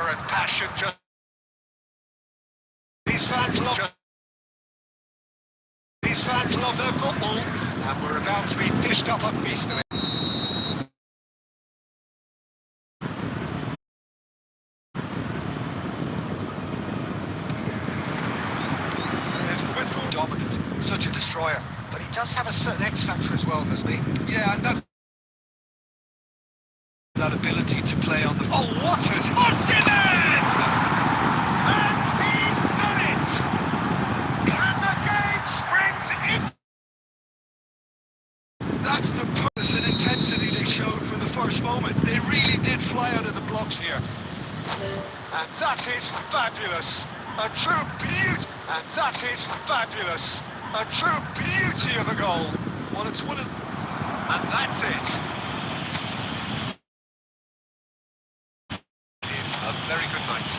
And passion, just these fans love their football, and we're about to be dished up a feast of it. There's the whistle. Dominant, such a destroyer, but he does have a certain X factor as well, doesn't he? Yeah, and that's that ability to play on the... Oh, what is... Osimhen! And he's done it! And the game springs in. That's the purpose and intensity they showed from the first moment. They really did fly out of the blocks here. And that is fabulous. A true beauty. And that is fabulous. A true beauty of a goal. Well, it's one of... And that's it. A very good night.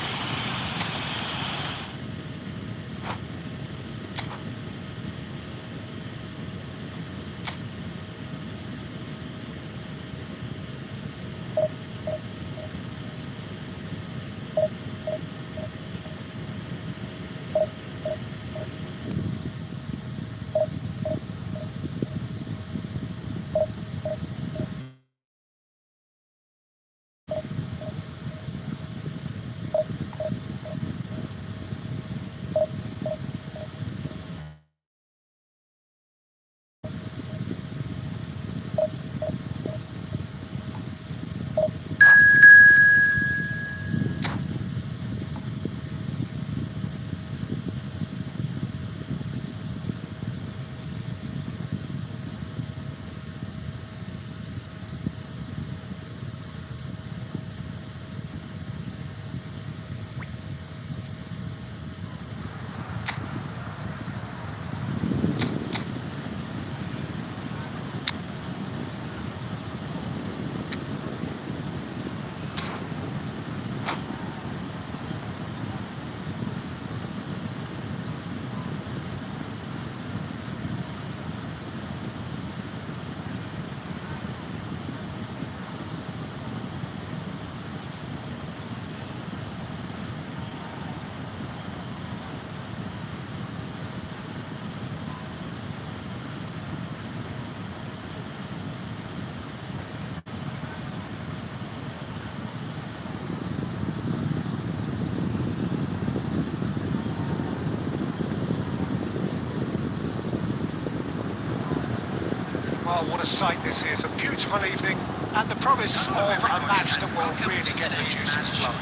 Oh, what a sight this is. A beautiful evening and the promise of a match that will really get the juices flowing.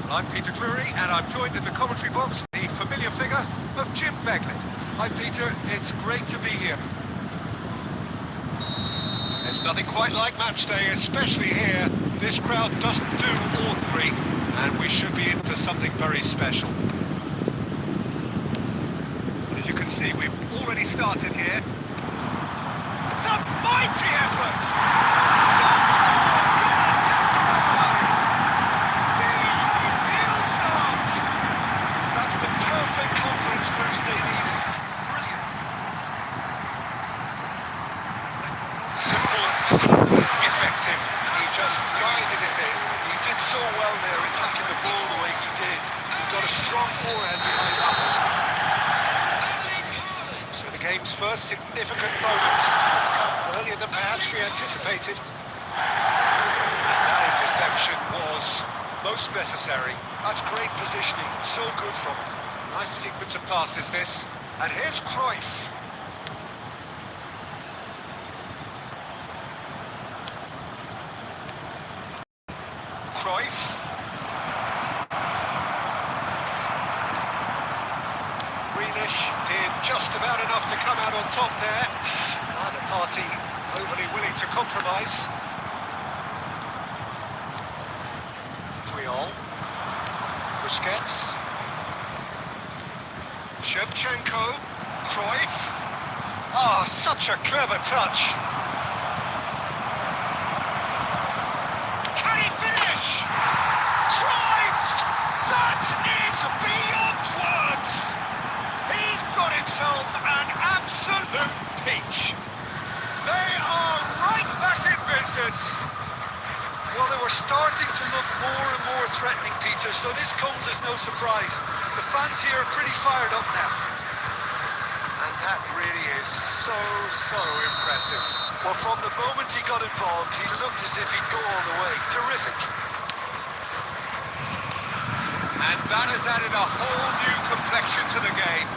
I'm Peter Drury and I'm joined in the commentary box with the familiar figure of Jim Begley. Hi Peter, it's great to be here. There's nothing quite like match day, especially here. This crowd doesn't do ordinary and we should be in for something very special. But as you can see, we've already started here. It's a mighty effort! That's the perfect confidence boost they needed. Brilliant. Simple, effective. He just guided it in. He did so well there, attacking the ball the way he did. He got a strong forehand behind that one. So the game's first significant moment. It's come earlier than perhaps we anticipated. And that interception was most necessary. That's great positioning, so good from him. Nice sequence of passes this. And here's Cruyff. Cruyff. Did just about enough to come out on top there. Neither party overly willing to compromise. Triol. Busquets. Shevchenko. Cruyff. Ah, such a clever touch. Can he finish? Cruyff! That is beyond words! He's got himself an absolute peach. They are right back in business. Well, they were starting to look more and more threatening, Peter, so this comes as no surprise. The fans here are pretty fired up now. And that really is so impressive. Well, from the moment he got involved, he looked as if he'd go all the way. Terrific. And that has added a whole new complexion to the game.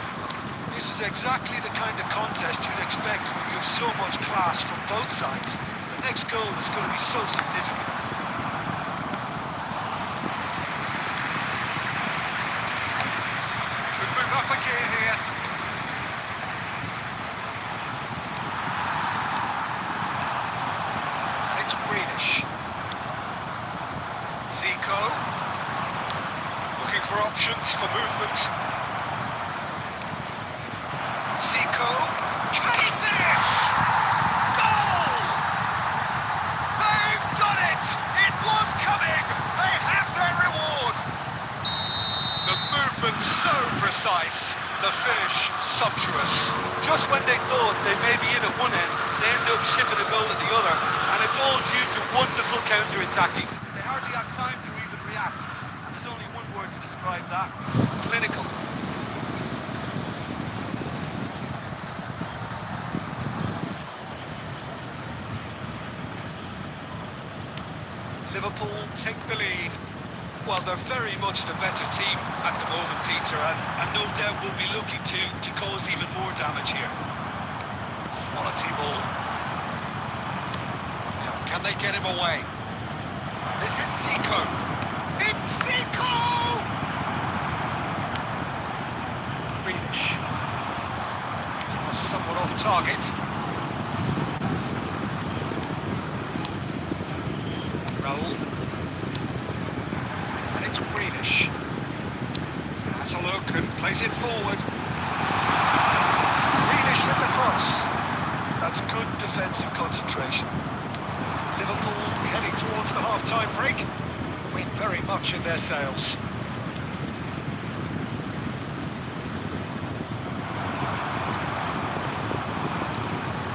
This is exactly the kind of contest you'd expect when you have so much class from both sides. The next goal is going to be so significant. Could move up a gear here. And it's Greenish. Zico. Looking for options for movement. Zico, can he finish? Goal! They've done it! It was coming! They have their reward! The movement so precise, the finish sumptuous. Just when they thought they may be in at one end, they end up shipping a goal at the other, and it's all due to wonderful counter-attacking. They hardly had time to even react, and there's only one word to describe that: clinical. Liverpool take the lead. Well, they're very much the better team at the moment, Peter, and no doubt will be looking to cause even more damage here. Quality ball. Now, can they get him away? This is Zico. It's Zico! Greenish. Somewhat off target. And it's Greenish. Has a look and plays it forward. Greenish with the cross. That's good defensive concentration. Liverpool heading towards the half-time break. Wind very much in their sails.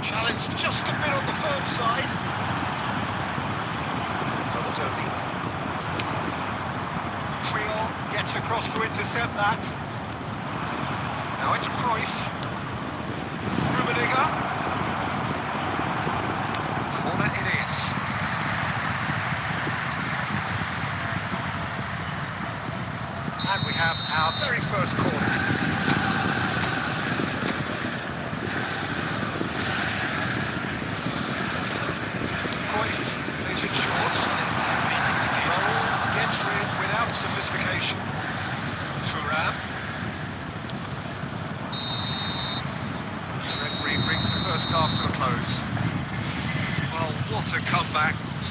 Challenged just a bit on the firm side. Triol gets across to intercept that. Now it's Cruyff. Rummenigge. Corner it is. And we have our very first corner.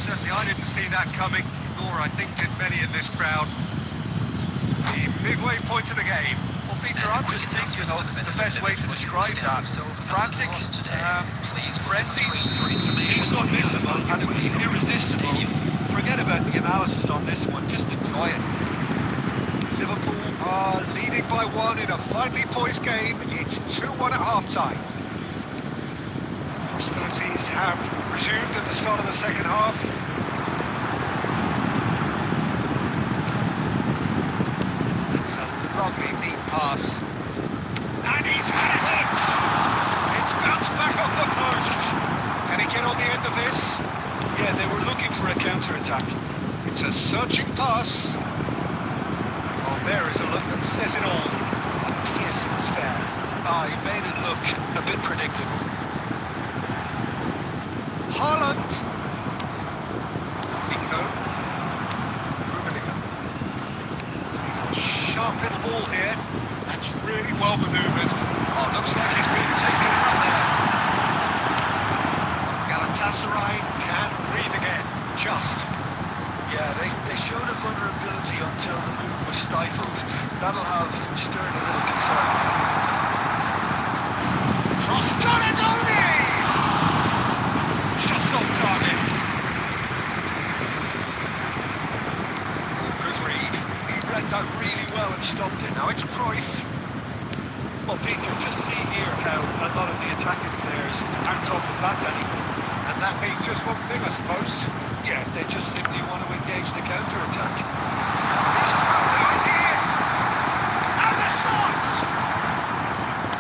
certainly I didn't see that coming, nor I think did many in this crowd. The midway point of the game. Well, Peter, I'm just thinking of the best way to describe that. Frantic, frenzied, it was unmissable and it was irresistible. Forget about the analysis on this one, just enjoy it. Liverpool are leading by 1 in a finely poised game. It's 2-1 at half-time. Hostilities have resumed at the start of the second half. It's a lovely, neat pass. And he's had it! It's bounced back off the post. Can he get on the end of this? Yeah, they were looking for a counter-attack. It's a searching pass. Oh, there is a look that says it all. A piercing stare. Ah, he made it look a bit predictable. Haaland. Zico. Rummenigge. He's a sharp little ball here. That's really well manoeuvred. Oh, looks like he's been taken out there. Galatasaray can breathe again. Just. Yeah, they showed a vulnerability until the move was stifled. That'll have stirred a little concern. Cross Donadoni! Just off target. Good read. He read that really well and stopped it. Now it's Cruyff. Well, Peter, just see here how a lot of the attacking players aren't talking back anymore. And that means just one thing, I suppose. Yeah, they just simply want to engage the counter-attack. He's now is here! And the shot!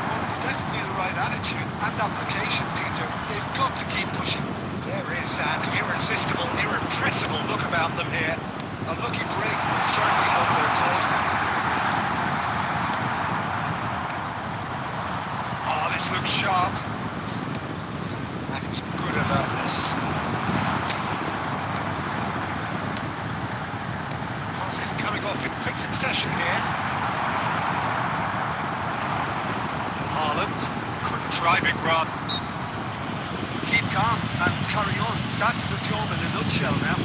Well, it's definitely the right attitude and application, Peter. They've got to keep pushing. There is an irresistible, irrepressible look about them here. A lucky break would certainly help their cause now. Oh, this looks sharp. And he's good about this. Passes coming off in quick succession here. Haaland, good driving run. Keep calm and carry on. That's the job in a nutshell now.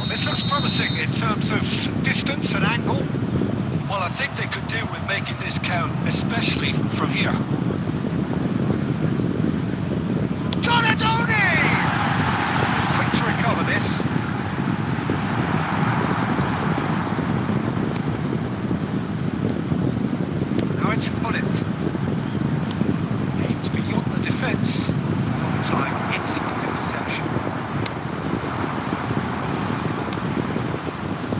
This looks promising in terms of distance and angle. Well, I think they could do with making this count, especially from here. Donadoni! Quick to recover this. Now it's Gullit. Aimed beyond the defence. Long time, excellent interception.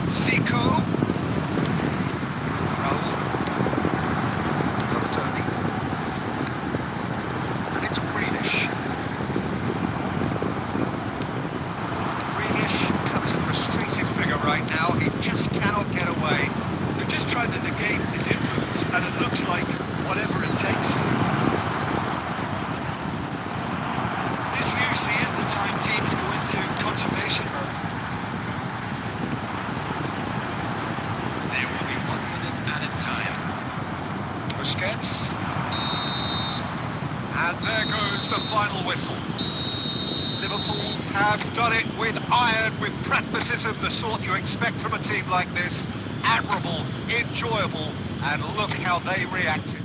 Zico. Raul. Donadoni. And it's Grealish. Grealish cuts a frustrated figure right now. He just cannot get away. They're just trying to negate his influence, and it looks like whatever it takes. This usually is the time teams go into conservation mode. Busquets. And there goes the final whistle. Liverpool have done it with iron, with pragmatism, the sort you expect from a team like this. Admirable, enjoyable, and look how they reacted.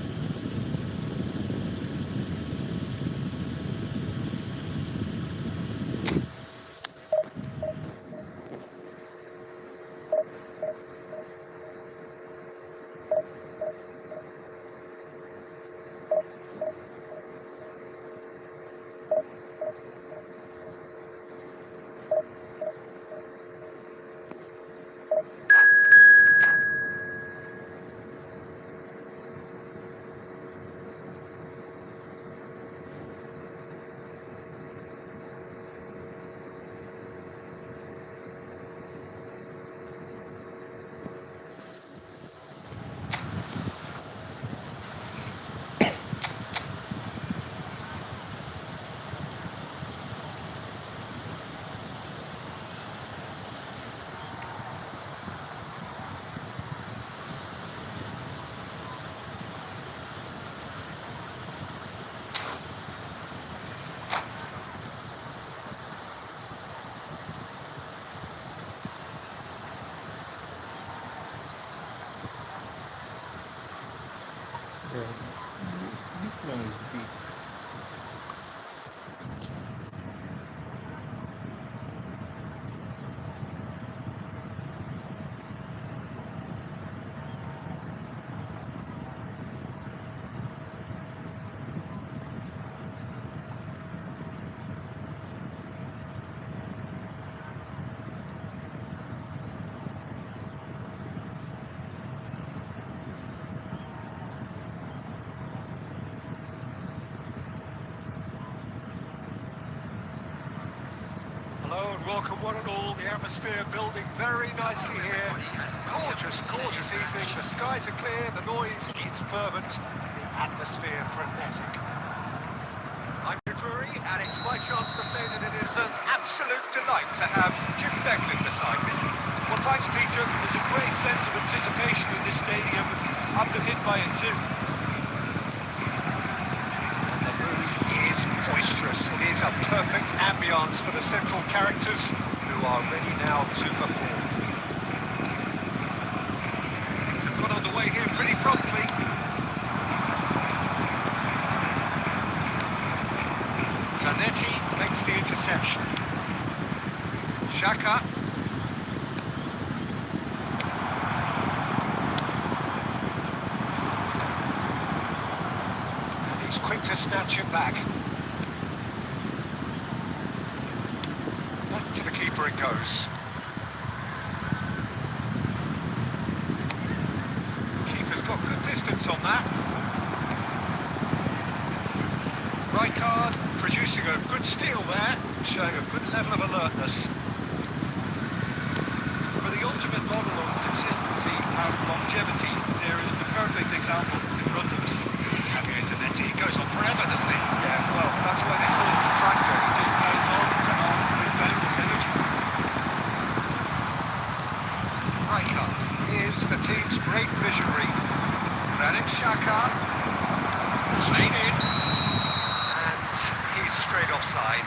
welcome one and all. The atmosphere building very nicely here. Gorgeous, gorgeous evening. The skies are clear, the noise is fervent, the atmosphere frenetic. I'm Drury, and it's my chance to say that it is an absolute delight to have Jim Becklin beside me. Well, thanks, Peter. There's a great sense of anticipation in this stadium. I've been hit by it too. And the mood is boisterous. It is a perfect ambience for the central characters who are ready now to perform. Things have got underway here pretty promptly. Zanetti makes the interception. Xhaka. And he's quick to snatch it back. Back to the keeper it goes. Keeper's got good distance on that. Right card, producing a good steal there, showing a good level of alertness. For the ultimate model of consistency and longevity, there is the perfect example in front of us. Javier Zanetti goes on forever, doesn't he? Yeah, well, that's why they call him the tractor. He just plows on and on with boundless energy. Right card. Here's the team's great visionary. Granit Xhaka. Played in. He's straight offside.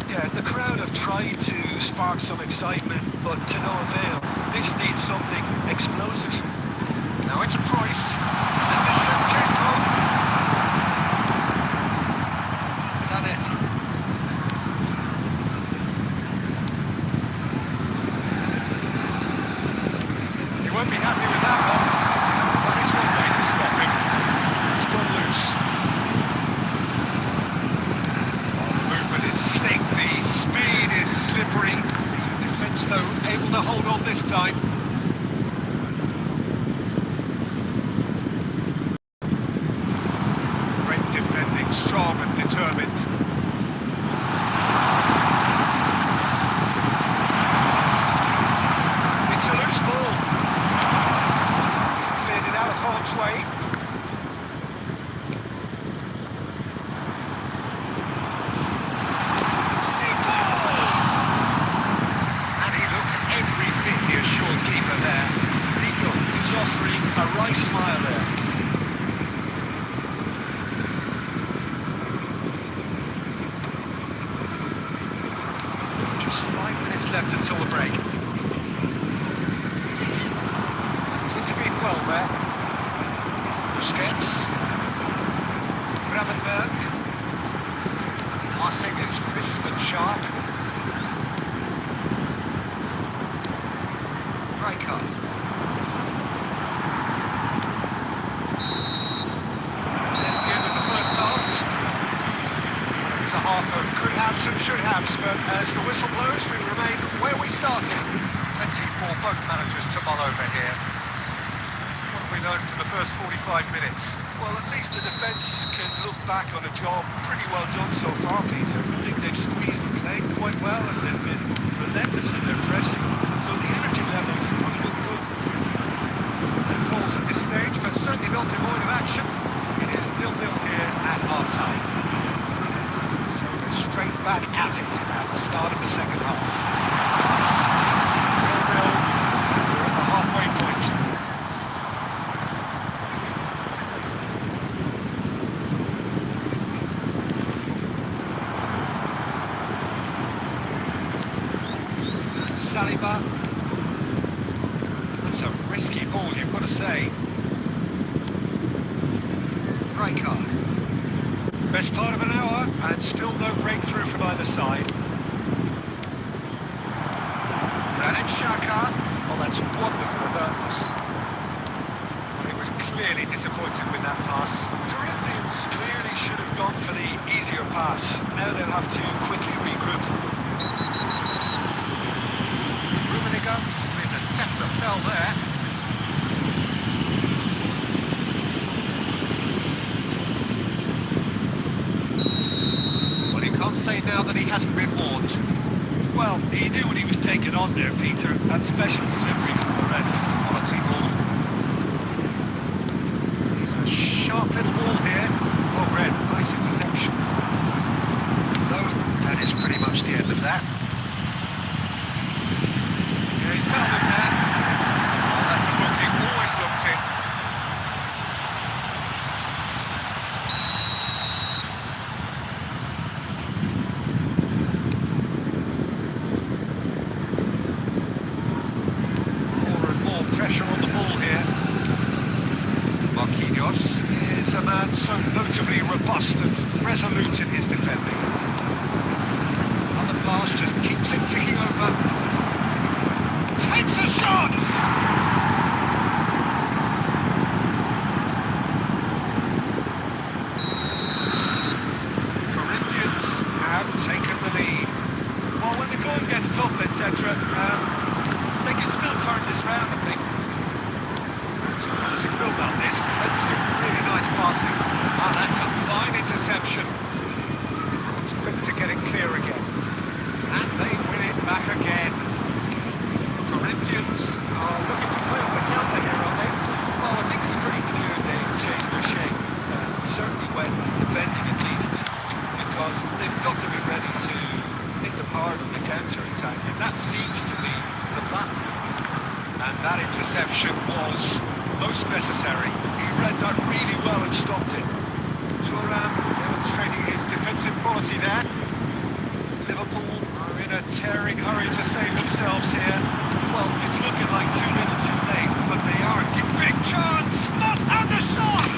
Yeah, the crowd have tried to spark some excitement, but to no avail. This needs something explosive. Now it's Cruyff. This is Shevchenko. Zanetti. He won't be happy with that one. That is one way to stop him. It's gone loose. The movement is slick. The speed is slippery. The defence, though, able to hold on this time. Strong and determined. It's a loose ball. He's cleared it out of harm's way. And he looked every bit the assured keeper there. Zico is offering a right smile there. Just 5 minutes left until the break. He's intervened well there. Busquets. Gravenberg. Passing is crisp and sharp. Right card. There's the end of the first half. It's a half of could haves and should haves, but as the whistle blows, we remain where we started. Plenty for both managers to mull over here. What have we learned from the first 45 minutes? Well, at least the defence can look back on a job pretty well done so far, Peter. I think they've squeezed the play quite well and they've been relentless in their pressing. So the energy levels have looked good. No goals at this stage, but certainly not devoid of action. It is 0-0 here at half-time. So we're straight back at it at the start of the second half. 0-0, we're at the halfway point. Saliba. That's a risky ball, you've got to say. Right card. Best part of an hour, and still no breakthrough from either side. Granit Xhaka. Oh, that's wonderful alertness. He was clearly disappointed with that pass. Corinthians defence clearly should have gone for the easier pass. Now they'll have to quickly regroup. Rummenigge with a definite fell there. Well, you can't say now that he hasn't been warned. Well, he knew what he was taking on there, Peter. That special delivery from the ref. Quality ball. He's a sharp little ball here. Well read, nice interception. No, that is pretty much the end of that. Yeah, he's found him there. Oh, that's a booking, always looked in. More and more pressure on the ball here. Marquinhos is a man so notably robust and resolute in his defending. Other pass just keeps it ticking over. Takes a shot! Corinthians have taken the lead. Well, when the going gets tough, etc., they can still turn this round, I think. Some promising build on this, plenty of really nice passing. Oh, that's a fine interception. It's quick to get it clear again. And they win it back again. Corinthians are looking to play on the counter here, aren't they? Well, I think it's pretty clear they've changed their shape, certainly when defending at least, because they've got to be ready to hit them hard on the counter-attack, and that seems to be the plan. And that interception was most necessary. He read that really well and stopped it. Thuram demonstrating his defensive quality there. Liverpool are in a tearing hurry to save themselves here. Well, it's looking like too little too late, but they are. Big chance! Moss and the shot!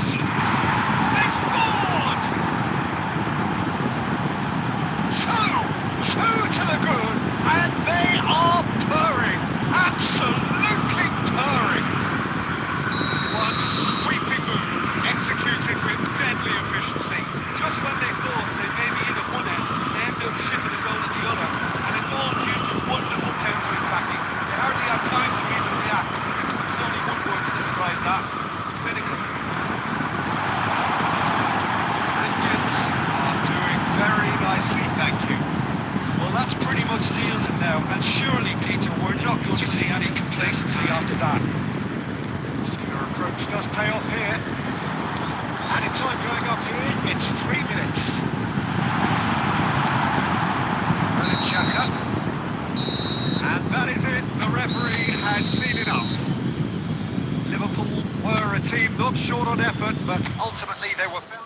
They've scored! Two to the good, and they are purring. Absolutely purring. One sweeping move, executed with deadly efficiency. Just when they thought they may be in at one end, they end up shipping a goal in the other, and it's all due to wonderful counter-attacking. They hardly have time to even react. There's only one word to describe that: clinical. Corinthians are doing very nicely, thank you. Well, that's pretty much sealed it now, and surely, Peter, we're not going to see any complacency after that. Muscular approach does pay off here. Added time going up here, it's 3 minutes. Chaka. And that is it, the referee has seen enough. Liverpool were a team not short on effort, but ultimately they were found.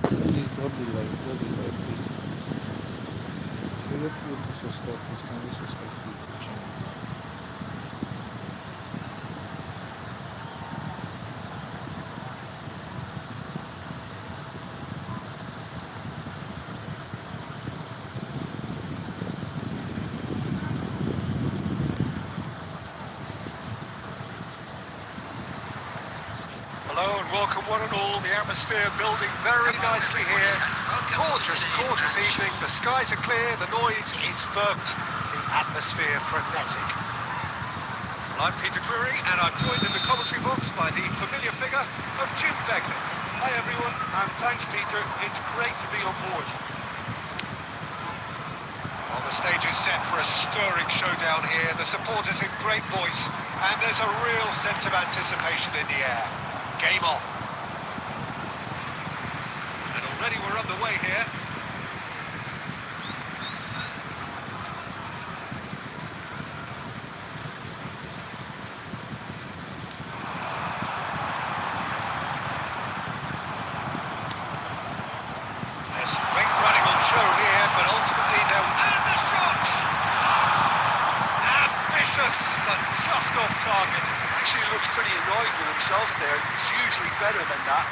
Please drop the like, please. If you get to subscribe, please kindly subscribe to the YouTube channel, please. Hello and welcome one and all. The atmosphere building very nicely here. Gorgeous, gorgeous evening. The skies are clear, the noise is verved, the atmosphere frenetic. Well, I'm Peter Drury and I'm joined in the commentary box by the familiar figure of Jim Begley. Hi everyone, and thanks Peter. It's great to be on board. Well, the stage is set for a stirring showdown here. The supporters in great voice and there's a real sense of anticipation in the air. Game on. And already we're underway here. There's great running on show here, but ultimately and the shots! Ambitious, but just off target. Actually looks pretty annoyed with himself there. He's usually better than that.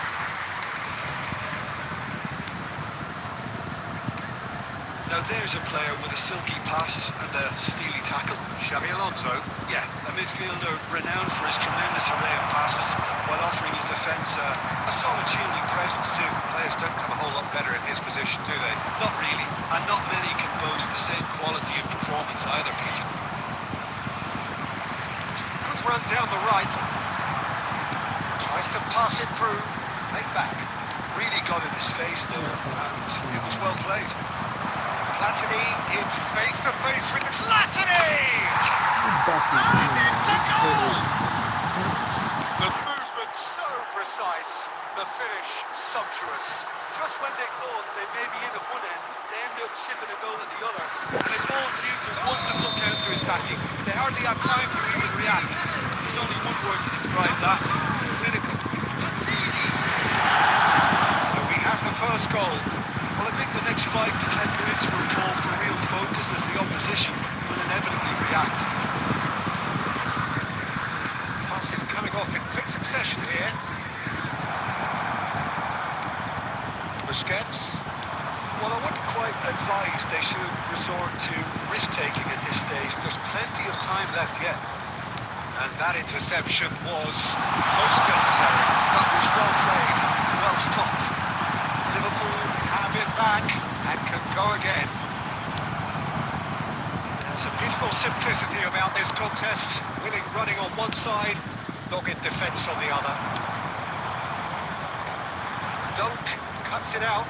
Now there's a player with a silky pass and a steely tackle. Xabi Alonso. Yeah, a midfielder renowned for his tremendous array of passes while offering his defence a solid shielding presence too. Players don't come a whole lot better in his position, do they? Not really, and not many can boast the same quality of performance either, Peter. Good run down the right. Tries to pass it through. Played back. Really got in his face though, and it was well played. Platini in face-to-face with Platini! And it's a goal! The movement so precise, the finish sumptuous. Just when they thought they may be in at one end, they end up shipping a goal at the other. And it's all due to wonderful counter-attacking. They hardly had time to even react. There's only one word to describe that: clinical. So we have the first goal. Well, I think the next 5 to 10 minutes will call for real focus as the opposition will inevitably react. Passes coming off in quick succession here. Busquets. Well, I wouldn't quite advise they should resort to risk-taking at this stage. There's plenty of time left yet. And that interception was most necessary. That was well played, well stopped. Liverpool have it back and can go again. There's a beautiful simplicity about this contest. Willing running on one side, dogged defence on the other. Dunk cuts it out.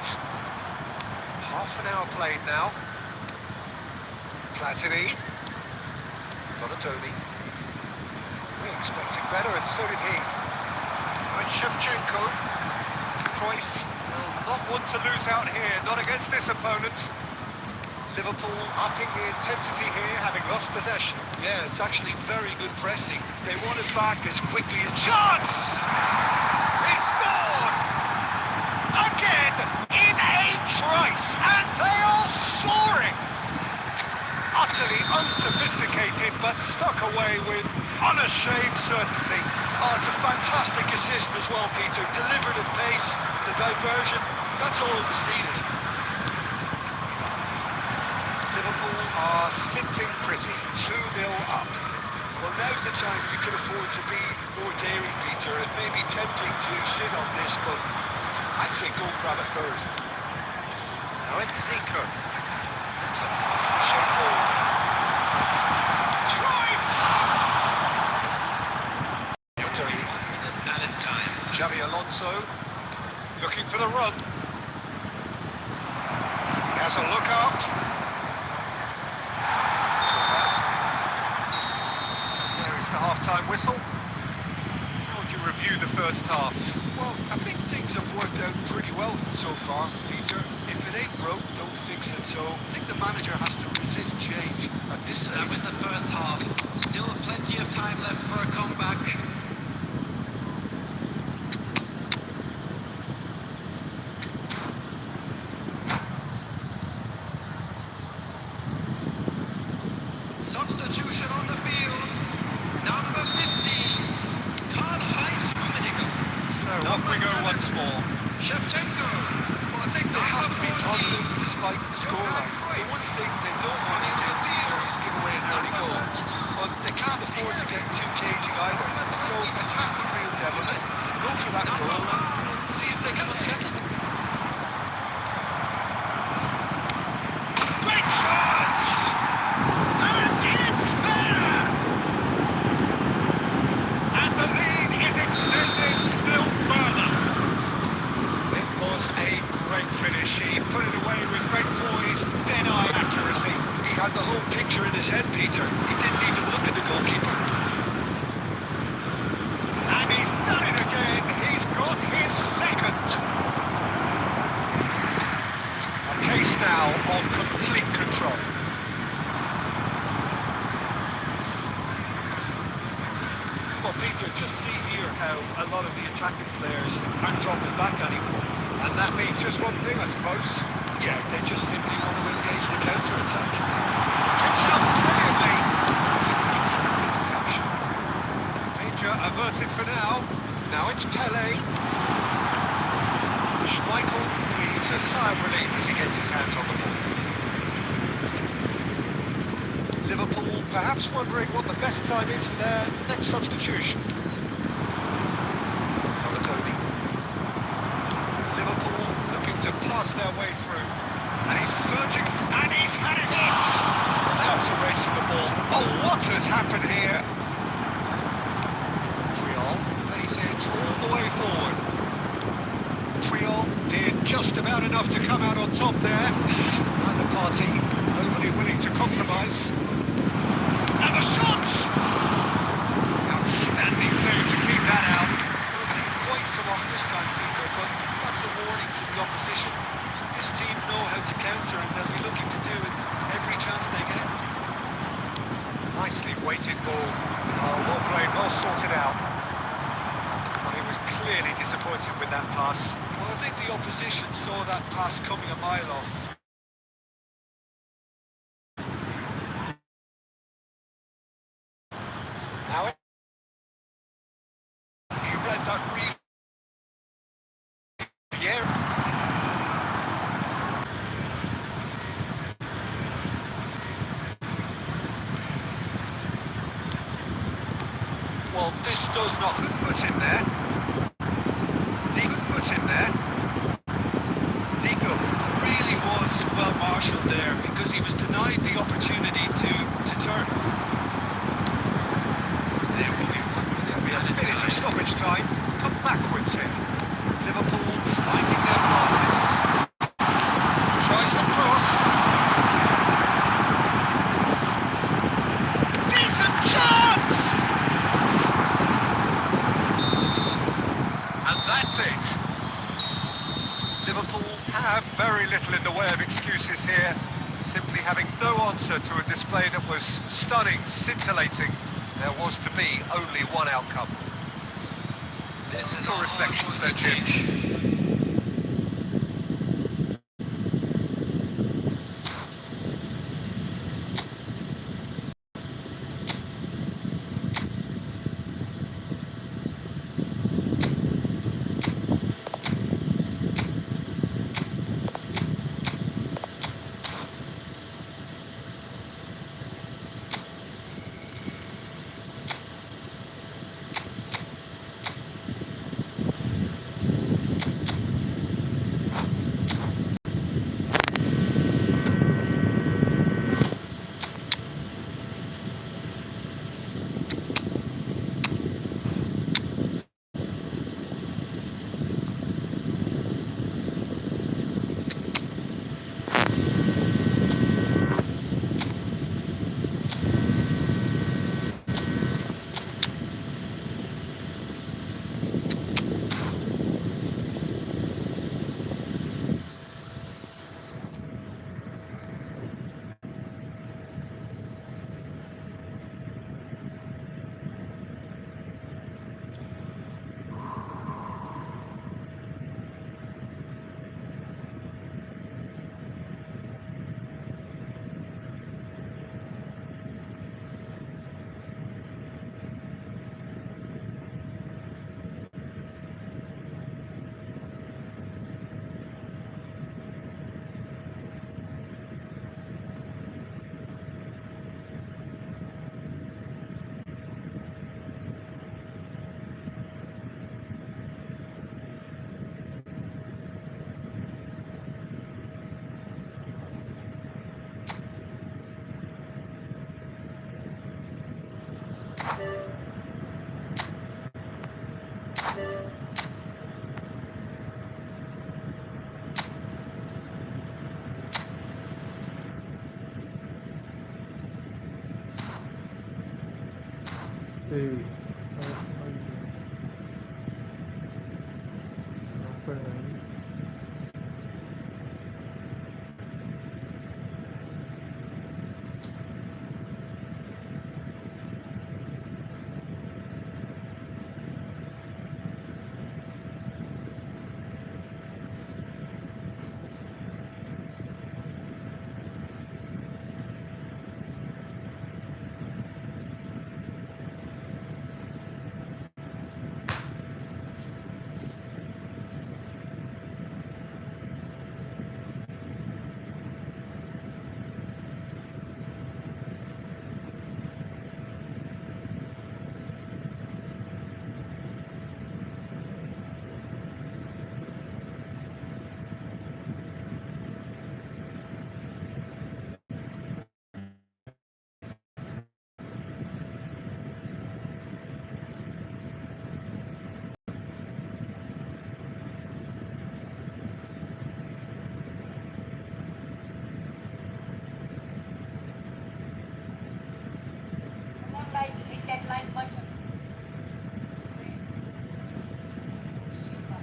Half an hour played now. Platini. Donatoni. We're expecting better, and so did he. And Shevchenko. Cruyff will not want to lose out here, not against this opponent. Liverpool upping the intensity here, having lost possession. Yeah, it's actually very good pressing. They want it back as quickly as... Chance! He scored! Again, in a trice, and they are soaring! Utterly unsophisticated, but stuck away with unashamed certainty. Oh, it's a fantastic assist as well, Peter. Delivered at pace, the diversion, that's all that was needed. Liverpool are sitting pretty, 2-0 up. Well, now's the time you can afford to be more daring, Peter. It may be tempting to sit on this, but I'd say go grab a third. Now it's Zico. It's a possession ball. Cruyff! Added time. Xabi Alonso looking for the run. He has a look up. There is the half-time whistle. How would you review the first half? Well, I think things have worked out pretty well so far, Peter. If it ain't broke, don't fix it. So I think the manager has to resist change at this stage. That was the first half. Still plenty of time left for a comeback. Substitution on the field. Number 15. So off we go once more. Shevchenko. Well, I think they have to be positive despite the scoreline. The one thing they don't want to do, Peter, is give away an early goal. But they can't afford to get too cagey either. So attack with real devilment, go for that goal and see if they can unsettle them. Great chance! And it's there! And the lead is extended still further. It was a great finish. He put it away with great poise, dead-eye accuracy. He had the whole picture in his head, Peter. He didn't even look at the goalkeeper. And he's done it again. He's got his second. A case now of complete control. Well, Peter, just see here how a lot of the attacking players aren't dropping back anymore. And that means just one thing, I suppose. Yeah, they just simply want to engage the counter-attack. Trips up brilliantly. It's an excellent interception. Danger averted for now. Now it's Pele. Schmeichel breathes a sigh of relief as he gets his hands on the ball. Liverpool perhaps wondering what the best time is for their next substitution. Balotelli. Liverpool looking to pass their way through. And he's searching, and he's had it hit! Now to race for the ball. Oh, what has happened here? Triol plays it all the way forward. Triol did just about enough to come out on top there. Neither party overly willing to compromise. And the shot! Outstanding save to keep that out. Well, it didn't quite come off this time, Peter, but that's a warning to the opposition. This team know how to counter, and they'll be looking to do it every chance they get. Nicely weighted ball. Oh, well played, well sorted out. Well, he was clearly disappointed with that pass. Well, I think the opposition saw that pass coming a mile off. Now he read that really. Yeah. Well, this does not. Good foot in there. Good foot in there. Zico really was well marshalled there because he was denied the opportunity to turn. There will be one. There'll be a minute of stoppage time. Come backwards here. Liverpool finding their passes. Tries the cross. Decent chance! And that's it. Liverpool have very little in the way of excuses here. Simply having no answer to a display that was stunning, scintillating. There was to be only one outcome. This is Your all reflections for there, Jim. Tite. Hey, how you doing? I'm fine, are you? Come on, guys, hit that like button. Great. Super.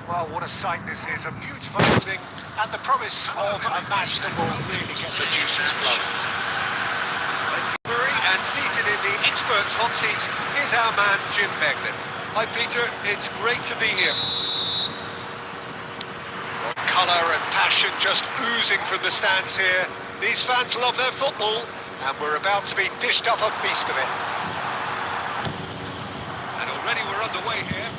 Well, what a sight this is. A beautiful evening and the promise of a match that will really get the juices flowing. And seated in the experts' hot seat is our man Jim Beglin. Hi Peter, it's great to be here. Colour and passion just oozing from the stands here. These fans love their football and we're about to be dished up a feast of it. And already we're underway here.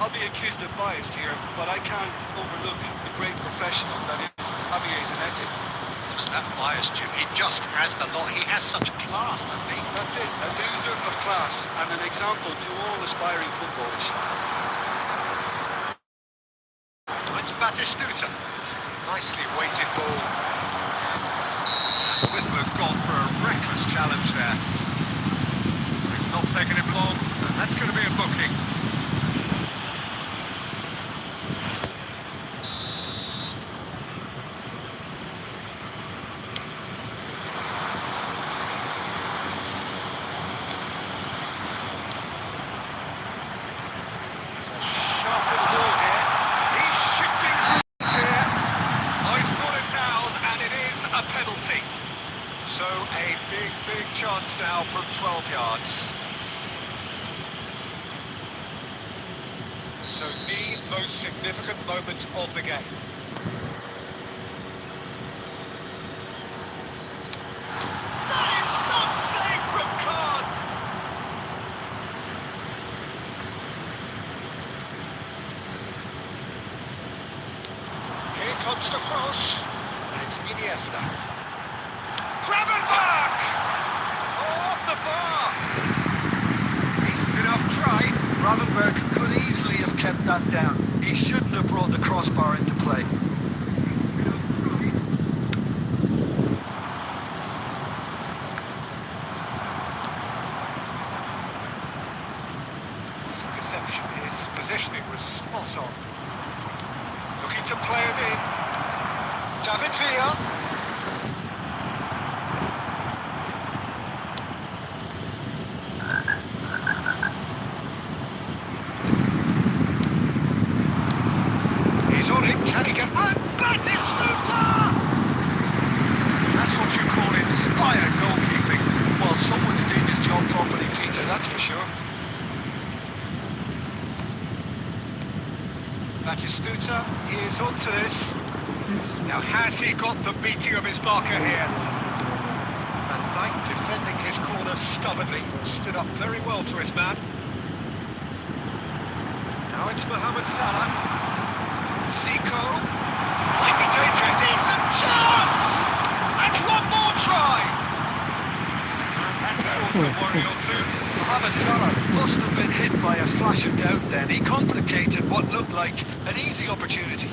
I'll be accused of bias here, but I can't overlook the great professional that is Javier Zanetti. What's that bias, Jim? He just has the lot. He has such class, doesn't he? That's it, a loser of class and an example to all aspiring footballers. It's Batistuta. Nicely weighted ball. And Whistler's gone for a reckless challenge there. It's not taken him long, and that's going to be a booking. So a big chance now from 12 yards. So the most significant moment of the game. That is some save from Khan. Here comes the cross. And it's Iniesta. Gravenberch! Oh, off the bar! Decent enough try. Gravenberch could easily have kept that down. He shouldn't have brought the crossbar into play. His deception, his positioning was spot on. Looking to play it in. David Villa. Can he get... And Batistuta! That's what you call inspired goalkeeping. Well, someone's doing his job properly, Peter, that's for sure. Batistuta, he is onto this. Now, has he got the beating of his marker here? Van Dijk defending his corner stubbornly. Stood up very well to his man. Now it's Mohamed Salah. Zico, might be danger, decent chance! And one more try! And that's caused a worry or two. Mohamed Salah must have been hit by a flash of doubt then. He complicated what looked like an easy opportunity.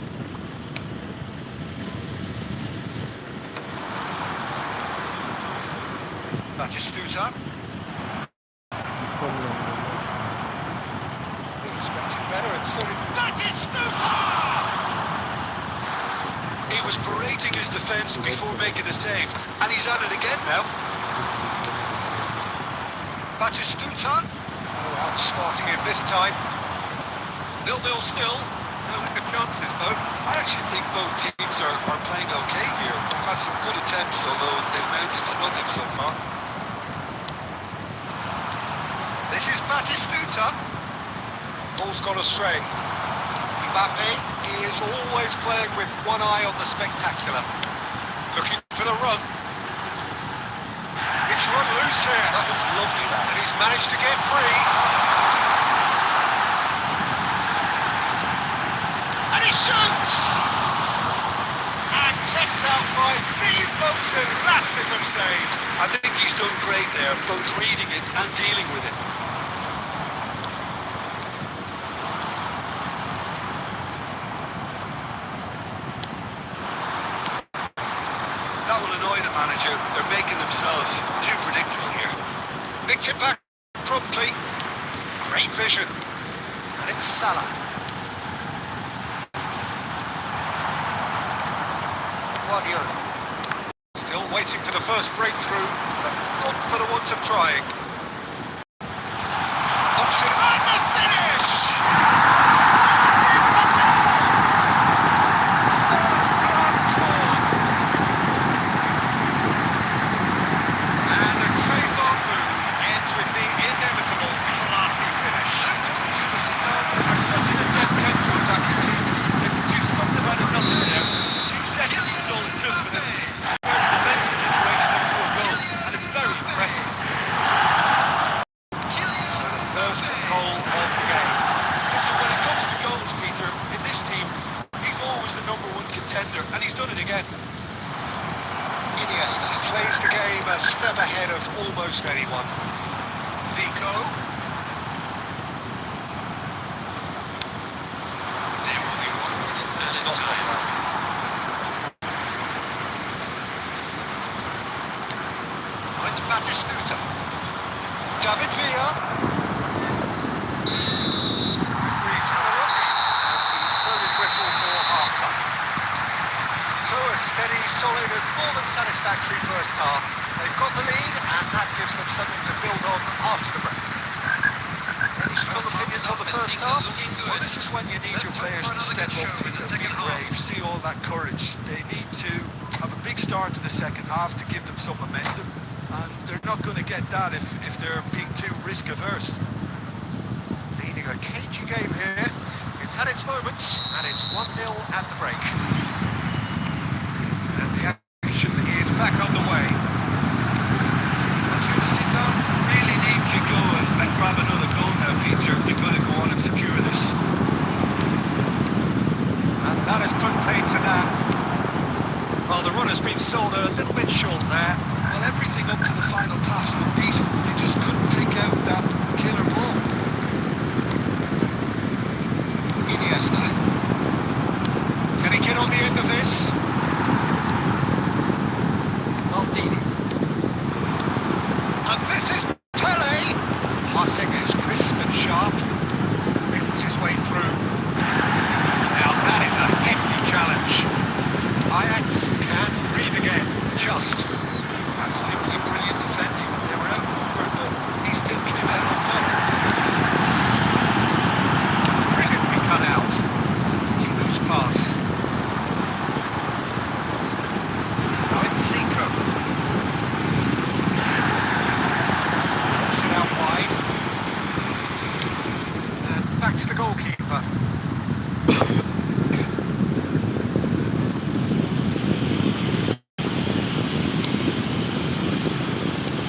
Batistuta. Expected better and so did Batistuta! He was berating his defence before making a save, and he's at it again now. Batistuta. Oh, outsmarting him this time. 0-0 still. No good chances though. I actually think both teams are playing okay here. They've had some good attempts, although they've mounted to nothing so far. This is Batistuta. Ball's gone astray. Mbappe, he is always playing with one eye on the spectacular. Looking for the run. It's run loose here. That was lovely, that. And he's managed to get free. And he shoots! And kept out by the most elastic of saves. I think he's done great there, both reading it and dealing with it. That will annoy the manager. They're making themselves too predictable here. Nicked it back promptly. Great vision. And it's Salah. Guardiola. Still waiting for the first breakthrough, but not for the want of trying. Knocks it and the finish! defender, and he's done it again. Iniesta plays the game a step ahead of almost anyone. Zico. There will be 1 minute added time. Oh, it's Batistuta. David Villa. Referee's had a look, and he's blown his whistle for half-time. So a steady, solid and more than satisfactory first half. They've got the lead and that gives them something to build on after the break. Any strong opinions on the first half? Well, this is when you need your players to step up, Peter, be brave, see all that courage. They need to have a big start to the second half to give them some momentum, and they're not going to get that if they're being too risk-averse. Leading a cagey game here. It's had its moments and it's 1-0 at the break. And the action is back underway. Cito really need to go and grab another goal now, Peter, if they're going to go on and secure this. And that has put paid to that. Well, the run has been sold a little bit short there. Well, everything up to the final pass looked decent. They just couldn't pick out that killer ball. Iniesta. Can he get on the end of this? Maldini. And this is Pele. Passing is crisp and sharp. Makes his way through. Now that is a hefty challenge. Ajax can breathe again. Just. That's simply brilliant defending. They were outnumbered, but he still came out on top. Brilliantly cut out. It's a pretty loose pass. Now it's Zico. Knocks it out wide. And back to the goalkeeper.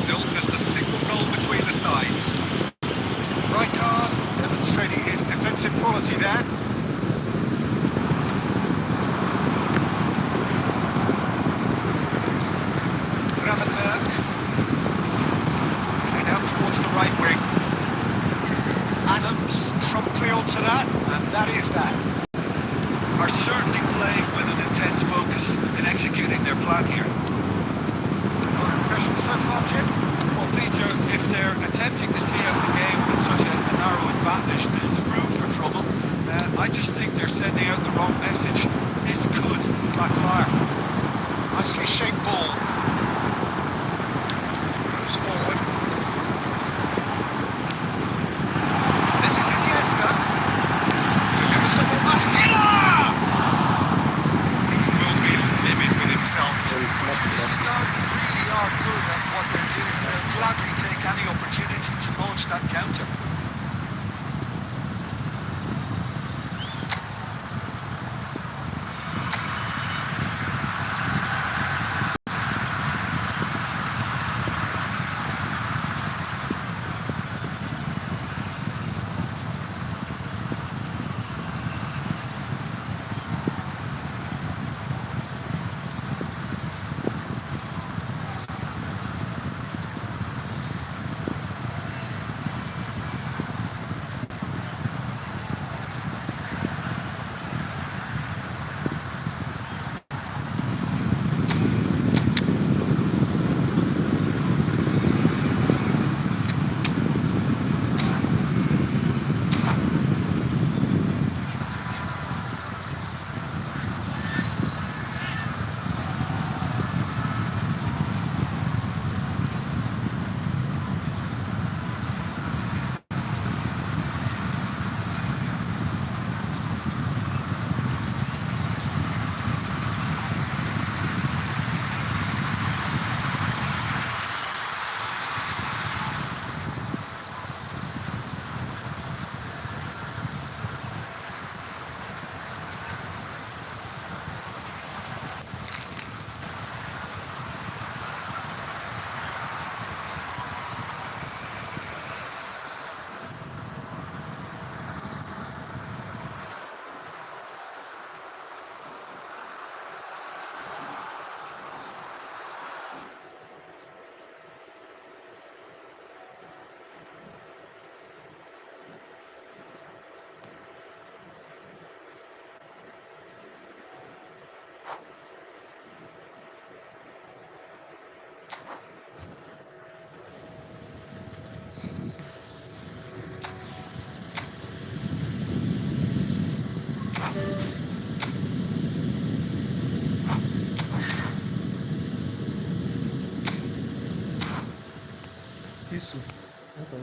Still just a single goal between the sides. Right card, demonstrating his defensive quality there. Gravenberg. Played out towards the right wing. Adams promptly onto that, and that is that. Are certainly playing with an intense focus in executing their plan here. Your impression so far, Jim? Well, Peter, if they're attempting to see out the game with such a narrow advantage, there's room for trouble. I just think they're sending out the wrong message. This could backfire. Nicely shaped ball. Moves forward. This is Iniesta. Delivers the ball. A header! He will be livid with himself. Very flat. Cito really are good at what they're doing. They'll gladly take any opportunity to launch that counter.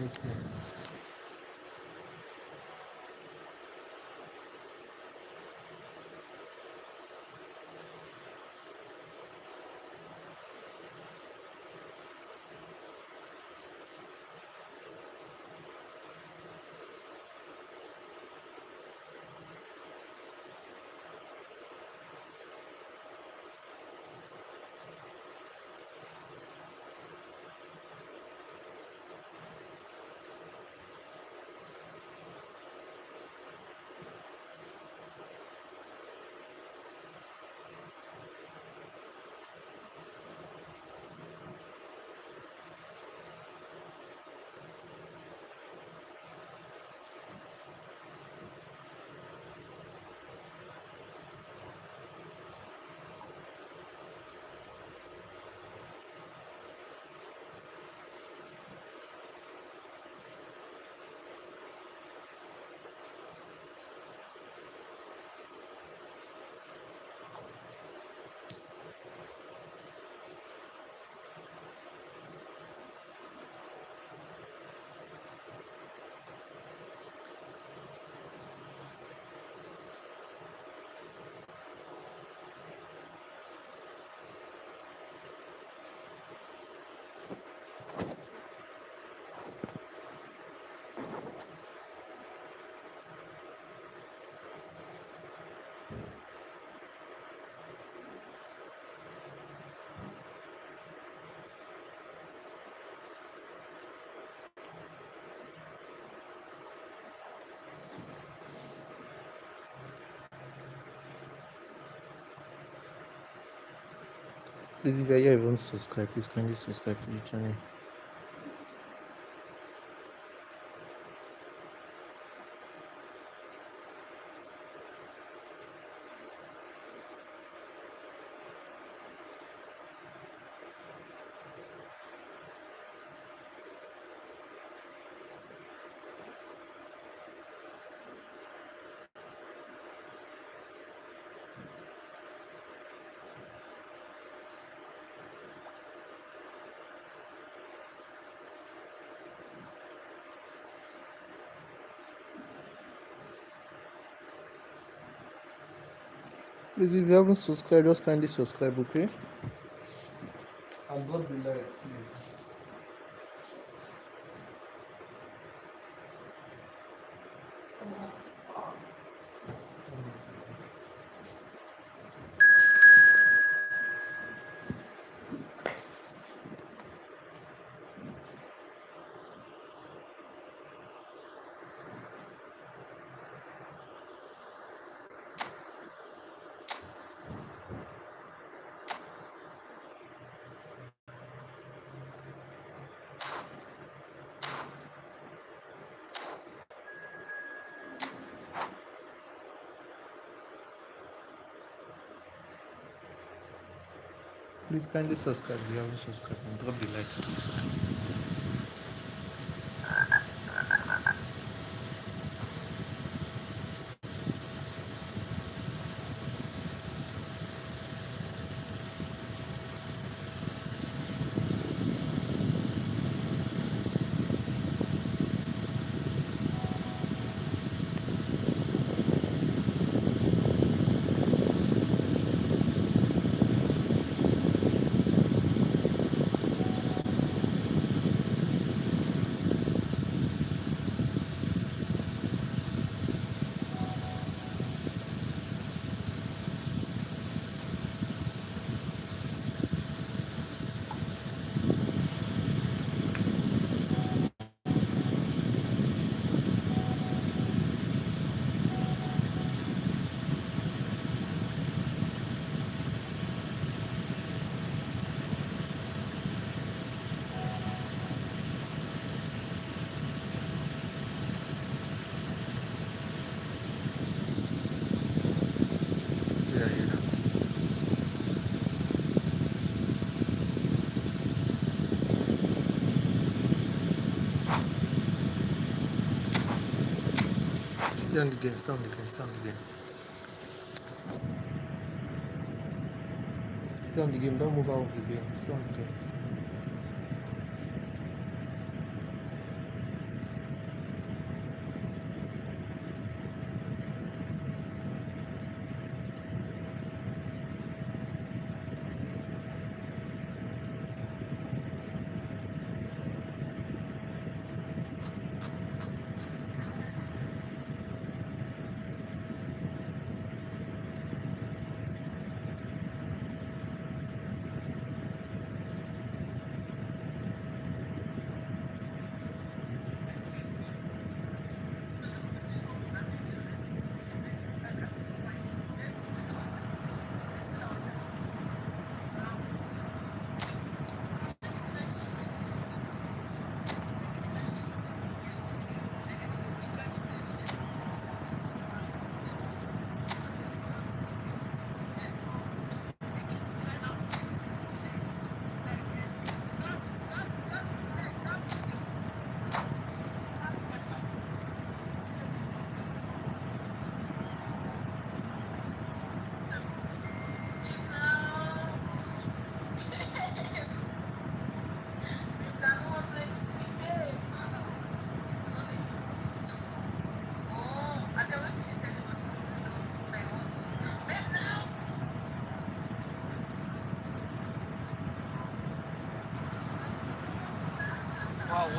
Okay. Please, if you are here, even subscribe. Please kindly subscribe to the channel. Please, if you haven't subscribed, just kindly subscribe, okay? And drop the likes, please. Please kindly subscribe if you haven't subscribed and drop the likes, please. Yeah, yes. Stay on the game, stay on the game, stay on the game. Stay on the game, don't move out of the game. Stay on the game.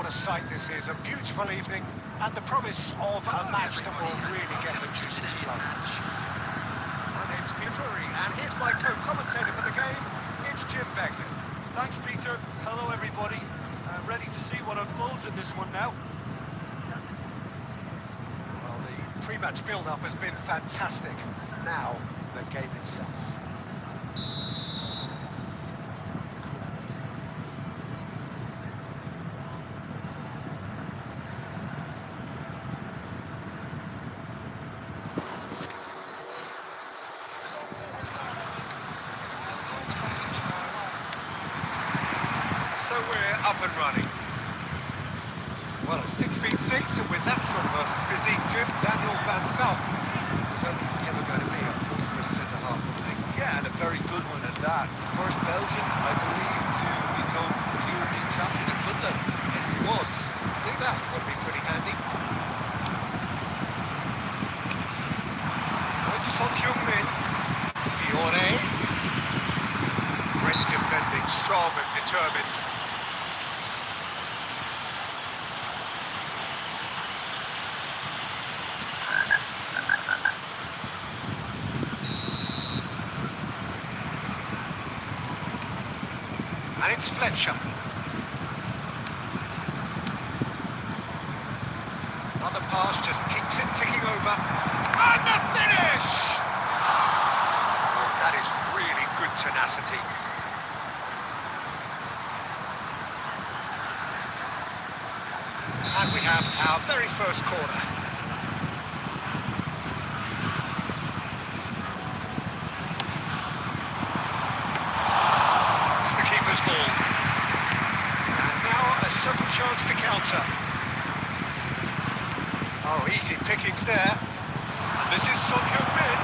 a sight this is. A beautiful evening and the promise of a match that will really get the juices flowing. My name's Peter and here's my co-commentator for the game. It's Jim Begley. Thanks, Peter. Hello, everybody. Ready to see what unfolds in this one now. Well, the pre-match build-up has been fantastic. Now, the game itself. So we're up and running. Well, 6'6", and with that sort of a physique, Jim, Daniel Van Belten was only ever going to be a monstrous centre-half, wasn't he? Yeah, and a very good one at that. First Belgian, I believe, to become European champion at club level. Yes, he was. To do that would be pretty handy. With Son Heung-min, Fiore. Great defending, strong and determined. And it's Fletcher. Another pass just keeps it ticking over. And the finish! Oh, that is really good tenacity. And we have our very first corner. That's the keeper's ball. And now a sudden chance to counter. Oh, easy pickings there. And this is Son Heung-min.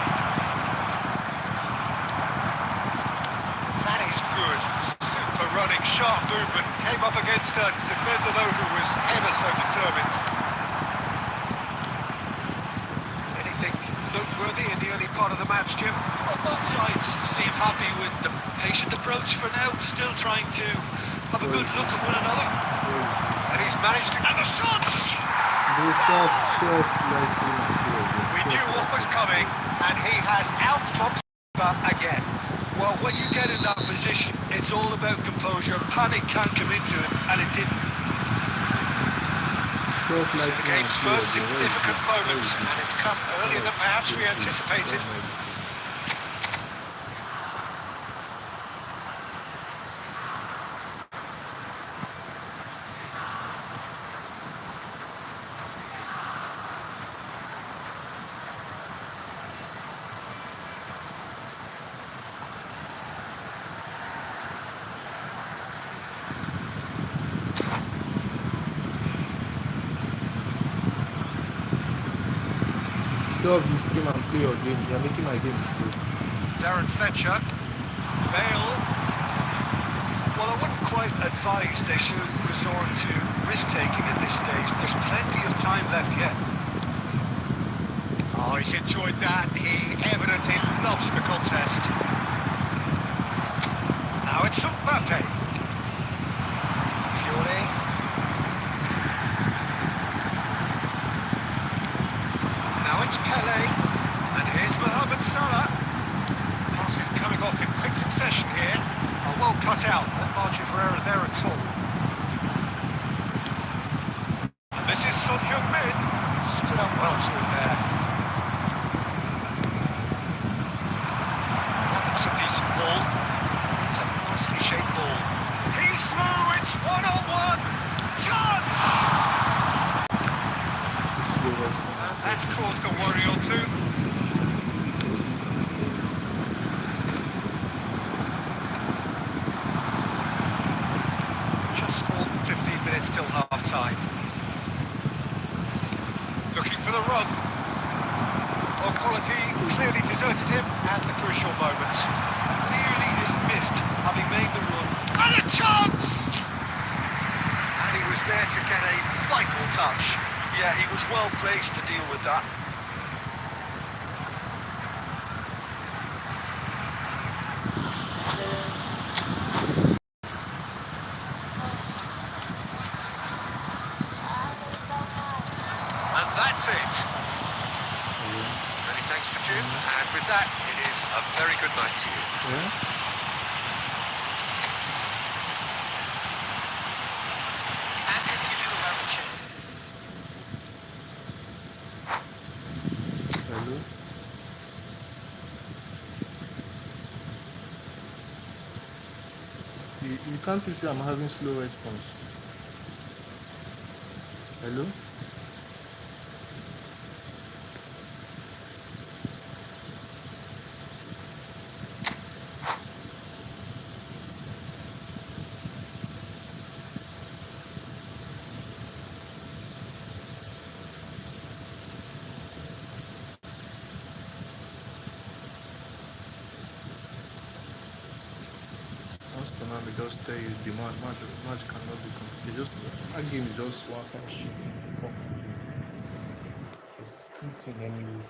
That is good. Super running, sharp movement. Came up against a defender, though, who was ever so determined. Anything noteworthy in the early part of the match, Jim? Well, both sides seem happy with the patient approach for now, still trying to have a good look at one another. And he's managed to... And the shots! We knew what was coming, and he has outfoxed again. Well, when you get in that position, it's all about composure. Panic can't come into it, and it didn't. This is the game's first significant moment, and it's come earlier than perhaps we anticipated. Stop this stream and play your game. You're making my game slow. Darren Fletcher. Bale. Well, I wouldn't quite advise they should resort to risk-taking at this stage. There's plenty of time left yet. Oh, he's enjoyed that. He evidently loves the contest. Now it's Mbappe. Fiore. Now it's Pele. And here's Mohamed Salah. Passes coming off in quick succession here. Oh, well cut out. No margin for error there at all. And this is Son Heung-min. Stood up well to him there. That's a decent ball. It's a nicely shaped ball. He's through, it's 1-on-1! Chance! And that's caused a worry or two. Just more than 15 minutes till half-time. Looking for the run. Well, quality clearly deserted him at the crucial moment. Clearly is miffed, having made the run. And a chance! And he was there to get a vital touch. Yeah, he was well placed to deal with that. That's it. Hello? Many thanks to Jim, and with that, it is a very good night to you. Yeah? Anthony, you have a chance. Hello? You can't see I'm having slow response. Hello? Once Konami just tell you the match cannot be completed. Just that game is just one kind of shitty fucking game. It's scripting anyway.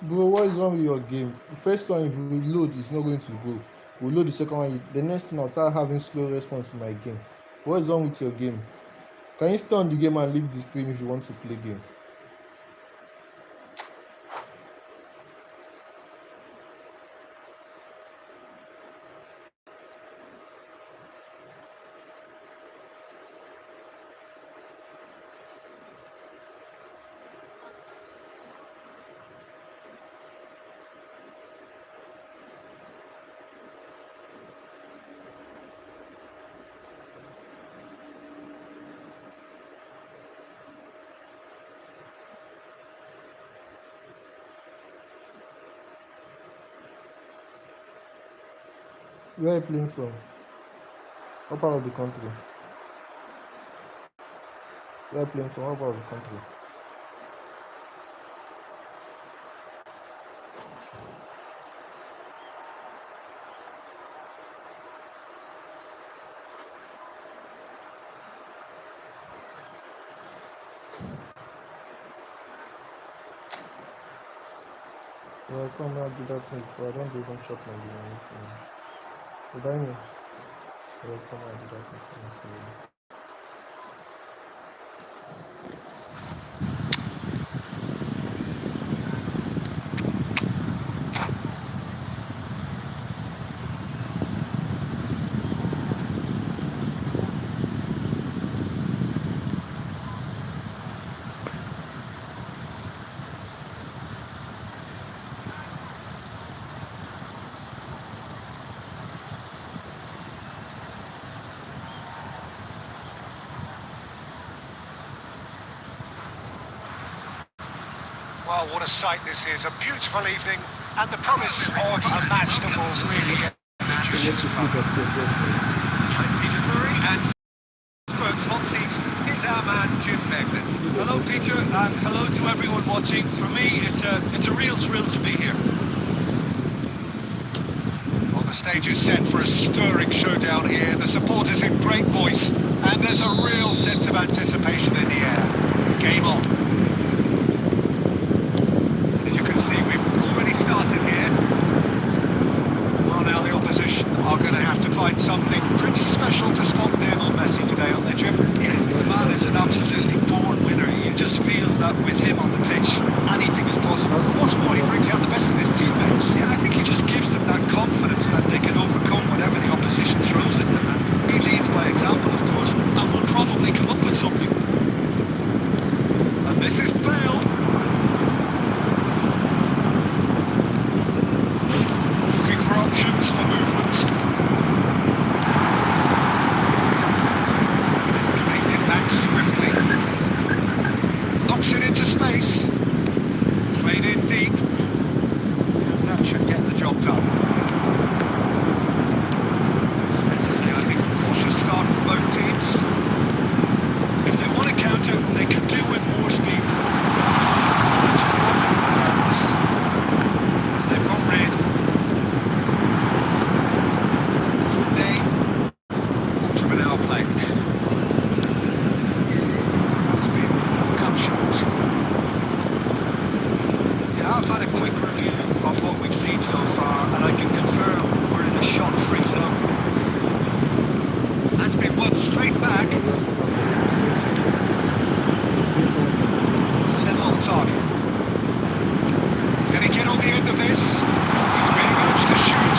Bro, what is wrong with your game? The first one, if you load, it's not going to go. We load the second one, the next thing I'll start having slow response in my game. What is wrong with your game? Can you stay on the game and leave the stream if you want to play game? Where are you playing from? What part of the country? Where are you playing from? What part of the country? Yeah, come out do that thing before. I don't even chop my game when you finish. Did I mean? Yeah, come out do that thing when you finish. Well, what a sight this is. A beautiful evening and the promise of a match that will really get the juices flowing. I'm Peter Drury and Spurs hot seat is our man Jim Beglin. Hello, Peter, and hello to everyone watching. For me, it's a real thrill to be here. Well, the stage is set for a stirring showdown here. The supporters in great voice and there's a real sense of anticipation in the air. Game on. As you can see, we've already started here. Well, now the opposition are going to have to find something pretty special to stop Lionel Messi today, aren't they, Jim? Yeah, the man is an absolutely born winner. You just feel that with him on the pitch, anything is possible. What's more, he brings out the best in his teammates. Yeah, I think he just gives them that confidence that they can overcome whatever the opposition throws at them. And he leads by example, of course, and will probably come up with something. And this is Bale. Looking for options for movement. Playing it back swiftly. Knocks it into space. Played in deep. And that should get the job done. Fair to say, I think a cautious start from both teams. If they want to counter, they can do with more speed. That's wonderful. They've got red. Today, quarter of an hour played. That's been cut short. Yeah, I've had a quick review of what we've seen so far, and I can confirm we're in a shot-free zone. That's been one straight back. It's a little off target. Can he get on the end of this? He's being urged to shoot.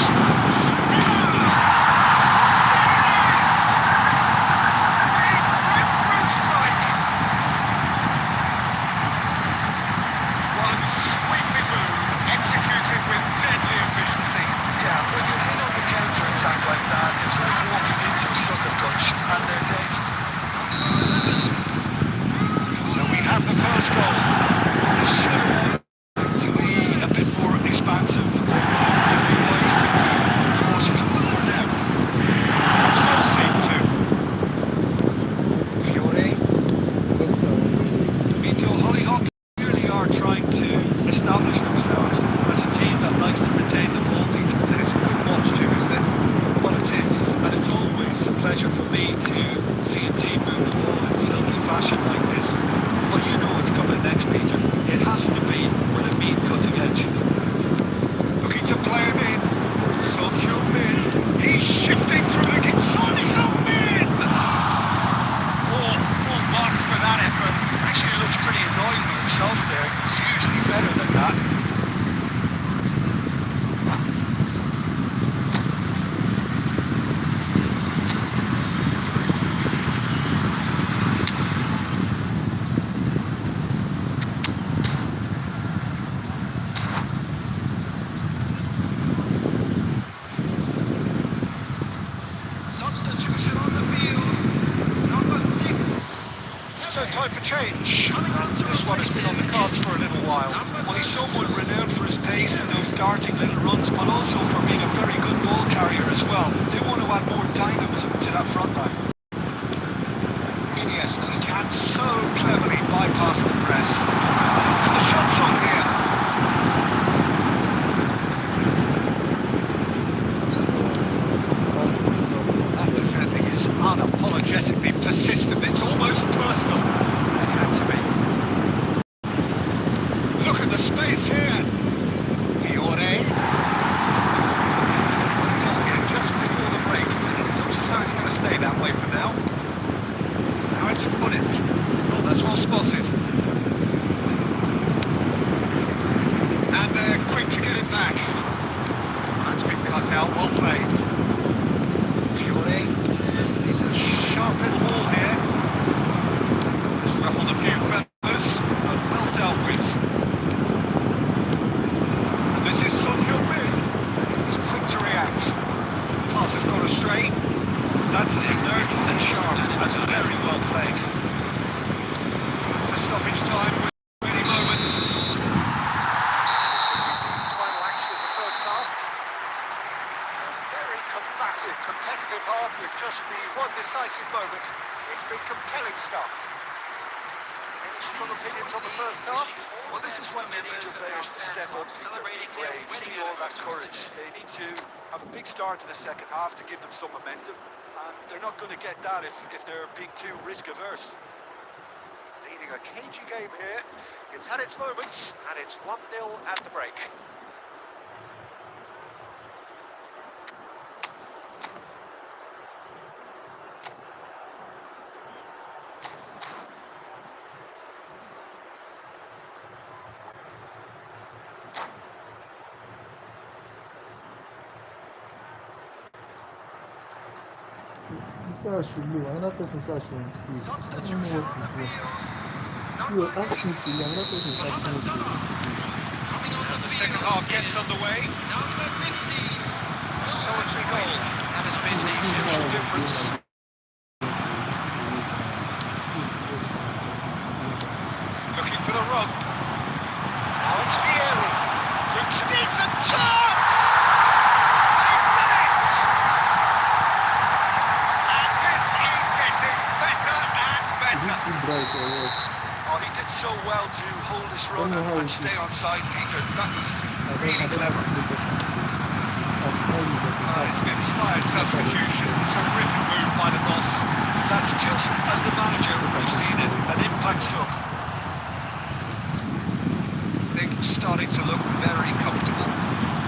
One sweeping move, executed with deadly efficiency. Yeah, when you hit on the counter-attack like that, it's like walking into a sucker punch, and they're dazed. So we have the first goal. Well, this should allow them to be a bit more expansive, although it'd be wise to be cautious with them now. What's well seen too. Fiore, Vito Hollyhock really are trying to establish themselves as a team that likes to retain the ball, Peter. And it's a good watch too, isn't it? Well, it is, and it's always a pleasure for me to see a team move the ball in silky fashion like this. But you know what's coming next, Peter. It has to be with a mean cutting edge. Looking to play him in. Son Heung-min. He's shifting through the Son Heung-min. time for change. This one has been on the cards for a little while. Well, he's someone renowned for his pace and those darting little runs, but also for being a very good ball carrier as well. They want to add more dynamism to that front line. Iniesta can so cleverly bypass the press. And the shot's on here. That defending is unapologetically persistent. It's almost personal. It had to be. Look at the space here. Fiore. Here just before the break. Looks as though it's going to stay that way for now. Now it's Bullet. Oh, that's well spotted. And they're quick to get it back. That's been cut out. Well played. Fiore. He's a sharp little ball here. Just ruffled a few feathers, but well dealt with. And this is Son Heung-min. He's quick to react. Pass has gone astray. That's alert and sharp and very well played. It's a stoppage time with any moment. It's going to be the final action of the first half. Very combative, competitive half with just the one decisive moment. It's been compelling stuff. Any strong opinions on the first half? Well, this is when they need your players to step up, Peter, be brave, see all that courage. They need to have a big start to the second half to give them some momentum. And they're not going to get that if they're being too risk-averse. Leading a cagey game here. It's had its moments, and it's 1-0 at the break. He said I should low. Another person said I should increase. I don't know what to do. You ask me to low. Another person asked me to increase. And the second half gets underway. A solitary goal. That has been the crucial difference. Looking for the run. Now it's Fieri. Brings a decent chance! They've done it! And this is getting better and Is better. it too bright or what? Oh, he did so well to hold his run know how and it stay is. on side, Peter. That was I really don't clever. have to look at it. I've tried it, but It's an inspired substitution. Terrific move by the boss. That's just as the manager would have seen it, an impact sub. Things starting to look very comfortable.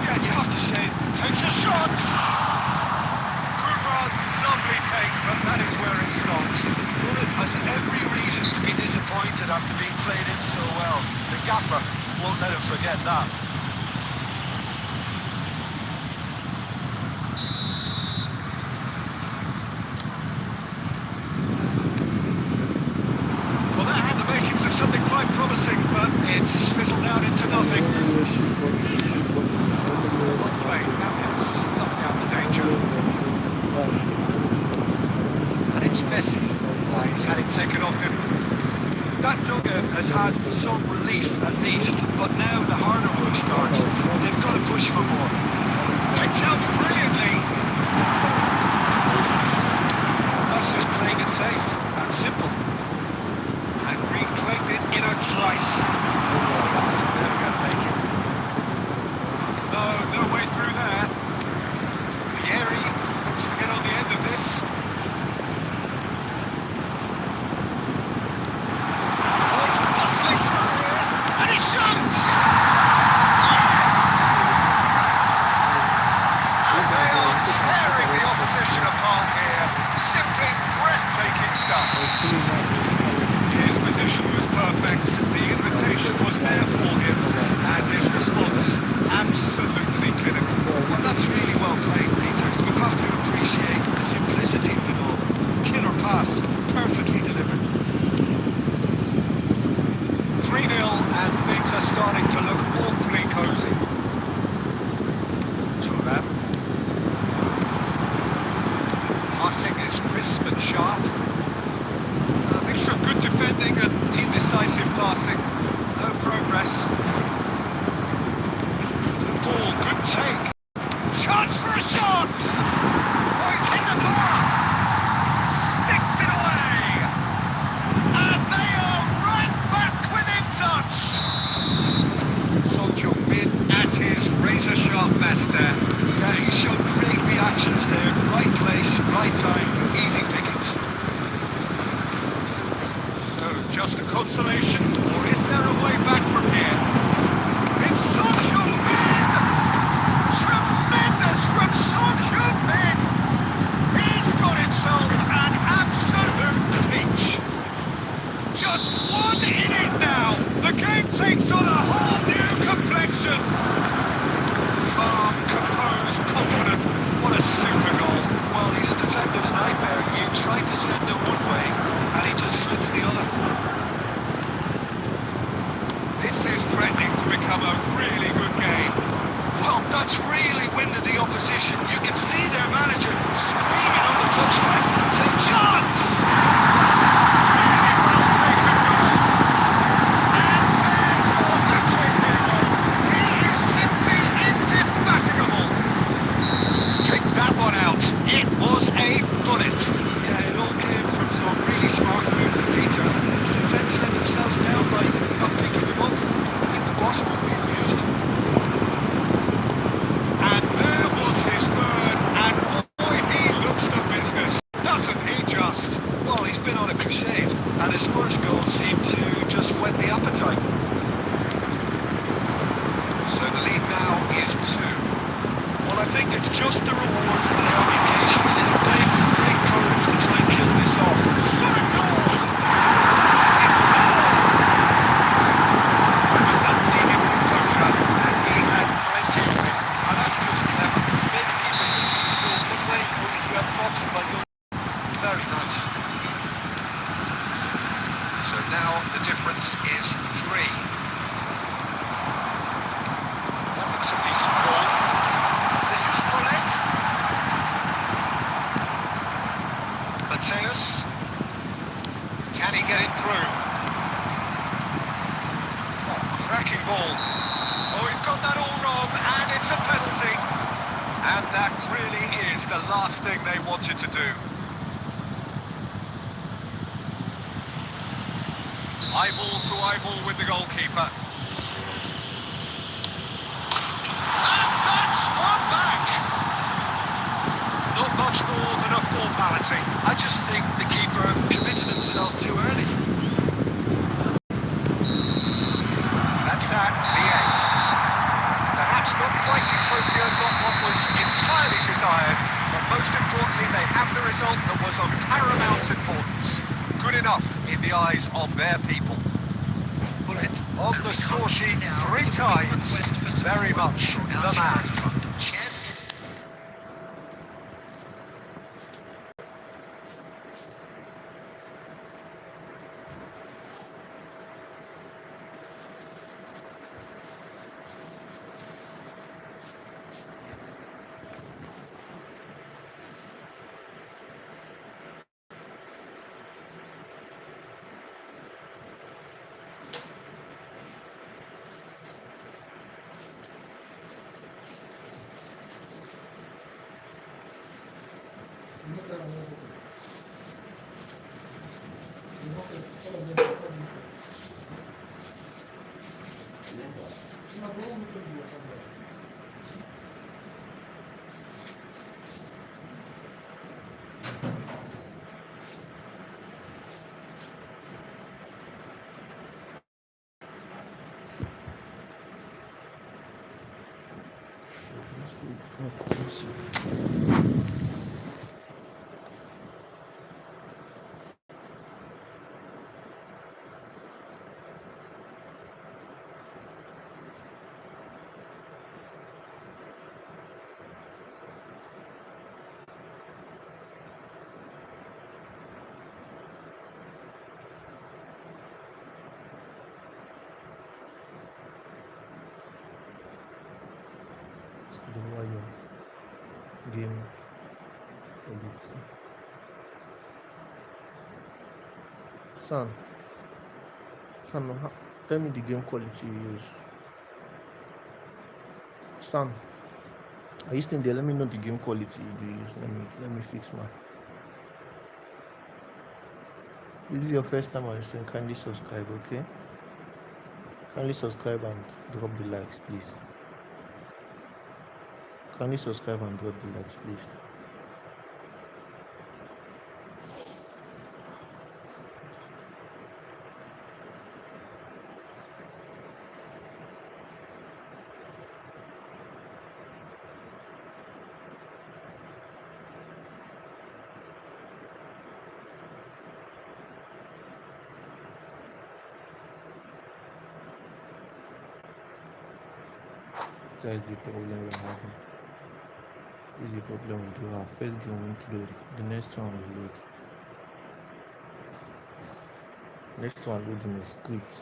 Yeah, and you have to say, Takes a shot! good run, lovely take, but that is where it stops. Bullet has every reason to be disappointed after being played in so well. The gaffer won't let him forget that. Well, that had the makings of something quite promising, but it's fizzled out into nothing. shoot button. Well played. That has knocked out the danger. And it's Messi. Oh, he's had it taken off him. That dugger has had some relief at least, but now the harder work starts. They've got to push for more. Picked out brilliantly. That's just playing it safe and simple. And reclaimed it in a trice. That was very good thinking. No way through there. Fieri looks to get on the end of this. Oh, he's bustling through here. And he shoots! Yes! And they are tearing the opposition apart here. Simply breathtaking stuff. His position was perfect, the invitation was there for him, and his response absolutely defending and indecisive passing. No progress. The ball, good take. Chance for a shot! Oh, he's hit the bar! Sticks it away! And they are right back within touch! Son Heung-min at his razor-sharp best there. Yeah, he showed great reactions there. Right place, right time, easy pickings. So, just a consolation, or is there a way back from here? It's Son Heung-min! Tremendous from Son Heung-min! He's got himself an absolute peach. Just one in it now. The game takes on a whole new complexion. Calm, composed, confident. What a super goal. Well, he's a defender's nightmare. You try to send him one way, and he just slips the other. This is threatening to become a really good game. Well, that's really winded the opposition. You can see their manager screaming on the touchline. Take Chance! Really well taken goal. And there's your hat-trick hero. He is simply indefatigable. Kick that one out. It was a bullet. Yeah, it all came from some really smart movement, Peter. The defence let themselves down by not picking him up. I think the boss will be amused. And there was his third, and boy, he looks the business, doesn't he just? Well, he's been on a crusade, and his first goal seemed to just whet the appetite. So the lead now is 2. Well, I think it's just the reward for their obligation. It'll take great courage to try and kill this off. Shot a goal! He scored! But that needed composure, and he had plenty of it. And that's just clever. Made the keeper think he was going one way, only to outfox him by going. Very nice. So now the difference is 3. That looks a decent ball. This is Paulette. Mateus. Can he get it through? Oh, cracking ball. Oh, he's got that all wrong, and it's a penalty. And that really is the last thing they wanted to do. Eyeball to eyeball with the goalkeeper. And that's one back! Not much more than a formality. I just think the keeper committed himself too early. That's that, the end. Perhaps not quite utopia, not what was entirely desired, but most importantly, they have the result that was of paramount importance. Good enough in the eyes of their people. Put it on the score sheet 3 times. Very much the man. Думаю, game полиции. Сан, Sam, tell me the game quality you use. Sam, are you still there? Let me know the game quality you use. Let me fix mine. This is your first time on stream. Kindly subscribe, okay? Kindly subscribe and drop the likes, please. Kindly subscribe and drop the likes, please. That is the problem we're having. This is the problem we do. Our first game won't load. The next one will load. Next one loading is script.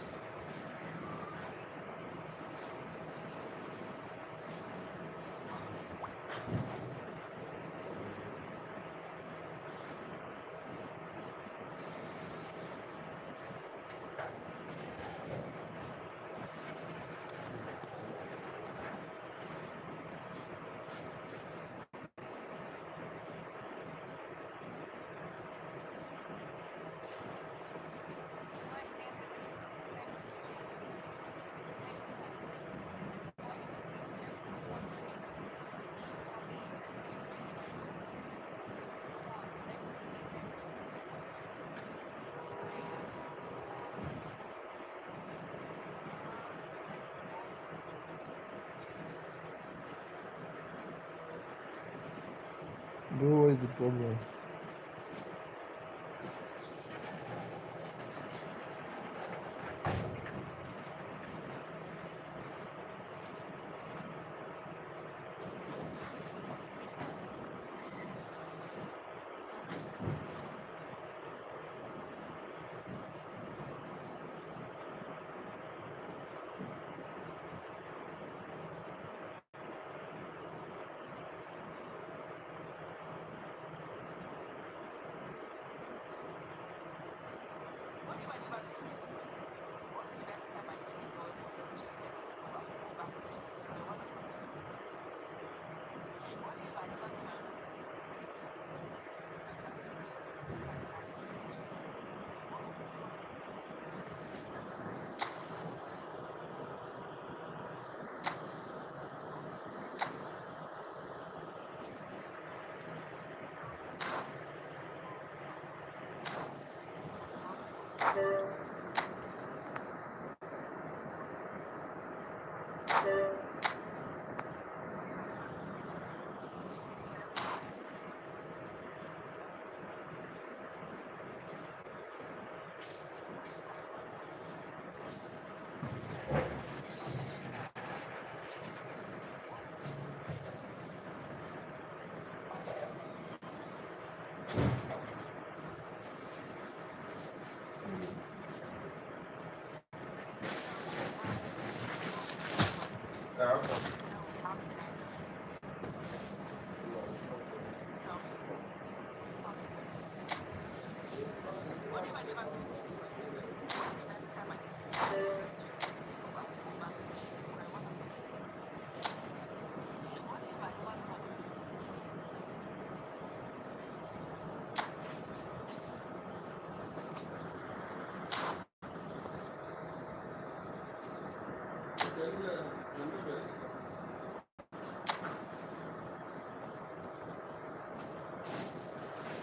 Bro, what is the problem?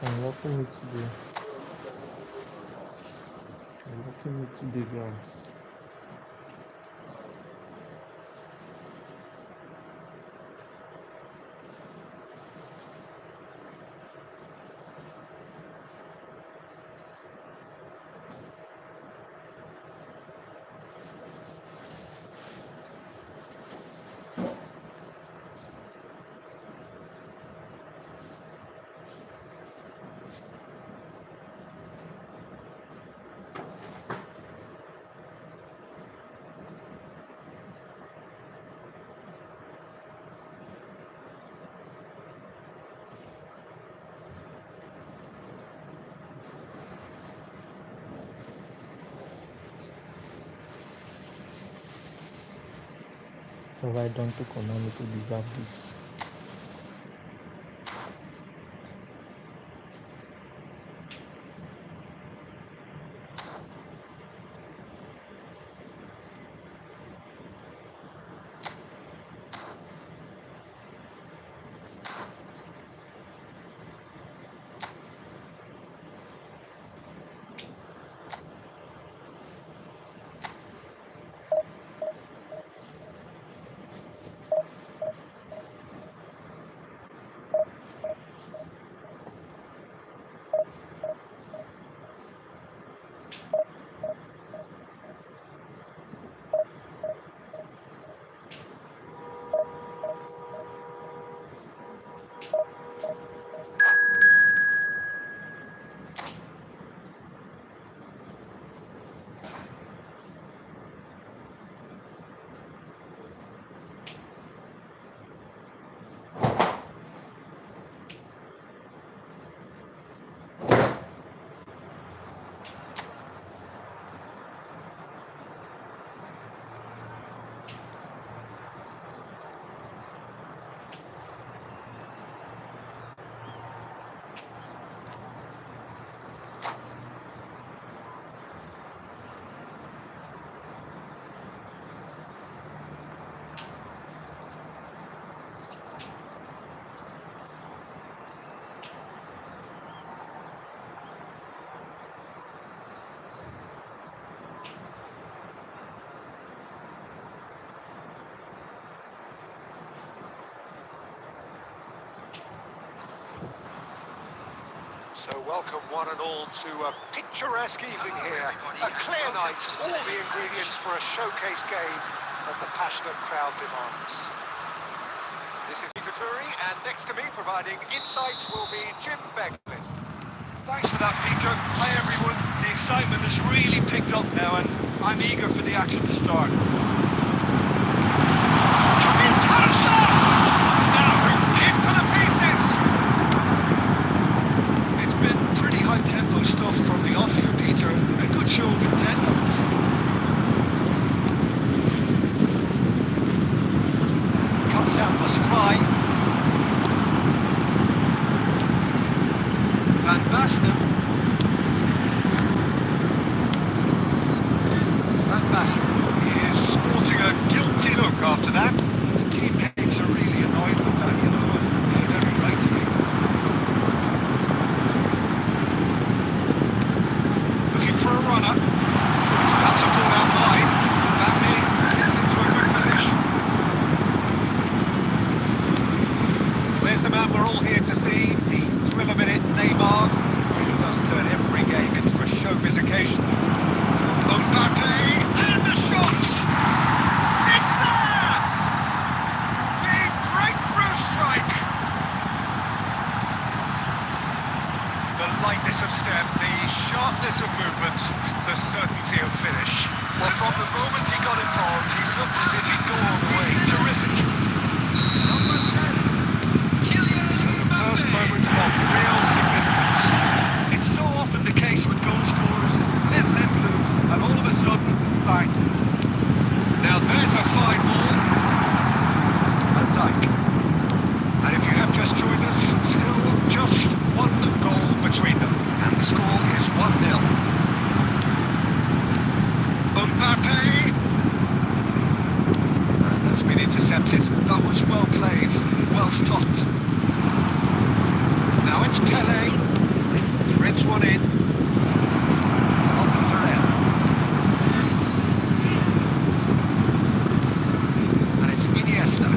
I'm working it today. I'm working it today, guys. What have I done to Konami to deserve this? So welcome one and all to a picturesque evening here. A clear night, all the ingredients for a showcase game that the passionate crowd demands. This is Peter Drury, and next to me providing insights will be Jim Beglin. Thanks for that, Peter. Hi, everyone. The excitement has really picked up now, and I'm eager for the action to start. He's had a shot! Now who's in for the pieces? It's been pretty high-tempo stuff from the off here, Peter. A good show of intent, I would say. Comes out the supply. Van Basten. Van Basten is sporting a guilty look after that. His teammates are really annoyed with that, you know, and they have every right to be. Looking for a runner. That's a ball out wide. Mbappe gets into a good position. Where's the man we're all here to see? The thrill of it, Neymar. He does turn every game into a showbiz occasion. Mbappe and the shot! It's there! The breakthrough strike! The lightness of step, the sharpness of movement, the certainty of finish. Well, from the moment he got involved, he looked as if he'd go all the way. Terrific. Number 10, Kylian First Mbappe. moment of real significance. It's so often the case with goal scorers, little influence, and all of a sudden, bang. Now there's a fine ball. Van Dijk. And if you have just joined us, still just one goal between them. And the score is 1-0. Mbappe. And that's been intercepted. That was well played, well stopped. Now it's Pele. Threads one in. On Ferreira. And it's Iniesta.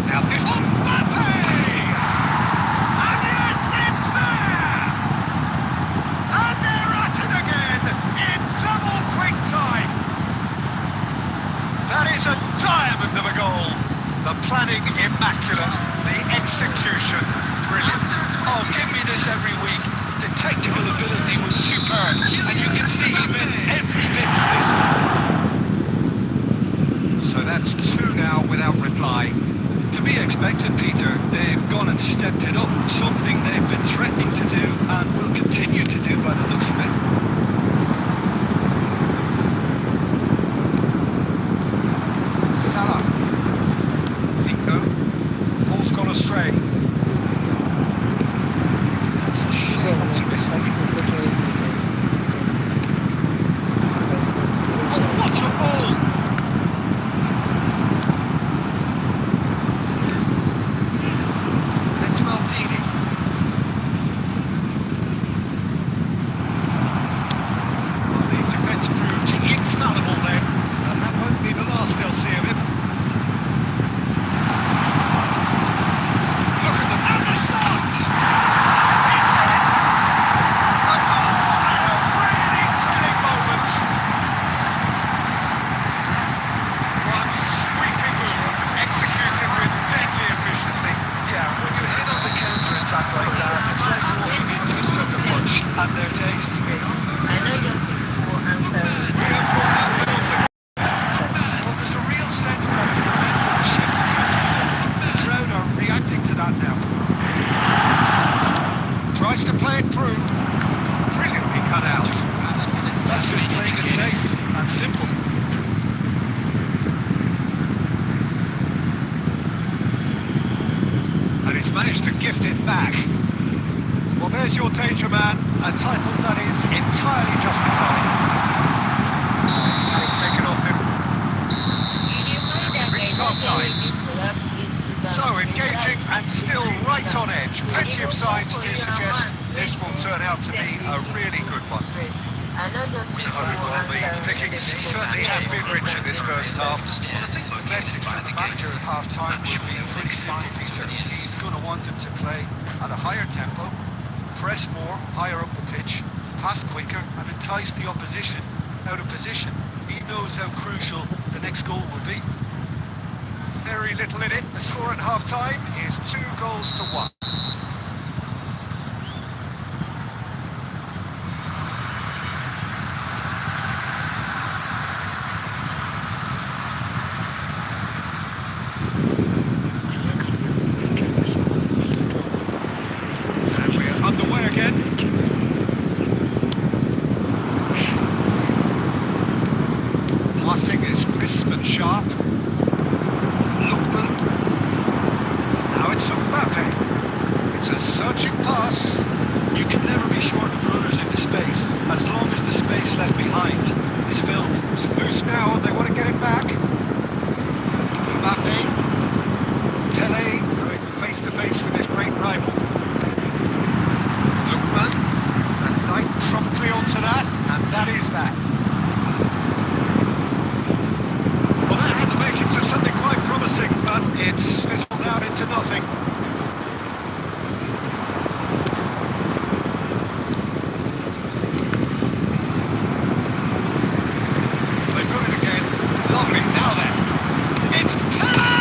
Now this Mbappe! And yes, it's there! And they're at it again in double quick time. That is a diamond of a goal. The planning immaculate, the execution brilliant. Oh, give me this every week. The technical ability was superb, and you can see he meant every bit of this. So that's two now without reply. To be expected, Peter. They've gone and stepped it up, something they've been threatening to do and will continue to do by the looks of it. Salah. I know your things will answer. We have got ourselves a... Well, there's a real sense that the momentum is shifting here, Peter. The crowd are reacting to that now. Tries to play it through. Brilliantly cut out. That's just playing it safe and simple. And he's managed to gift it back. Well, there's your danger man, a title that is entirely justified. He's had it taken off him. Reached half-time. So engaging and still right on edge. Plenty of signs to suggest this will turn out to be a really good one. Well, the pickings certainly have been rich in this first half. Well, I think the message from the manager at half-time would be pretty simple, Peter. He's going to want them to play at a higher tempo, press more, higher up the pitch, pass quicker and entice the opposition out of position. He knows how crucial the next goal will be. Very little in it. The score at half-time is 2-1. And we're underway again. Passing is crisp and sharp. Lookman. Now it's Mbappe. It's a searching pass. You can never be short of runners into space, as long as the space left behind is filled. It's loose now, they want to get it back. Mbappe. Tele going face to face with his great rival. Lookman. And Dyke promptly onto that, and that is that. Well, that had the makings of something quite promising, but it's fizzled out into nothing. They've got it again. Lovely. Now then, it's Pele!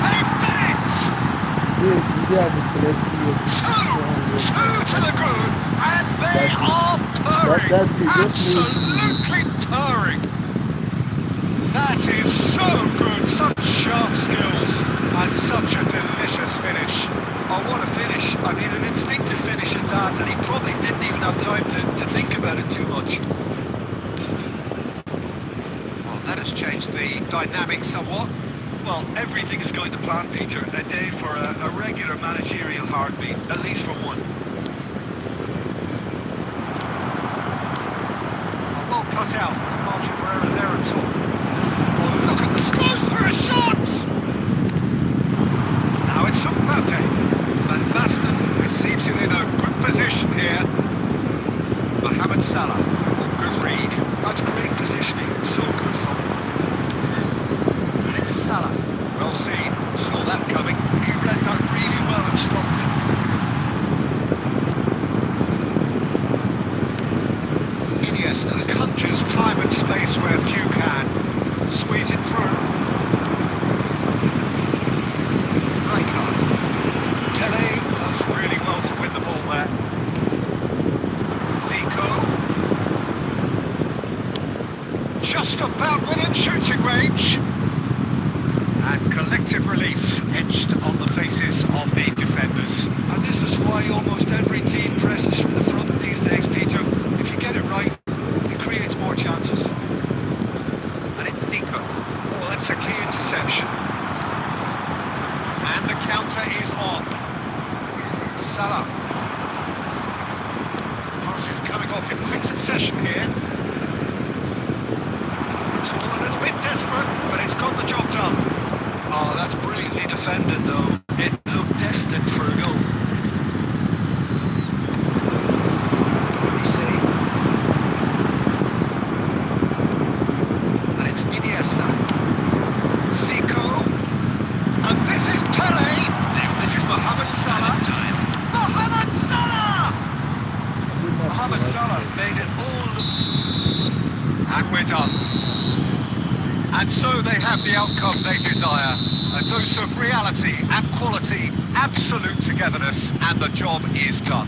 They've done it! Two to the good, and they are purring. Absolutely purring. That is so good, such sharp skills, and such a delicious finish. Oh, what a finish. I mean, an instinctive finish at that, and he probably didn't even have time to think about it too much. Well, that has changed the dynamic somewhat. Well, everything is going to plan, Peter. A day for a regular managerial heartbeat, at least for one. Well cut out, the margin for error there at all. Oh, look at the scope for a shot! Now it's Mbappe. Van Basten receives it in a good position here. Mohamed Salah. Good read. That's great positioning, so good from him. And it's Salah. Well seen. Saw that coming. He read that really well and stopped it. Iniesta conjures time and space where few can. Squeeze it through. Rijkaard. Tele does really well to win the ball there. Zico. Just about within shooting range. And collective relief etched on the faces of the defenders. And this is why almost every team presses from the front these days, Peter. If you get it right, it creates more chances. And it's Zico. Oh, that's a key interception. And the counter is on. Salah. Passes coming off in quick succession here. It's all a little bit desperate, but it's got the job done. Oh, that's brilliantly defended, though. It looked destined for a goal. Let me see. And it's Iniesta. Zico. And this is Pele. This is Mohamed Salah. Mohamed Salah! Mohamed Salah made it all... And we're done. And so they have the outcome they desire. A dose of reality and quality, absolute togetherness, and the job is done.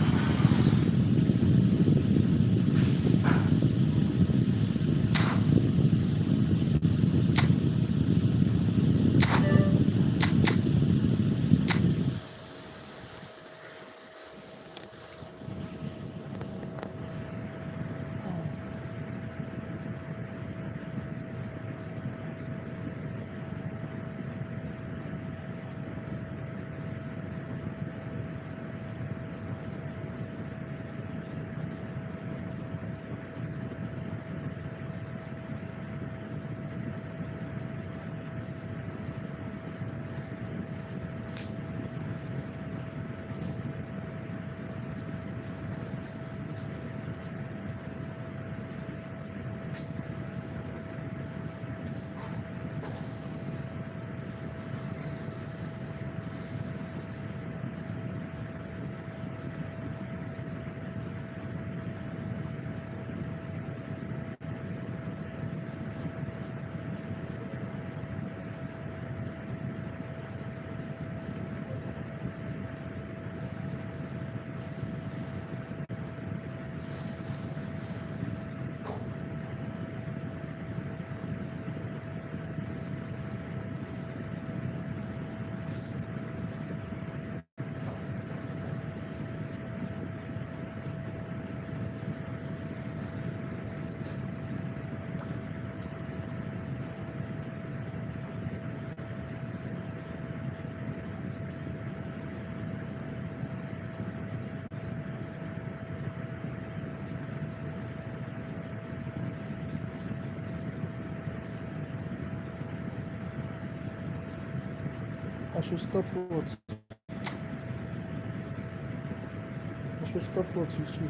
should stop what? I should stop what, Yusuf?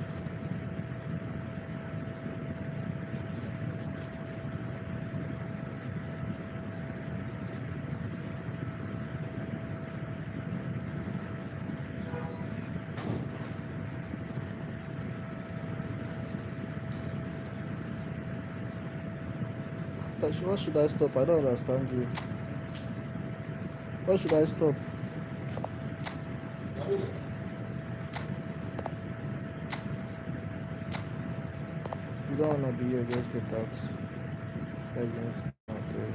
What should I stop? I don't understand you. What should I stop? You don't wanna be here, just get out. There's anything out there.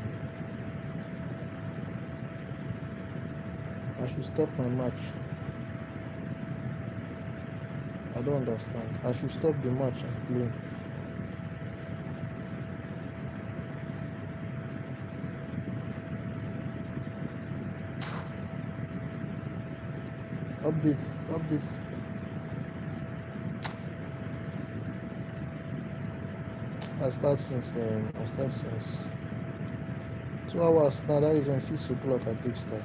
I should stop my match. I don't understand. I should stop the match and play. Updates. I start since 2 hours now. That is 6 o'clock. I take start.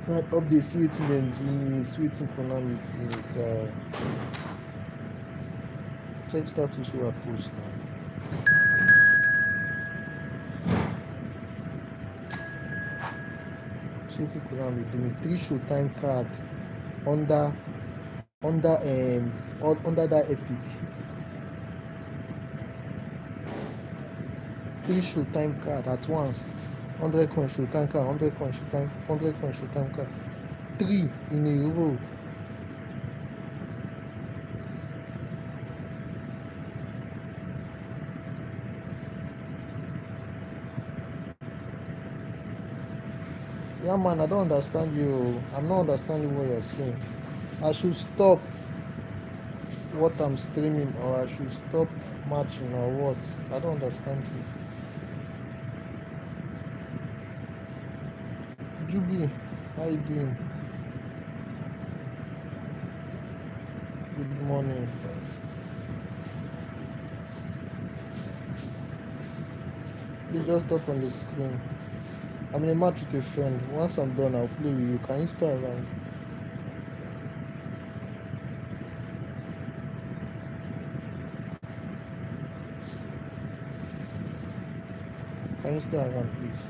That update, see wetin dem give me, see wetin Konami give me. Check status wey I post now. See wetin Konami give me. 3 showtime card under that epic. 3 showtime card at once. 100 coin showtime card, 100 coin showtime card. 3 in a row. Yeah man, I don't understand you. I'm not understanding what you're saying. I should stop what I'm streaming, or I should stop matching, or what? I don't understand you. Juby, how you doing? Good morning. Please just stop on the screen. I'm in a match with a friend. Once I'm done, I'll play with you. Can you stay around? Can you stay around, please?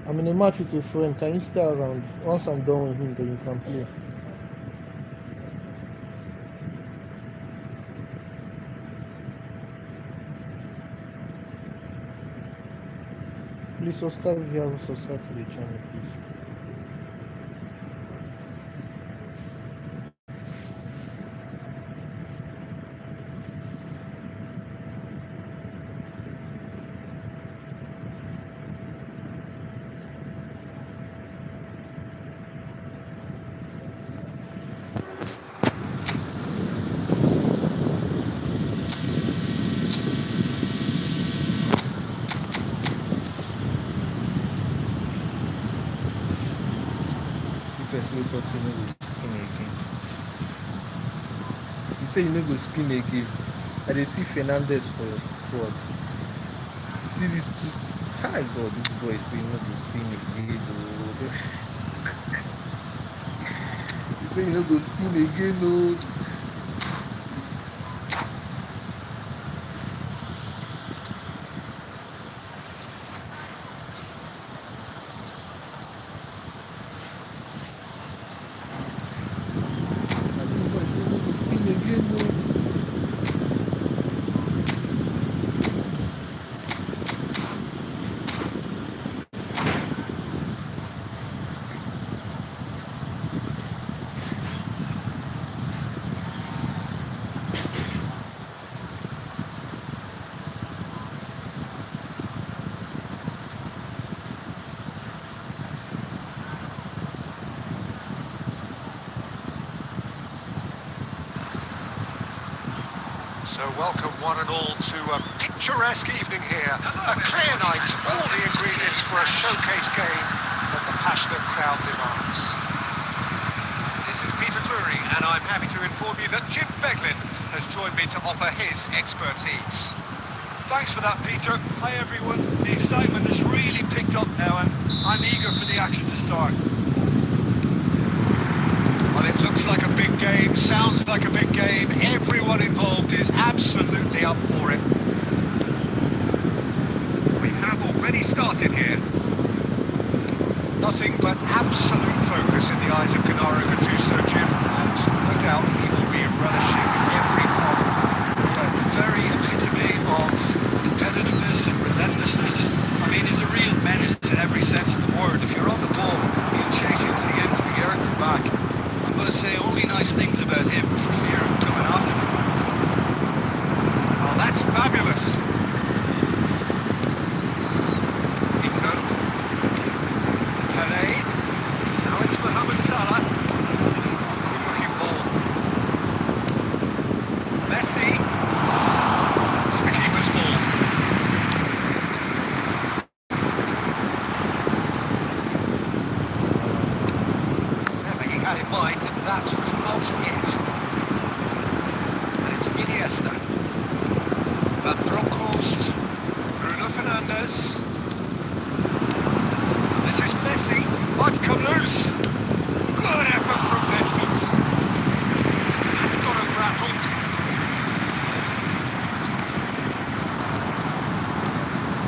I'm in a match with a friend. Can you stay around? Once I'm done with him, then you can play. Please subscribe if you haven't subscribed to the channel, please. Person will say no go spin again. You say you no go spin again. I dey see Fernandez for your squad. See these two. Hi God, this boy say no go spin again. You say you no go spin again, no. Spin again, no. So welcome one and all to a picturesque evening here. A clear night, all the ingredients for a showcase game that the passionate crowd demands. This is Peter Drury, and I'm happy to inform you that Jim Beglin has joined me to offer his expertise. Thanks for that, Peter. Hi, everyone. The excitement has really picked up now, and I'm eager for the action to start. Well, it looks like a big game, sounds like a big game. Everyone involved is absolutely up for it. We have already started here. Nothing but absolute focus in the eyes of Gennaro Gattuso, Jim, and no doubt he will be relishing every part. The very epitome of competitiveness and relentlessness. I mean, he's a real menace in every sense of the word. If you're on the ball, he'll chase you to the ends of the earth and back. I'm going to say only nice things about him for fear of coming after me. Oh, that's fabulous. Zico. Pelé. Now it's Mohamed Salah. Good looking ball. Messi. That's the keeper's ball. Never he had in mind that that was not it. And it's Iniesta. Van Bronckhorst. Bruno Fernandes. This is Messi. Oh, it's come loose. Good effort from distance. That's got him rattled.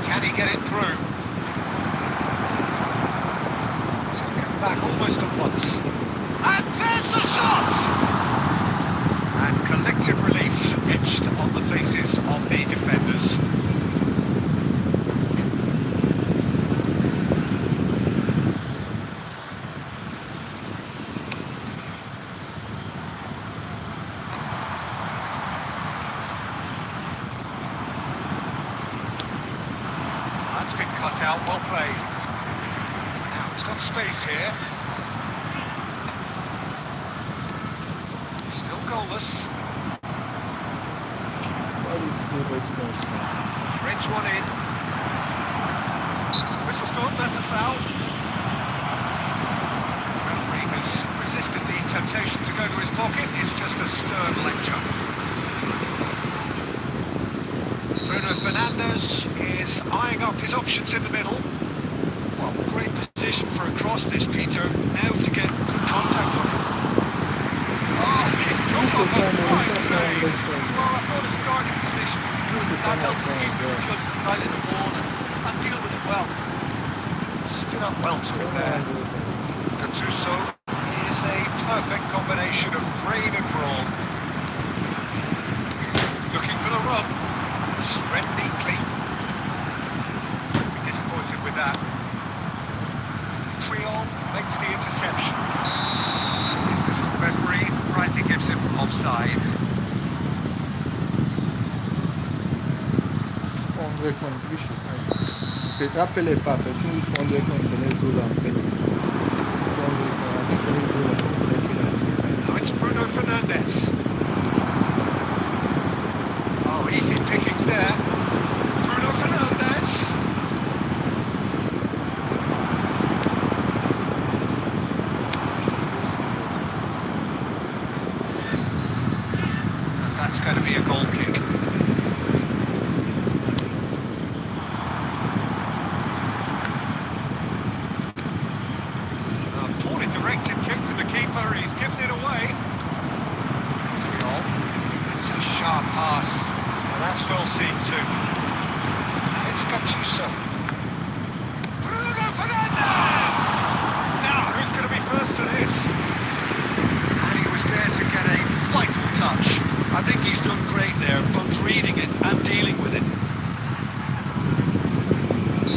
Can he get it through? Taken back almost at once. And there's the shot! And collective relief etched on the faces of the defenders. That's been cut out, well played. Now he's got space here. Still goalless. What is Silva's post now? Threads one in. Whistle's gone, that's a foul. Referee has resisted the temptation to go to his pocket. It's just a stern lecture. Bruno Fernandes is eyeing up his options in the middle. Well, great position for a cross this, Peter. Now to get good contact on him. Oh, he's This come is up a kind of fine this save. Well, I thought a starting position was good. This is That kind of helped the right, keeper yeah. judge the flight of the ball and deal with it well. Stood up well to him there. Gattuso is a perfect combination of brain and brawn. Looking for the run. Spread neatly. He'll be disappointed with that. Triol makes the interception. The assistant referee rightly gives him offside. Fondre con Bishop. Rappelez pas, personne ne fondre contre Venezuela. Fondre con, I think Venezuela contre les penalties. So it's Bruno Fernandes. Oh, easy pickings there. Bruno Fernandes. And that's going to be a goal kick. A poorly directed kick from the keeper. He's given it away. Triol. It's a sharp pass. And that's well seen too. And it's Gattuso. Bruno Fernandes! Now, who's going to be first to this? And he was there to get a vital touch. I think he's done great there, both reading it and dealing with it.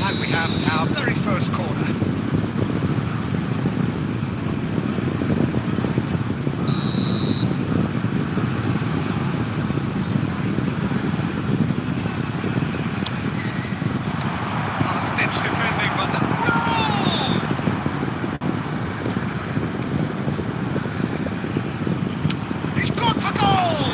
And we have our very first corner. Last-ditch defending, but the... Oh! He's gone for goal!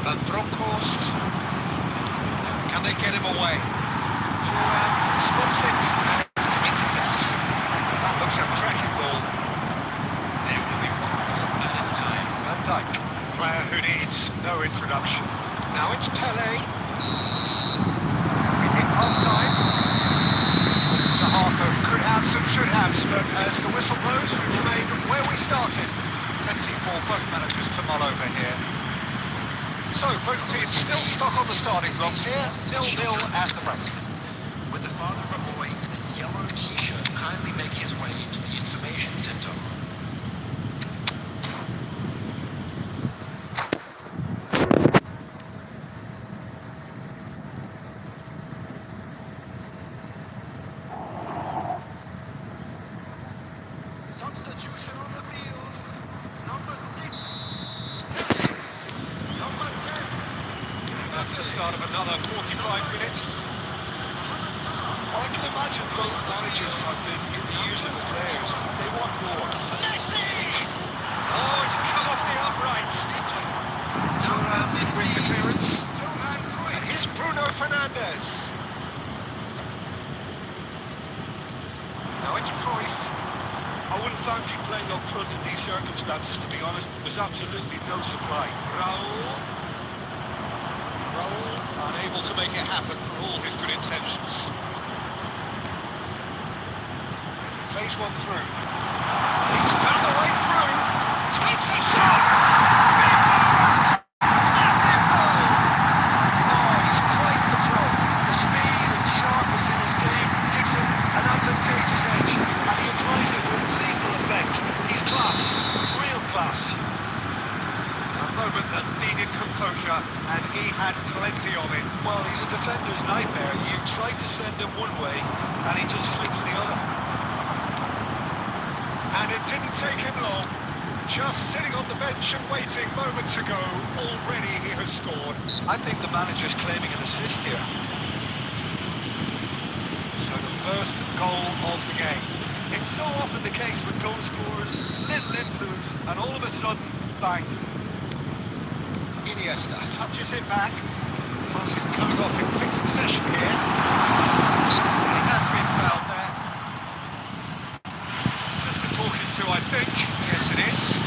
Van Bronckhorst. Can they get him away? Thuram spots it and intercepts. That looks a cracking ball. There will be one more added time. Van Dijk, player who needs no introduction. Now it's Pele. We hit half-time. It's a half of could haves and should haves, but as the whistle blows, we remain where we started. Plenty for both managers to mull over here. So, both teams still stuck on the starting blocks here, 0-0 at the break. Would the father of a boy in a yellow t-shirt kindly make his way to the information center? Substitution on the field. Number 6. Number 10. And that's the start of another 45 minutes. Well, I can imagine both managers have been in the ears of the players. They want more. Oh, it's come off the upright. Thuram with the clearance. And here's Bruno Fernandes. Now it's Cruyff. I wouldn't fancy playing up front in these circumstances, to be honest. There's absolutely no supply. Raul, unable to make it happen for all his good intentions. Plays one through. He's found the way through. Takes a shot. Massive goal. Oh, he's quite the pro. The speed and sharpness in his game gives him an advantageous edge, and he applies it with lethal effect. He's class, real class. A moment that needed composure, and he had plenty of it. Well, he's a defender's nightmare. You try to send him one way, and he just slips the other. And it didn't take him long. Just sitting on the bench and waiting moments ago, already he has scored. I think the manager's claiming an assist here. So the first goal of the game. It's so often the case with goal scorers, little influence, and all of a sudden, bang. Iniesta touches it back. Passes coming off in quick succession here. And it has been fouled there. Just a talking to, I think. Yes, it is.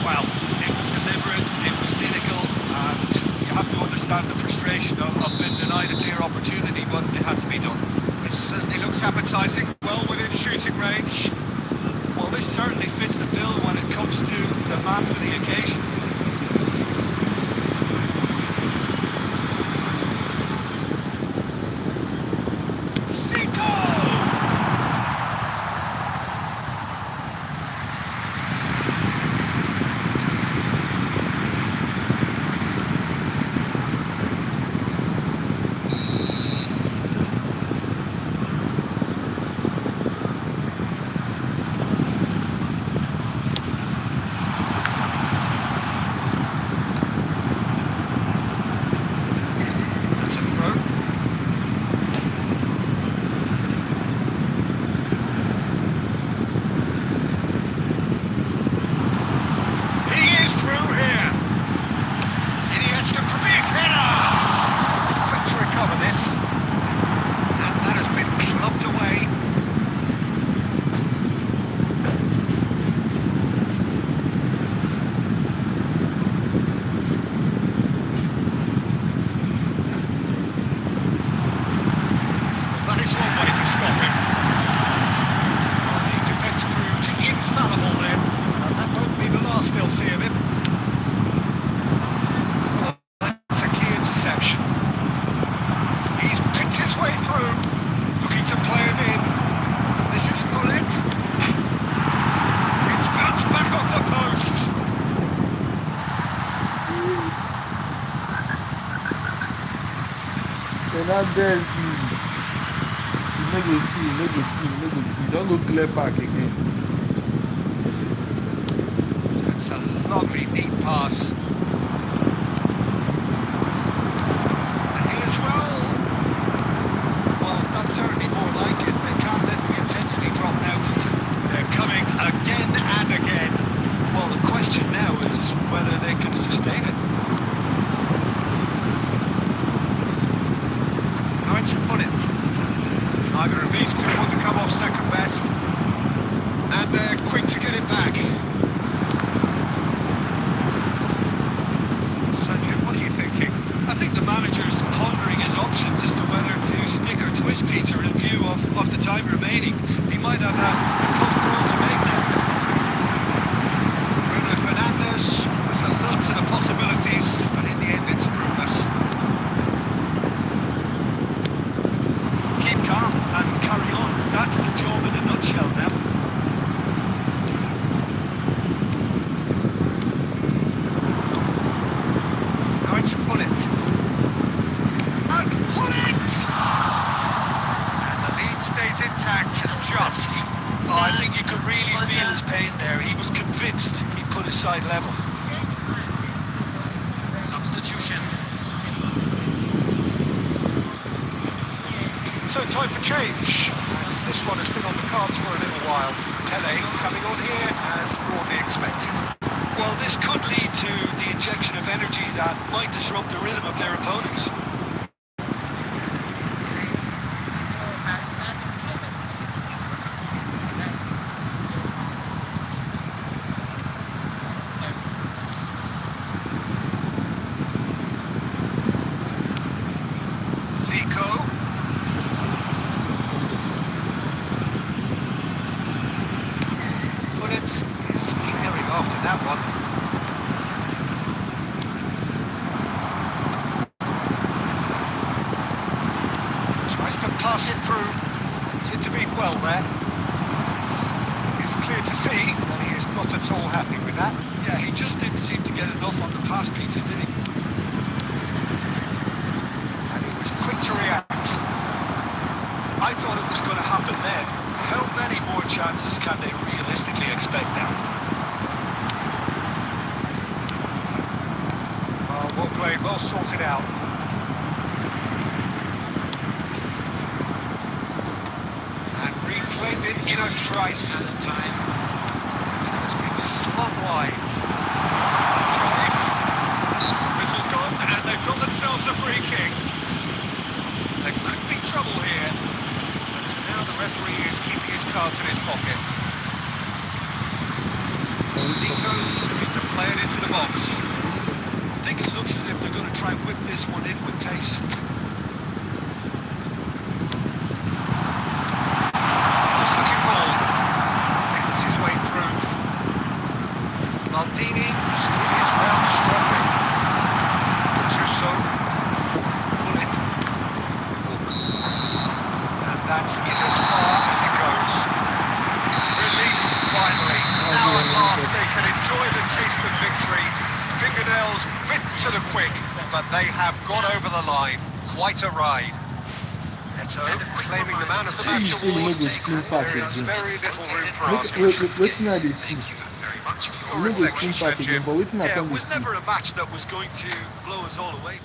Well, it was deliberate, it was cynical, and you have to understand the frustration of being denied a clear opportunity, but it had to be done. It certainly looks appetising, well within shooting range. Well, this certainly fits the bill when it comes to the man for the occasion. Fernandes, you no go speed, you no go speed, you no go speed. Don't go clear park again. That's a lovely, neat pass. And here's Raul. Well, that's certainly more like it. They can't let the intensity drop now, Peter. They're coming again and again. Well, the question now is whether they can sustain it. right, pull it. And pull it! And the lead stays intact, just. Oh, I think you could really feel his pain there. He was convinced he'd put his side level. Substitution. So time for change. This one has been on the cards for a little while. Pele coming on here as broadly expected. Well, this could lead to the injection of energy that might disrupt the rhythm of their opponents. Zico. Bullet is hearing after that one. Tries to pass it through. He's intervened well there. It's clear to see that he is not at all happy with that. Yeah, he just didn't seem to get enough on the pass, Peter, did he? And he was quick to react. I thought it was going to happen then. How many more chances can they realistically expect now? Oh, well played, well sorted out. And reclaimed it in a trice. Time. Has been slung wide. Drive. Whistle's gone, and they've got themselves a free kick. There could be trouble here. So now the referee is keeping his cards in his pocket. Zico looking to play it into the box. I think it looks as if they're going to try and whip this one in with pace. Nice looking ball. Makes his way through. Maldini stood his ground strongly. Gattuso. Bullet. And that is as far as it goes. Relief, finally. Now at last they can enjoy the taste of victory. Fingernails bitten to the quick, but they have gone over the line. Quite a ride. Neto claiming the man of the match See, you award. know the screen There's packaging. very little room for Wait, argument. wait till I dey see. Thank you very much for You your know the screen reflections, packaging, Jim. but waiting I Yeah, come it dey was see. never a match that was going to blow us all away.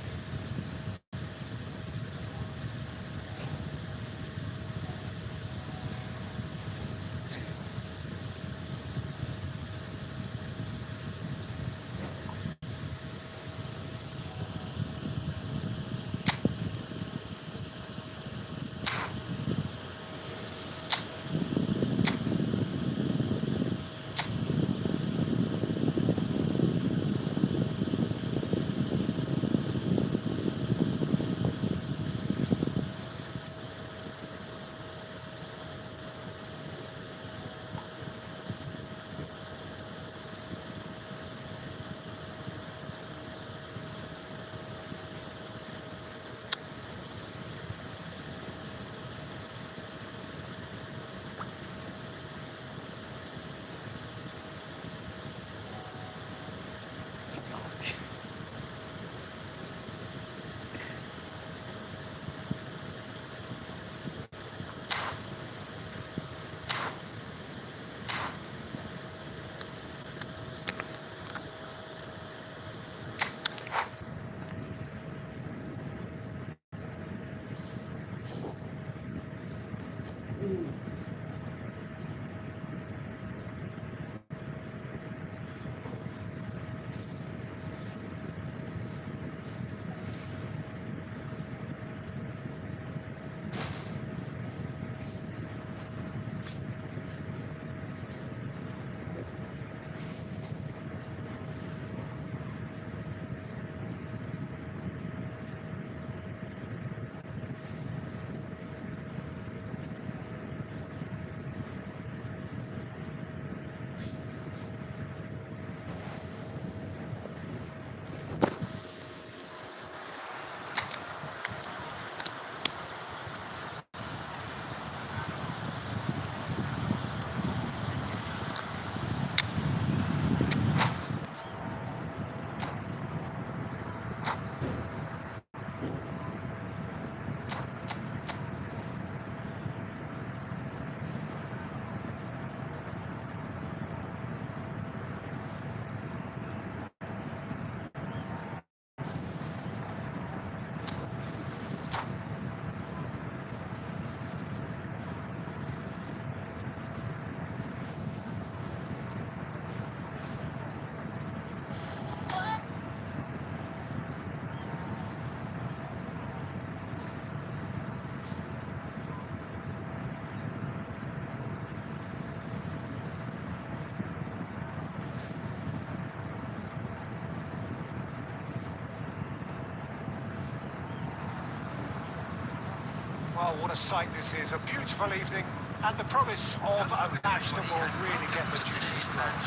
Oh, what a sight this is. A beautiful evening and the promise of a match that will really get the juices flowing.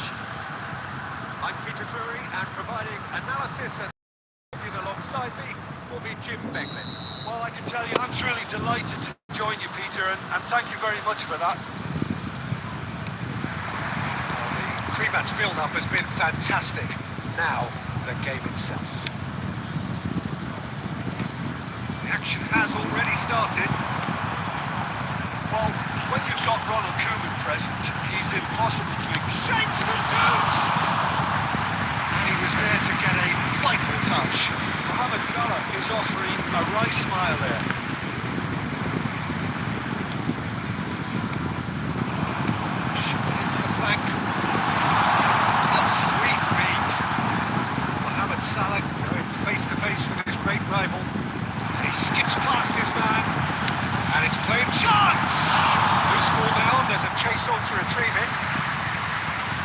I'm Peter Drury, and providing analysis and alongside me will be Jim Beglin. Well, I can tell you, I'm truly delighted to join you, Peter, and thank you very much for that. The pre-match build-up has been fantastic. Now, the game itself. The action has already started. Well, when you've got Ronald Koeman present, he's impossible to exchange the suits! And he was there to get a vital touch. Mohamed Salah is offering a wry smile there. Into the flank. Oh, sweet feet. Mohamed Salah going face to face with his great rival. And he skips past his man. And it's played chance! Loose ball now, there's a chase on to retrieve it.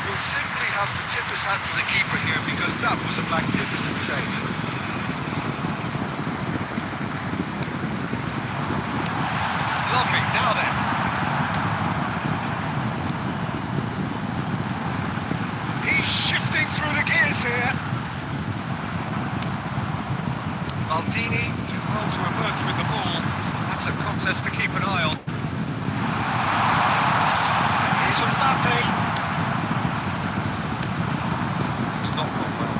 We'll simply have to tip his hat to the keeper here because that was a magnificent save. Lovely, now then. He's shifting through the gears here. Maldini did well to emerge with the ball. That's a contest to keep an eye on. Here's Mbappe. It's not gone well.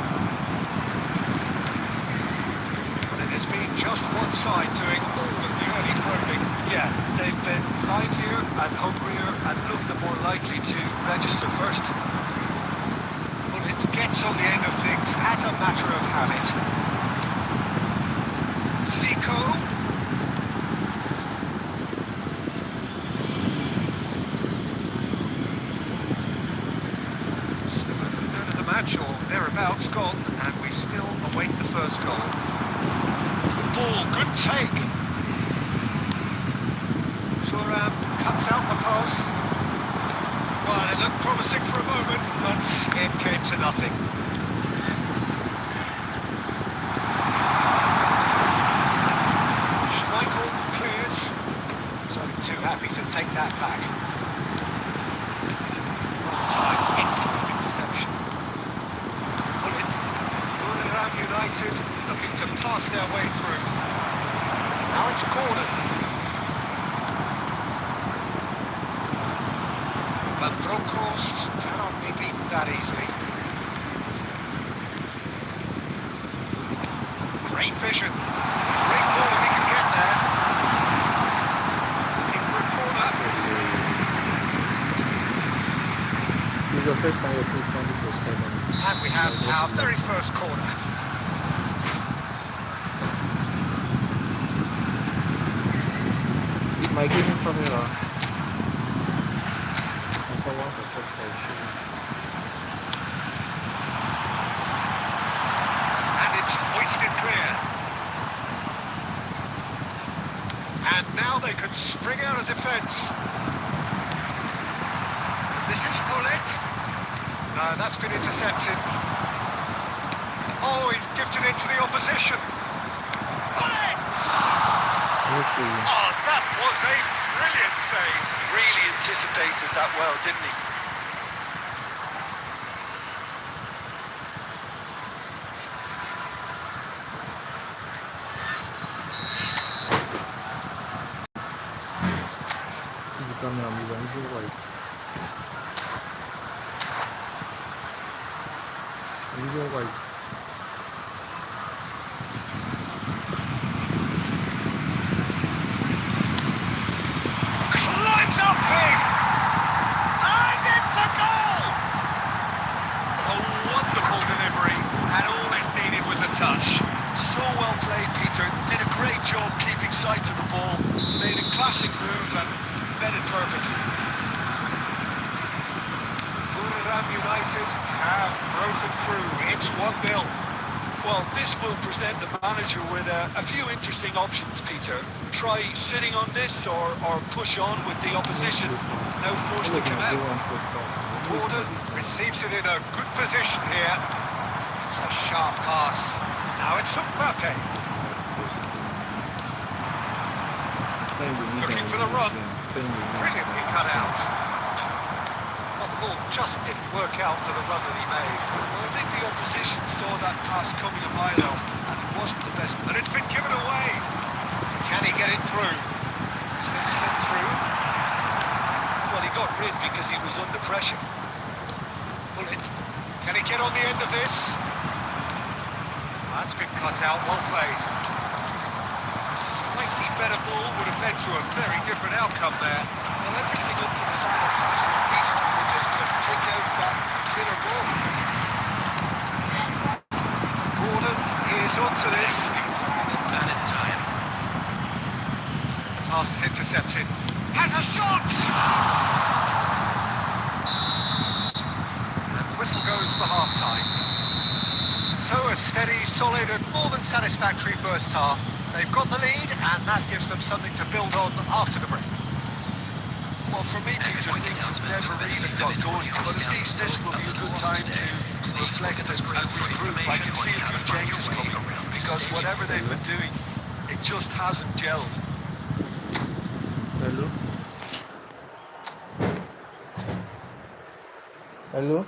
But it has been just one side doing all of the early probing. Yeah, they've been livelier and hungrier and looked the more likely to register first. Bullet gets on the end of things as a matter of habit. Zico. So a third of the match or thereabouts gone, and we still await the first goal. Good ball, good take. Thuram cuts out the pass. Well, it looked promising for a moment, but it came to nothing. Schmeichel clears. So too happy to take that back. Time, excellent interception. Bullet. Buriram United looking to pass their way through. Now it's Gordon. Van Bronckhorst cannot be beaten that easily. Great vision. Great ball if he can get there. Looking for a corner. This is your first time here, please kindly subscribe. And we have our very first corner. My gaming camera. Once I touched that shit. And it's hoisted clear. And now they can spring out of defence. This is Bullet. No, that's been intercepted. Oh, he's gifted it to the opposition. Bullet! Oh, that was a brilliant save. Really anticipated that well, didn't he? This is the camera I'm using. This is white. This is white. Climbs up big! And it's a goal! A wonderful delivery, and all it needed was a touch. So well played, Peter. Did a great job keeping sight of the ball. Made a classic move and met it perfectly. Buriram United have broken through. It's 1-0. Well, this will present the manager with a few interesting options, Peter. Try sitting on this or push on with the opposition. No force to come out. Gordon receives it in a good position here. It's a sharp pass. Now it's Mbappe. Looking for the run. Brilliantly cut out. Well, the ball just didn't work out for the run that he made. Well, I think the opposition saw that pass coming a mile off, and it wasn't the best. And it's been given away. Can he get it through? It's been slipped through. Well, he got rid because he was under pressure. Pull it. Can he get on the end of this? That's been cut out. Well played. A slightly better ball would have led to a very different outcome there. Well, everything up to the final pass was decent. They just couldn't take out that killer ball. Gordon is onto this. Bad in time. Pass is intercepted. Has a shot! And the whistle goes for half-time. So a steady, solid and more than satisfactory first half. They've got the lead and that gives them something to build on after the break. Well, for me, Peter, things have never really got going, but at least this will be a good time to reflect and regroup. I can see a few changes coming, because whatever they've been doing, it just hasn't gelled. Hello? Hello?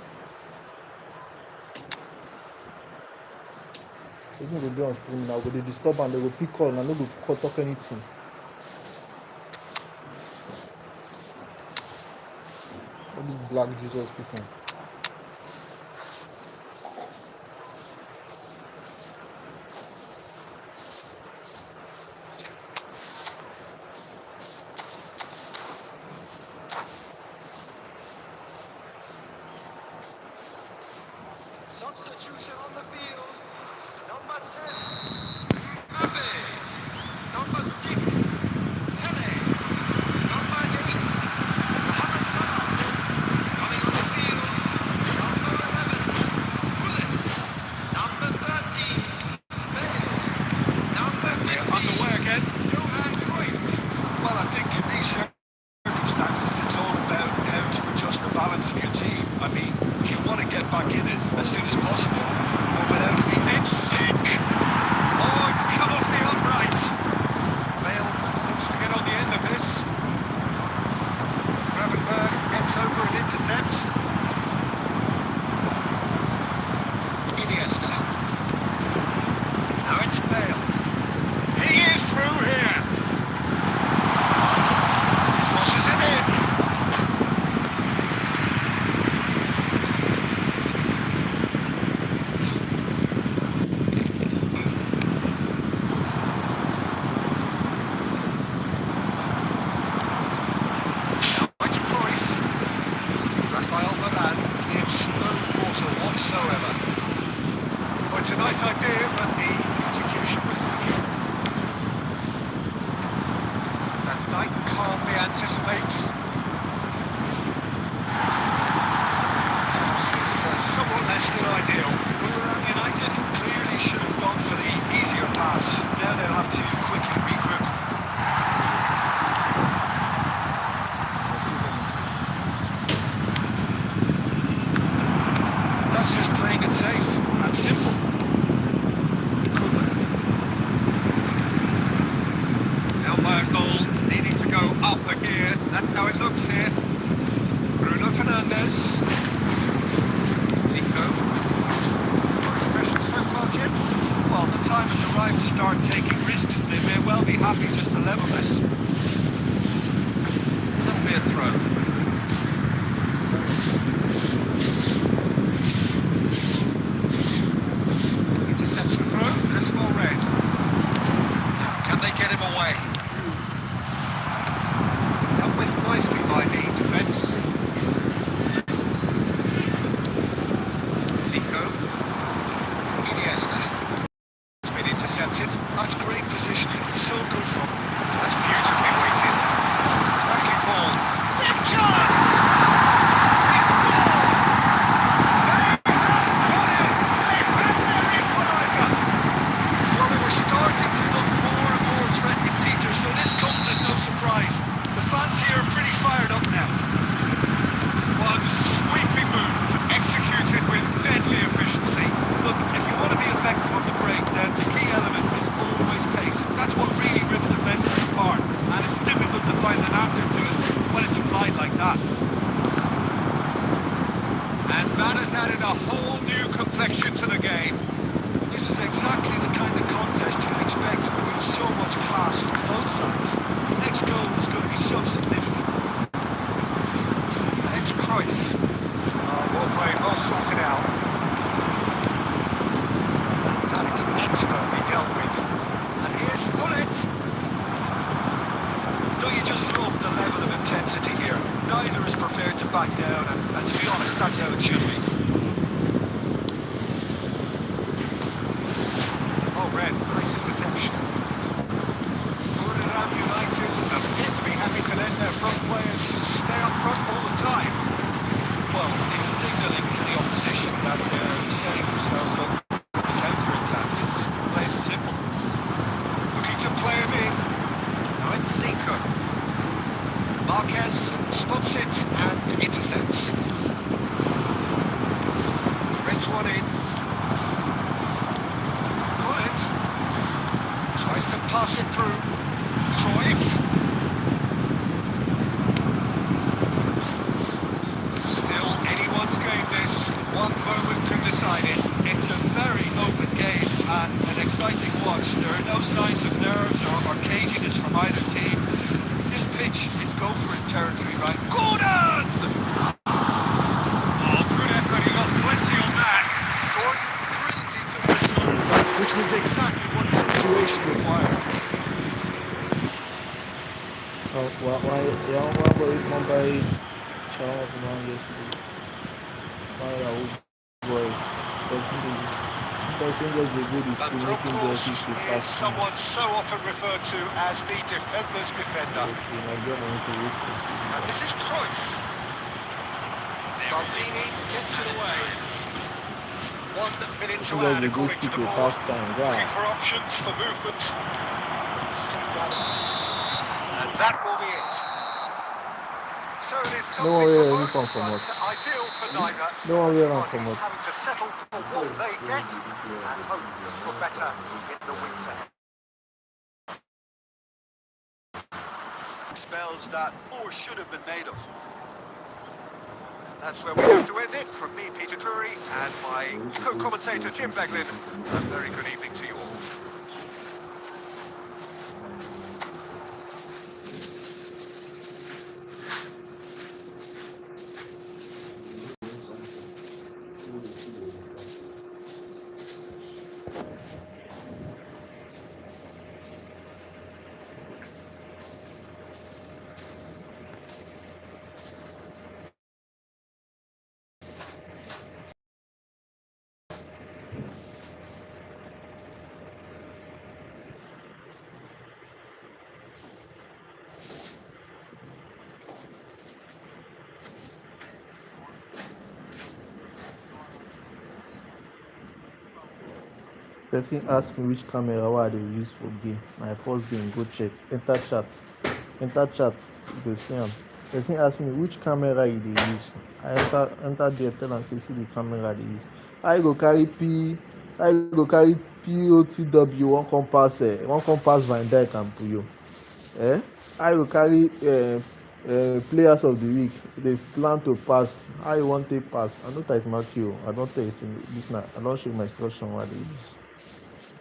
Wetin go dey on stream now? Go dey disturb and they go pick call and no go talk anything. All these black Jesus people. Substitution on the field. Number 10, Mbappe. Number 6, Pele. Number 8, Mohamed Salah. Coming on the field, number 11, Bullet. Number 13, Bale. Number 50, underway again, Johan Cruyff. Well, I think in these circumstances, it's all about how to adjust the balance of your team. I mean, you want to get back in it as soon as possible, but without being sick. Oh, it's come off the upright. Bale looks to get on the end of this. Gravenberg gets over and intercepts. Iniesta. Now it's Bale. He is through here. Crosses it in. Whatsoever. Well, it's a nice idea, but the execution was lacking. Van Dijk calmly anticipates. This is somewhat less than ideal. United clearly should have gone for the easier pass. Now they'll have to quickly regroup. That's just playing it safe and simple. Elbow goal needing to go up a gear. That's how it looks here. Bruno Fernandes. Zico. Your impression so far, Jim? Well, the time has arrived to start taking risks. They may well be happy just to level this. That'll be a throw. That has added a whole new complexion to the game. This is exactly the kind of contest you'd expect when you have so much class from both sides. The next goal is going to be so significant. And it's Cruyff. Well played, well sorted out. And that is expertly dealt with. And here's Gullit. Don't you just love the level of intensity here? Neither is prepared to back down, and to be honest, that's how it should be. Oh, Red, nice interception. Ram United appear to be happy to let their front players stay up front all the time. Well, it's signalling to the opposition that they're setting themselves up for the counter-attack. It's plain and simple. Looking to play him in. Now it's Zico. Marquez spots it and intercepts. Threads one in. Gullit tries to pass it through. Cruyff. Still anyone's game this. One moment can decide it. It's a very open game and an exciting watch. There are no signs of nerves or caginess from either team. This pitch is go-for-it territory, right? Gordon! Oh, good effort. He got plenty on that. Gordon brilliantly took the shot, which was exactly what the situation required. Why boy shower of man yesterday? Why boy person just a good is That to drop making the course assist the is pass. someone so often referred to as the defender's defender. Okay, I get money to waste this. And this is Cruyff. Maldini gets it away. 1 minute to Just add a good according to stick the a board. pass time, Looking guy. for options for movement. And that will be it. So it is No one something will for any both, come from but us. ideal for neither. No one will run Parties from us. having to settle for what they get and hope for better in the weeks ahead. Spells that more should have been made of. That's where we have to end it. From me, Peter Drury, and my co-commentator, Jim Beglin. A very good evening to you all. Person ask me which camera why they use for game. My first game, go check. Enter chat. You go see am. Person ask me which camera you dey use. I enter there tell am say see the camera they use. I go carry POTW one compass Van Dijk and Puyo. I go carry players of the week. They plan to pass. How you want to pass? I no type mark you. I don't tell you this now. I don't show my instruction what they use.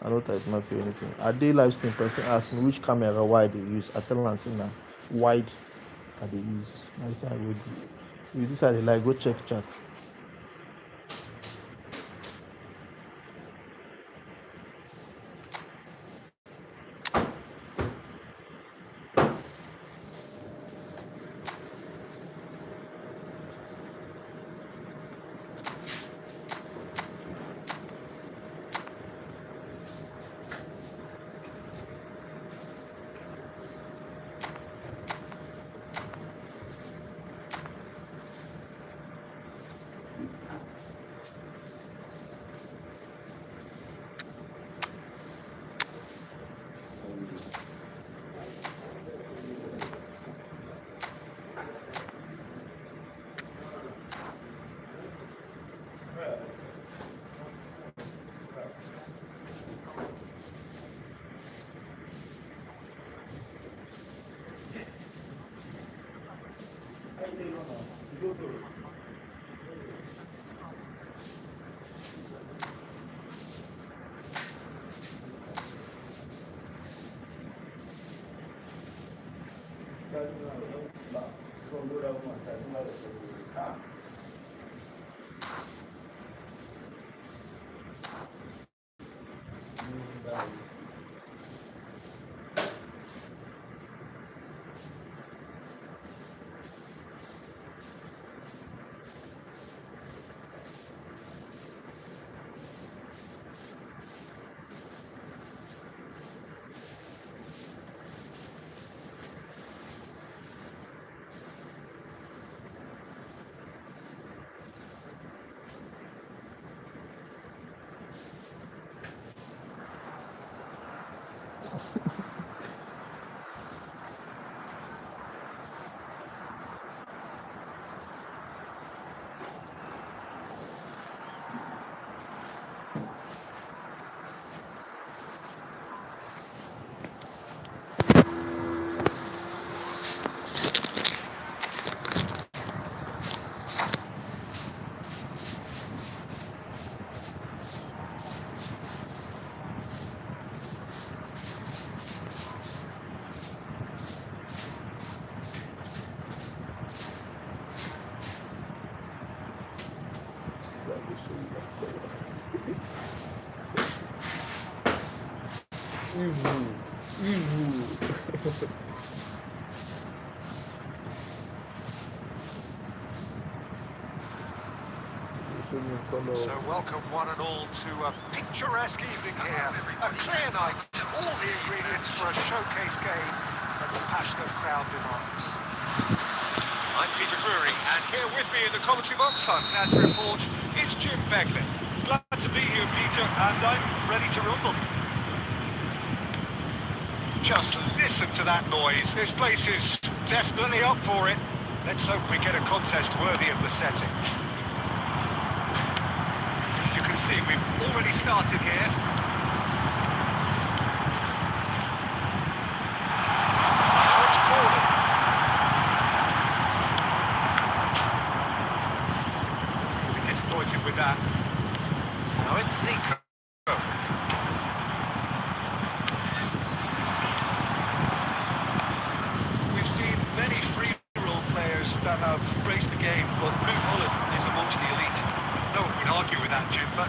I don't type mark you anything. I dey live stream. Person ask me which camera why they use. I tell am say na wide I dey use. Na this I go do. With this I dey like go check chat. So welcome one and all to a picturesque evening here. A clear night, all the ingredients for a showcase game that the passionate crowd demands. I'm Peter Drury, and here with me in the commentary box, I'm glad to report, is Jim Beglin. Glad to be here, Peter, and I'm ready to rumble. Just listen to that noise. This place is definitely up for it. Let's hope we get a contest worthy of the setting. You can see we've already started here. Now it's corner. He's going to be disappointed with that. Now it's Zico. We've seen many free role players that have braced the game, but Ruud Holland is amongst the elite. No one would argue with that, Jim, but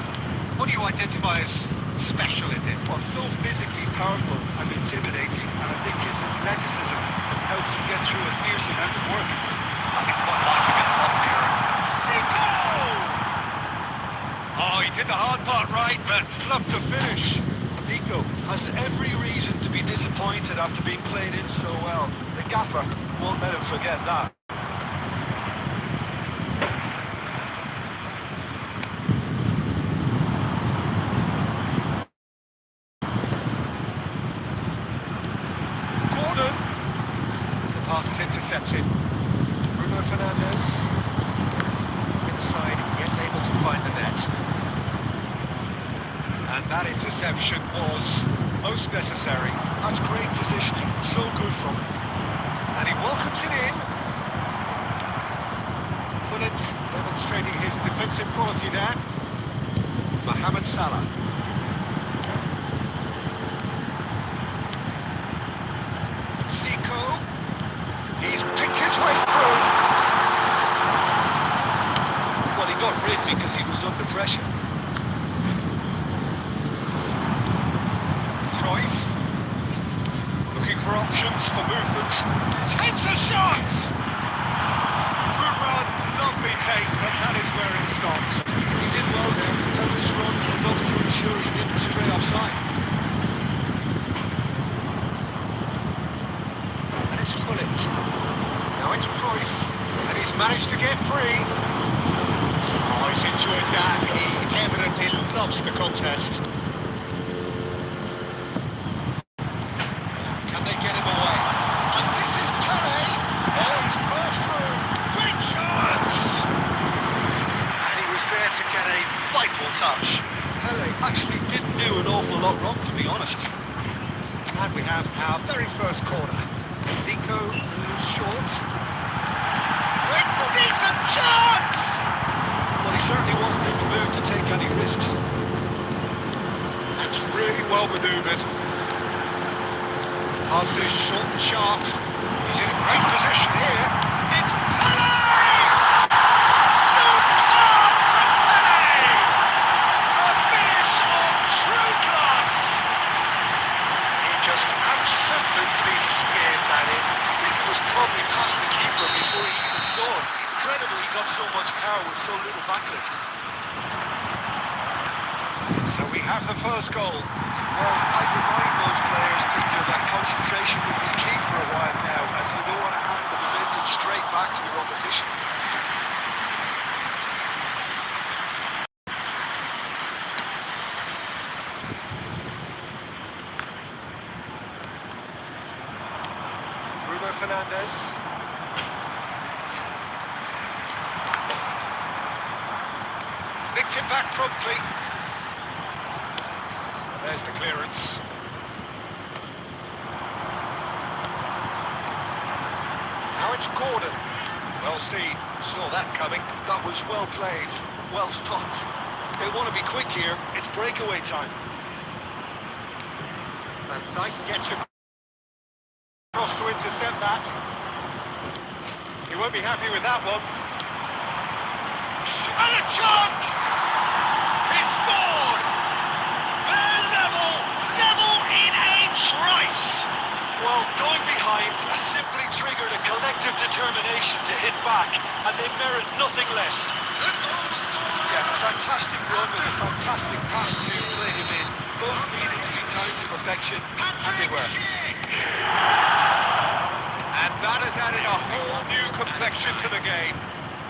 what do you identify as special in him? Well, so physically powerful and intimidating, and I think his athleticism helps him get through a fierce amount of work. I think quite like him in the bottom here. Zico! Oh, he did the hard part right, but Love to finish. Zico has every reason to be disappointed after being played in so well. The gaffer won't let him forget that. Gordon. The pass is intercepted. Bruno Fernandes. Inside, yet able to find the net. And that interception was most necessary. That's great positioning, so good from him. And he welcomes it in. Gullit demonstrating his defensive quality there. Mohamed Salah. Zico. He's picked his way through. Well, he got rid because he was under pressure. Cruyff. Looking for options for movement. Takes a shot! Good run, lovely take, but that is where it stops. He did well there, held his run enough to ensure he didn't stray offside. And it's Gullit. Now it's Cruyff, and he's managed to get free. Oh, he's enjoyed that. He evidently loves the contest. Can they get him away? And this is Pele. Oh, he's burst through. Great chance! And he was there to get a vital touch. Pele actually didn't do an awful lot wrong, to be honest. And we have our very first corner. Zico moves short. Great decent chance! Well, he certainly wasn't in the mood to take any risks. That's really well manoeuvred. Pass is short and sharp. He's in a great position here. It's Pele! Superb from Pele! A finish of true class! He just absolutely speared that in. I think it was probably past the keeper before he even saw it. Incredible he got so much power with so little backlift. So we have the first goal. Well, I'd remind those players, Peter, that concentration will be key for a while now, as you don't want to hand the momentum straight back to your opposition. Bruno Fernandes. Nicked it back promptly. And there's the clearance. Now it's Gordon. Well seen, saw that coming. That was well played, well stopped. They want to be quick here, it's breakaway time. Van Dijk gets across to intercept that. He won't be happy with that one. And a chance! He scored! They're level in a trice! Well, going behind has simply triggered a collective determination to hit back, and they merit nothing less. Yeah, a fantastic run and a fantastic pass to play him in. Both needed to be timed to perfection, and they were. And that has added a whole new complexion to the game.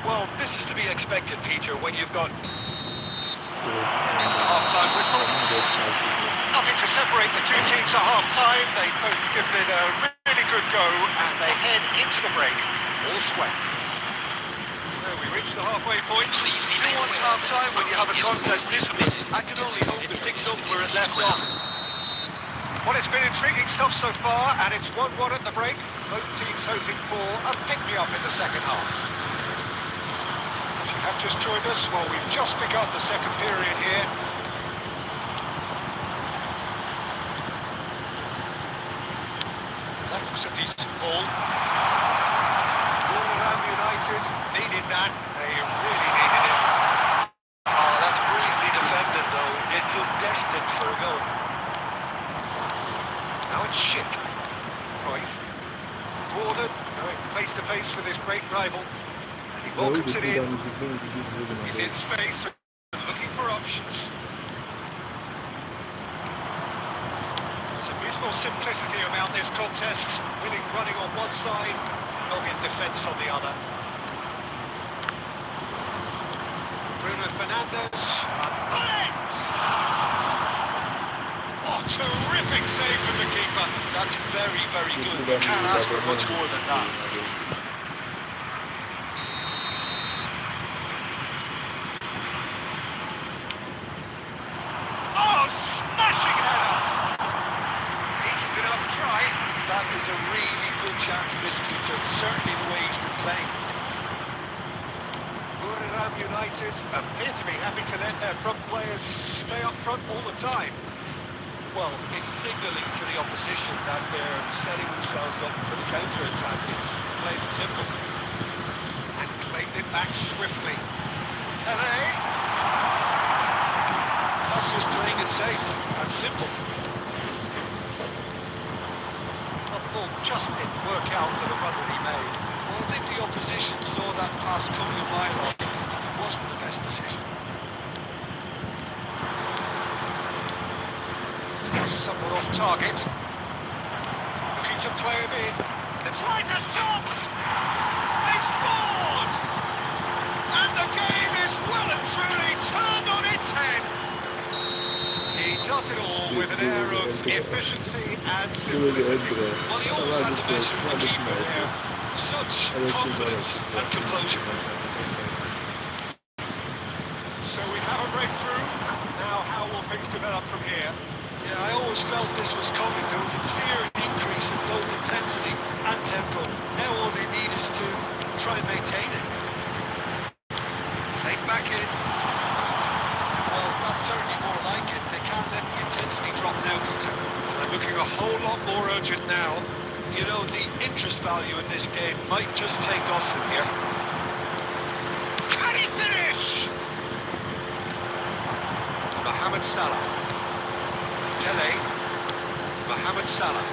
Well, this is to be expected, Peter, when you've got... There's a half-time whistle. Nothing to separate the two teams at half-time. They've both given it a really good go, and they head into the break all square. So we reach the halfway point. Who wants half-time when you have a contest this big? I can only hope it picks up where it left off. Well, it's been intriguing stuff so far, and it's 1-1 at the break. Both teams hoping for a pick-me-up in the second half. If you have just joined us, well, we've just begun the second period here. That looks a decent ball. Wolverhampton United needed that. They really needed it. Oh, that's brilliantly defended, though. It looked destined for a goal. Now it's Schick. Cruyff. Gordon going face-to-face with his great rival. And he welcomes it in. He's in space and looking for options. There's a beautiful simplicity about this contest. Winning running on one side, dogged defence on the other. Bruno Fernandes. Bullet! Oh, terrific save from the keeper. That's very, very good. You can't ask for much more than that. Oh, smashing header! Decent enough try. That is a really good chance missed, Peter. Certainly the way he's been playing. Wolverhampton United appear to be happy to let their front players stay up front all the time. Well, it's signalling to the opposition that they're setting themselves up for the counter-attack. It's plain and simple. And claimed it back swiftly. Pele! That's just playing it safe and simple. Well, the ball just didn't work out for the run that he made. Well, I think the opposition saw that pass coming a mile off. It wasn't the best decision. Somewhat off target. Looking to play him in. It's like a shot! They've scored! And the game is well and truly turned on its head. He does it all with an air of efficiency and simplicity. Well, he always had the measure of the keeper there. Such confidence and composure. So we have a breakthrough. Now how will things develop from here? Yeah, I always felt this was coming. There was a clear increase in both intensity and tempo. Now all they need is to try and maintain it. Played back in. Well, that's certainly more like it. They can't let the intensity drop now, Peter. Well, they're looking a whole lot more urgent now. You know, the interest value in this game might just take off from here. Can he finish? Mohamed Salah. Tele. Mohamed Salah.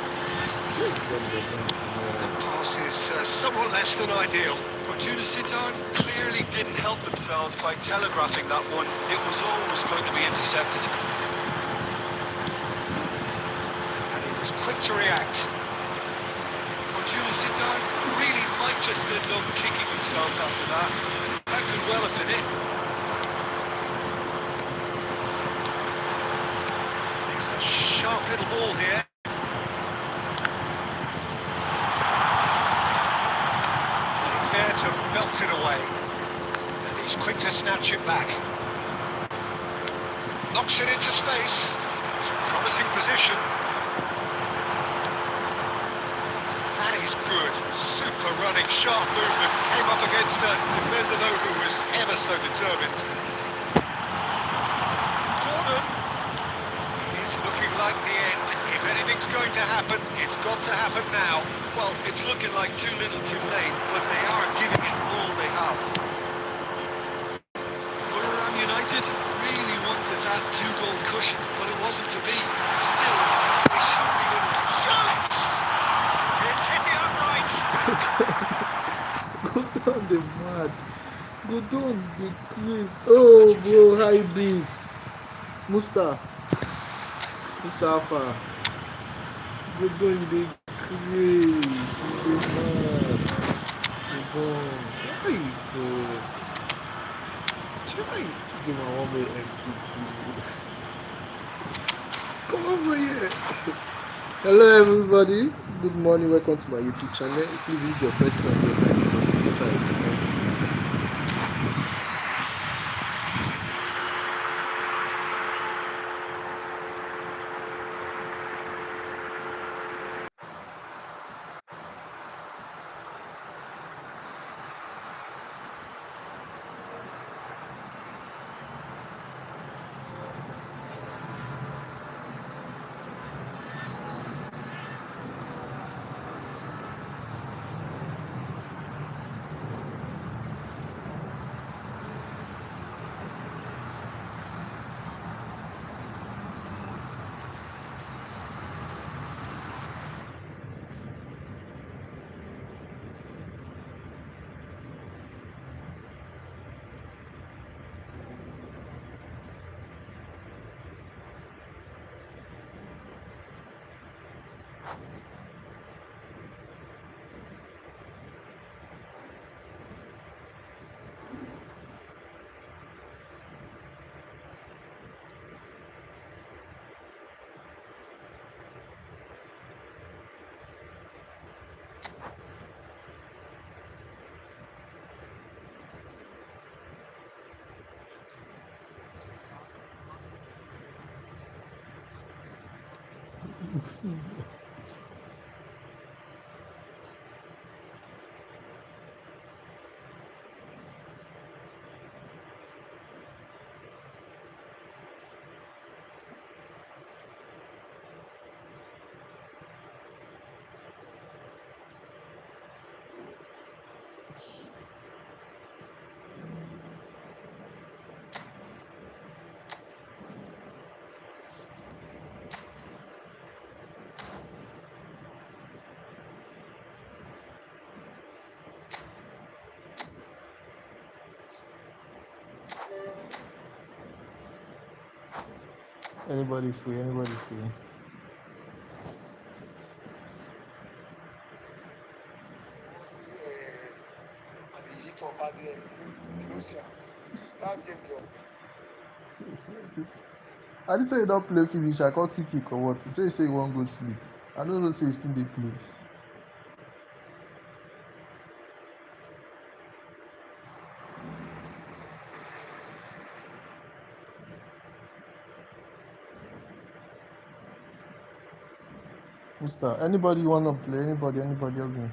The pass is somewhat less than ideal. Fortuna Sittard clearly didn't help themselves by telegraphing that one. It was always going to be intercepted. And he was quick to react. Fortuna Sittard really might just end up kicking themselves after that. That could well have been it. It's a sharp little ball here. He's there to melt it away. And he's quick to snatch it back. Knocks it into space. It's a promising position. That is good. Super running, sharp movement. Came up against a defender though who was ever so determined. Gordon is looking like the end. If anything's going to happen, it's got to happen now. Well, it's looking like too little too late, but they are giving it all they have. Borough United really wanted that 2-goal cushion, but it wasn't to be. Still, they should be with us. Shoot! It's hit the uprights. Go down the mad. Go down the Chris. Oh, bro, how you doing? Mustafa. Go down the Chris. You the mad. Go down. Why, bro? Try. Give my one way entity. Come over here. Hello everybody, good morning, welcome to my YouTube channel. Please, if it's your first time here, kindly just subscribe. Thank you. Anybody free? I didn't say you don't play finish, I can't kick you or what? You say you won't go sleep. I don't know, say you still they play. Mister, anybody wanna play? Anybody help me?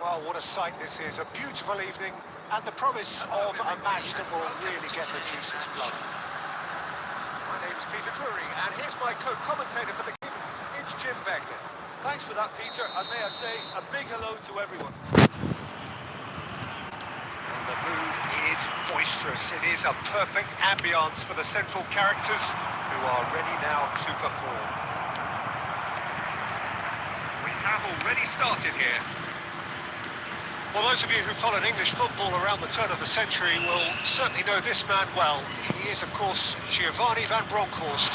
Well, what a sight this is. A beautiful evening and the promise of a match that will really get the juices flowing. My name's Peter Drury, and here's my co-commentator for the game. It's Jim Beglin. Thanks for that, Peter, and may I say a big hello to everyone. And the mood is boisterous. It is a perfect ambience for the central characters who are ready now to perform. We have already started here. Well, those of you who followed English football around the turn of the century will certainly know this man well. He is, of course, Giovanni van Bronckhorst,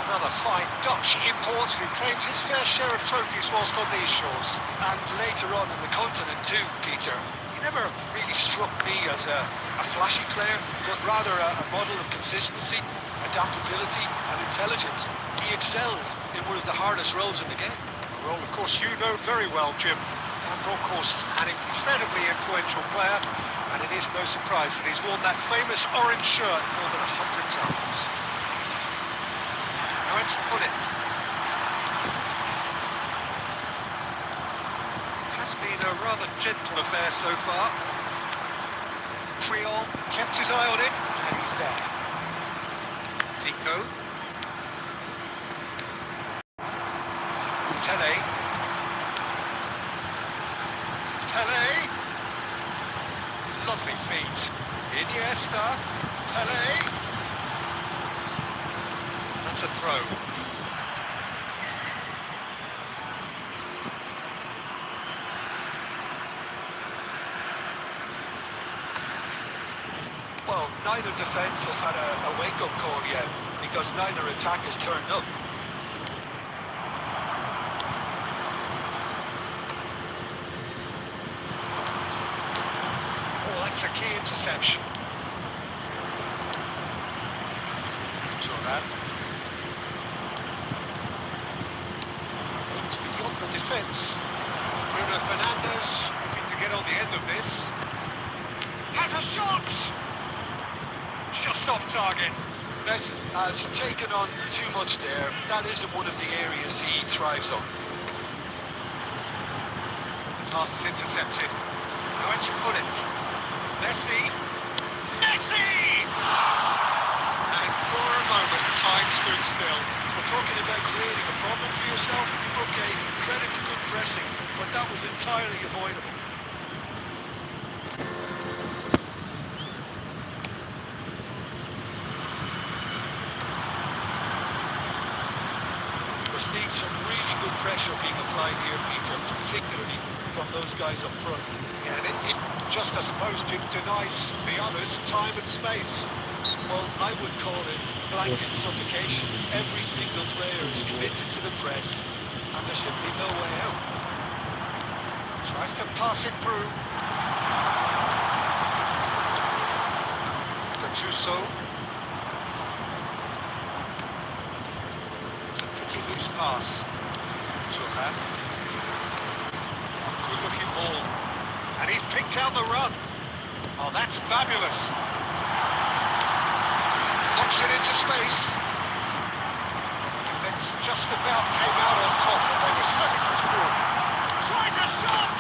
another fine Dutch import who claimed his fair share of trophies whilst on these shores. And later on in the continent too, Peter. He never really struck me as a flashy player, but rather a model of consistency, adaptability and intelligence. He excelled in one of the hardest roles in the game. A role, of course, you know very well, Jim. Van Bronckhorst, an incredibly influential player, and it is no surprise that he's worn that famous orange shirt more than 100 times. Now it's Bullet. Has been a rather gentle affair so far. Triol kept his eye on it, and he's there. Zico. Tele. Pele, lovely feet. Iniesta, Pele. That's a throw. Well, neither defence has had a wake-up call yet, because neither attack has turned up. That's a key interception. Turan. It's beyond the defence. Bruno Fernandes looking to get on the end of this. Has a shot! Just off target. Messi has taken on too much there. That isn't one of the areas he thrives on. The pass is intercepted. Now it's Bullet. Messi! Messi! And for a moment, time stood still. We're talking about creating a problem for yourself? Okay, credit to good pressing, but that was entirely avoidable. We're seeing some really good pressure being applied here, Peter, particularly from those guys up front. Yeah, and it just, I suppose, denies the others time and space. Well, I would call it blanket suffocation. Every single player is committed to the press, and there's simply no way out. Tries to pass it through. Gattuso. It's a pretty loose pass. Turan. Good-looking ball. And he's picked out the run. Oh, that's fabulous. Knocks it into space. Defence just about came out on top, but they were certainly much more. Tries a shot!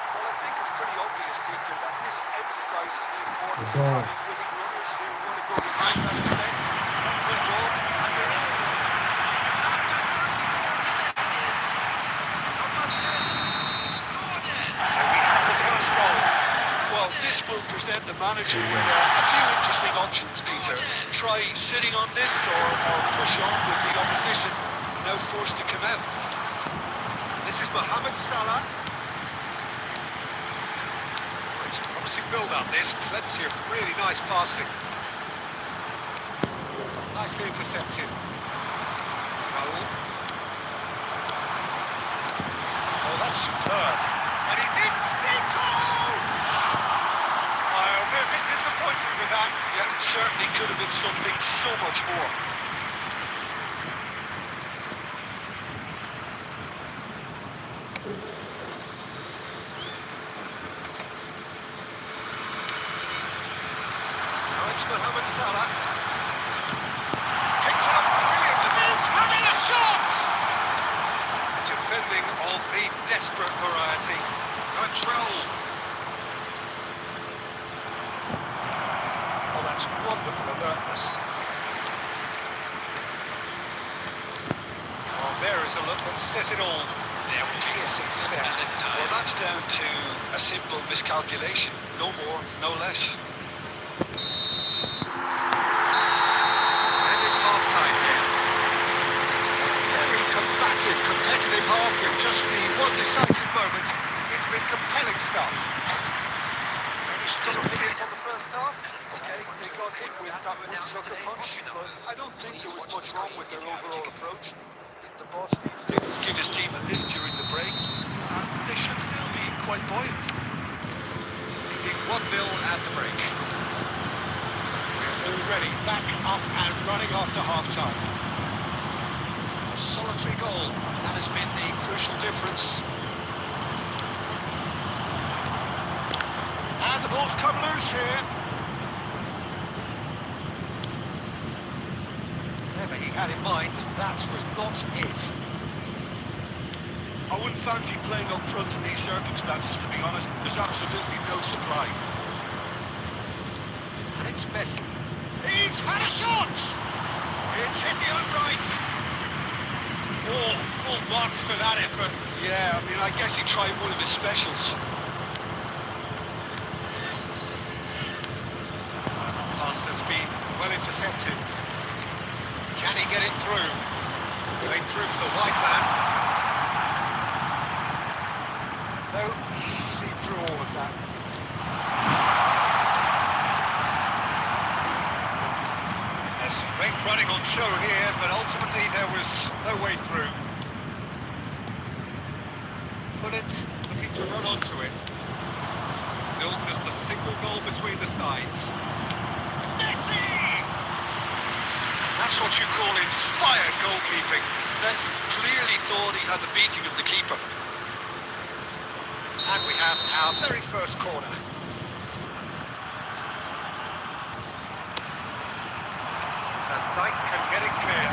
Well, I think it's pretty obvious, Peter, that this emphasises the importance of Yeah. having willing runners who want to go behind that defence, one good ball, and they're in. So we have the first goal. Well, this will present the manager with a few interesting options, Peter. Try sitting on this or push on with the opposition, now forced to come out. This is Mohamed Salah. It's a promising build-up, this. Plenty of really nice passing. Nicely intercepted. Raul. Oh, that's superb. And he didn't see goal! I'm a bit disappointed with that. Yeah, it certainly could have been something so much more. Now it's Mohamed Salah. Picks up brilliantly. He's having a desperate variety. Control. Oh, that's wonderful alertness. Oh, there is a look that says it all. Their piercing stare. Well, that's down to a simple miscalculation. No more, no less. And it's half-time here. Very combative, competitive half with just the one decisive moment. It's been compelling stuff. Any strong opinions on the first half? Okay, they got hit with that one sucker punch, but I don't think there was much wrong with their overall approach. The boss needs to give his team a lift during the break, and they should still be quite buoyant. Leading 1-0 at the break. We're already back up and running after half-time. A solitary goal, that has been the crucial difference. And the ball's come loose here. Whatever he had in mind, that was not it. I wouldn't fancy playing up front in these circumstances, to be honest. There's absolutely no supply. And it's Messi. He's had a shot! It's hit the upright. Oh, full marks for that effort. Yeah, I mean, I guess he tried one of his specials. Pass has been well intercepted. Can he get it through? Played through for the wide man. No, see through all of that. There's some great running on show here, but ultimately there was no way through. Pullins looking to run onto it. Still just a single goal between the sides. Messi! That's what you call inspired goalkeeping. Messi clearly thought he had the beating of the keeper. And we have our very first corner. And Dyke can get it clear.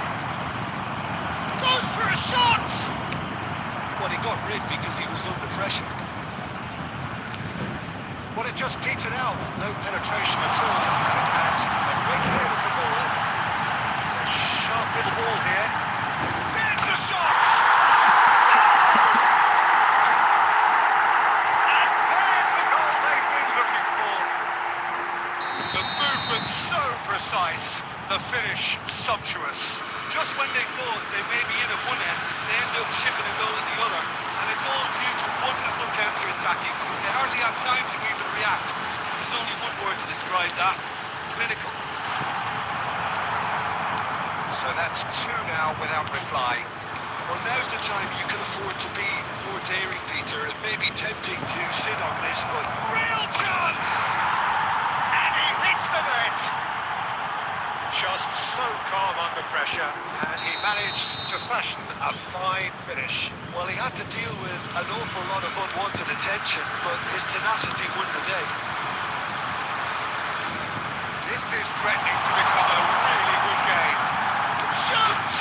Goes for a shot! Well, he got rid because he was under pressure. Well, it just petered out. No penetration at all. And it had a great deal of the ball. It's a sharp little ball here. There's the shot! And there's the goal they've been looking for. The movement so precise. The finish sumptuous. Just when they thought they may be in at one end, they end up shipping a goal at the other. And it's all due to wonderful counter-attacking. They hardly have time to even react. There's only one word to describe that: clinical. So that's two now without reply. Well, now's the time you can afford to be more daring, Peter. It may be tempting to sit on this, but Real chance! And he hits the net! Just so calm under pressure, and he managed to fashion a fine finish. well, he had to deal with an awful lot of unwanted attention, but his tenacity won the day. This is threatening to become a really good game. Shoots!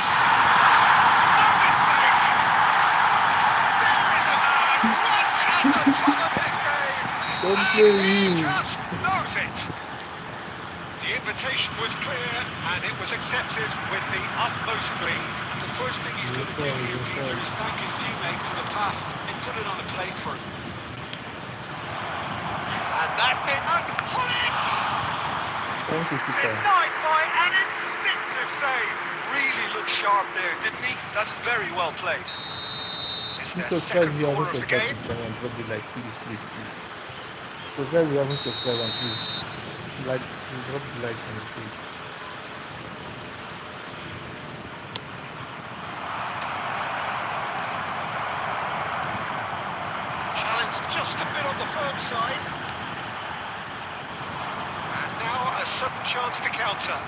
No mistake! There is a man right at the top of his game! Don't And play he him. just knows it! The invitation was clear, and it was accepted with the utmost glee. And the first thing he's going to do here, Peter, is thank his teammate for the pass and put it on a plate for him. And that meant Pullins! Thank you, Peter. Denied by an instinctive save. Really looked sharp there, didn't he? That's very well played. It's Please their subscribe second if you haven't corner of the subscribed to game. the channel and drop the like, please, please, please. Subscribe if you haven't subscribed and please like, drop the likes on the page. Challenged just a bit on the firm side. And now a sudden chance to counter.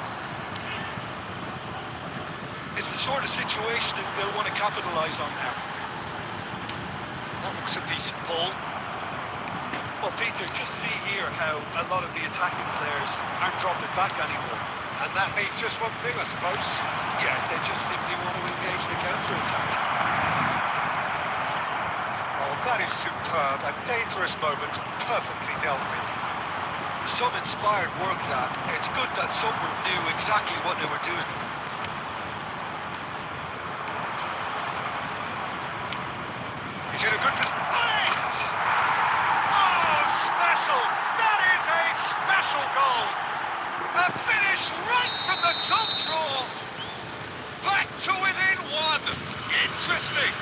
It's the sort of situation that they'll want to capitalise on now. That looks a decent ball. Well, Peter, just see here how a lot of the attacking players aren't dropping back anymore. And that means just one thing, I suppose. Yeah, they just simply want to engage the counter-attack. Oh, That is superb. A dangerous moment, perfectly dealt with. Some inspired work, that. It's good that someone knew exactly what they were doing. He's in a good position. Oh, special! That is a special goal! A finish right from the top draw! Back to within one! Interesting!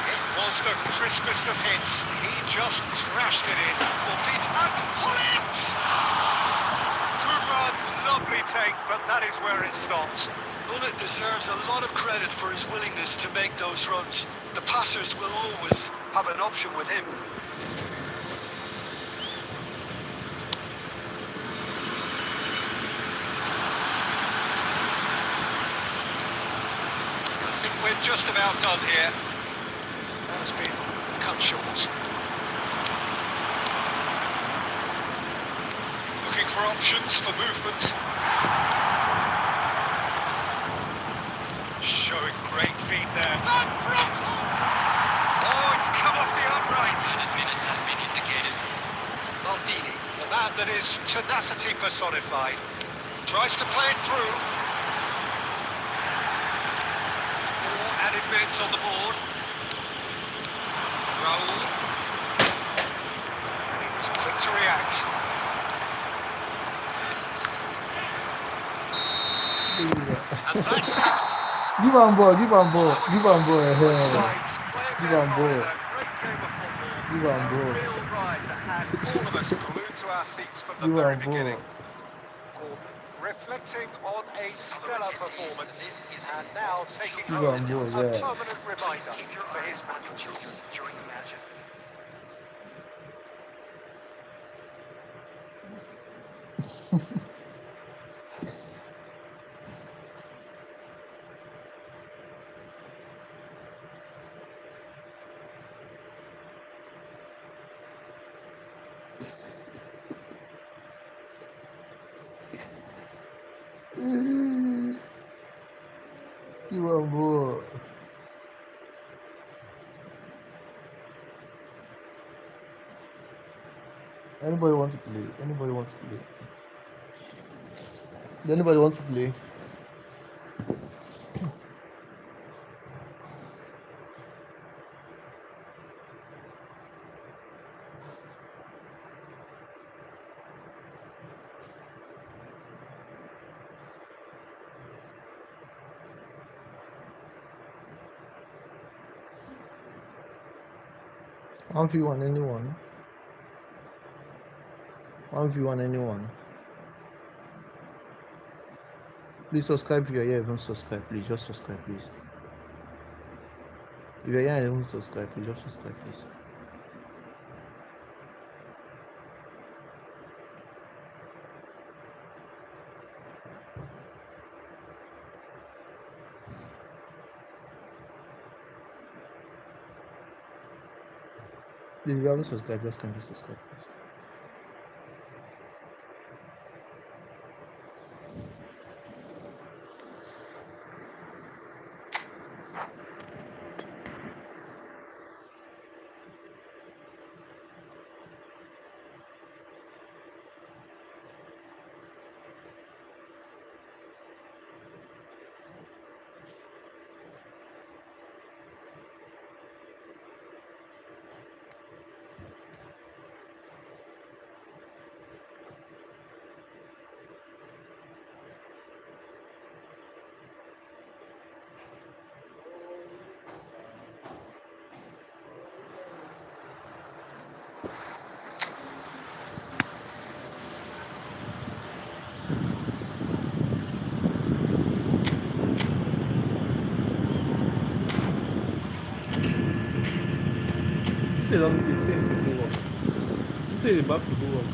It was the crispest of hits. He just crashed it in. Well, Pete, and Holland! Good run, lovely take, but that is where it stopped. Bullet deserves a lot of credit for his willingness to make those runs. The passers will always have an option with him. I think we're just about done here. That has been cut short. Looking for options for movement. Showing great feet there. And Bronco! Oh, it's come off the upright. Minutes has been indicated. Maldini, the man that is tenacity personified, tries to play it through. 4 added minutes on the board. Raul. And he was quick to react. And that's it. Give am ball, give am ball, give am ball. Both sides play a Give game am on ball. in a great game of football. Give am A ball. real ride that had all of us glued to our seats from the Give very am beginning. ball. Gordon reflecting on a stellar performance and now taking Give home am ball, a yeah. permanent reminder Keep your for eye his on your mantelpiece. children during the match. Give am ball. Anybody want to play? Anybody want to play? Anybody wants to play? One view on anyone. One view on anyone. Please subscribe if you're here. Even subscribe, please. Just subscribe, please. If you're here and even subscribe, please. Just subscribe, please. Please, if you haven't subscribed, just kindly subscribe, please. Say it doesn't be changed to go up. Say it have to go up.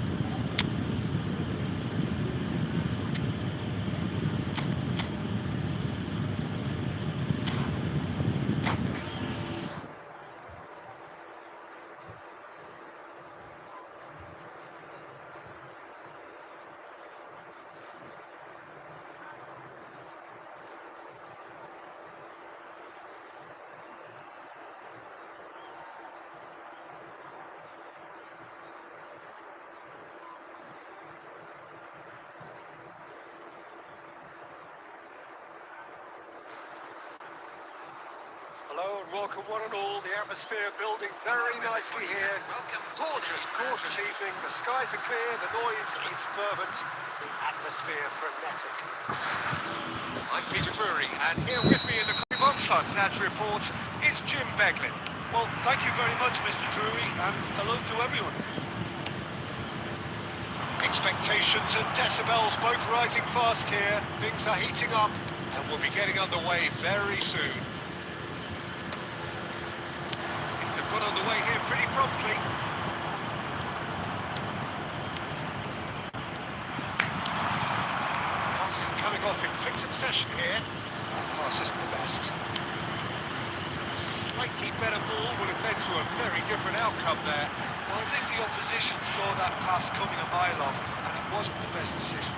Hello and welcome one and all. The atmosphere building very nicely here. Gorgeous, gorgeous evening. The skies are clear, the noise is fervent, the atmosphere frenetic. I'm Peter Drury, and here with me in the commentary box, I'm glad to report, is Jim Beglin. Well, thank you very much, Mr. Drury, and hello to everyone. Expectations and decibels both rising fast here. Things are heating up, and we'll be getting underway very soon. Things have got underway here pretty promptly. Pass is coming off in quick succession here. That pass isn't the best. A slightly better ball would have led to a very different outcome there. Well, I think the opposition saw that pass coming a mile off, and it wasn't the best decision.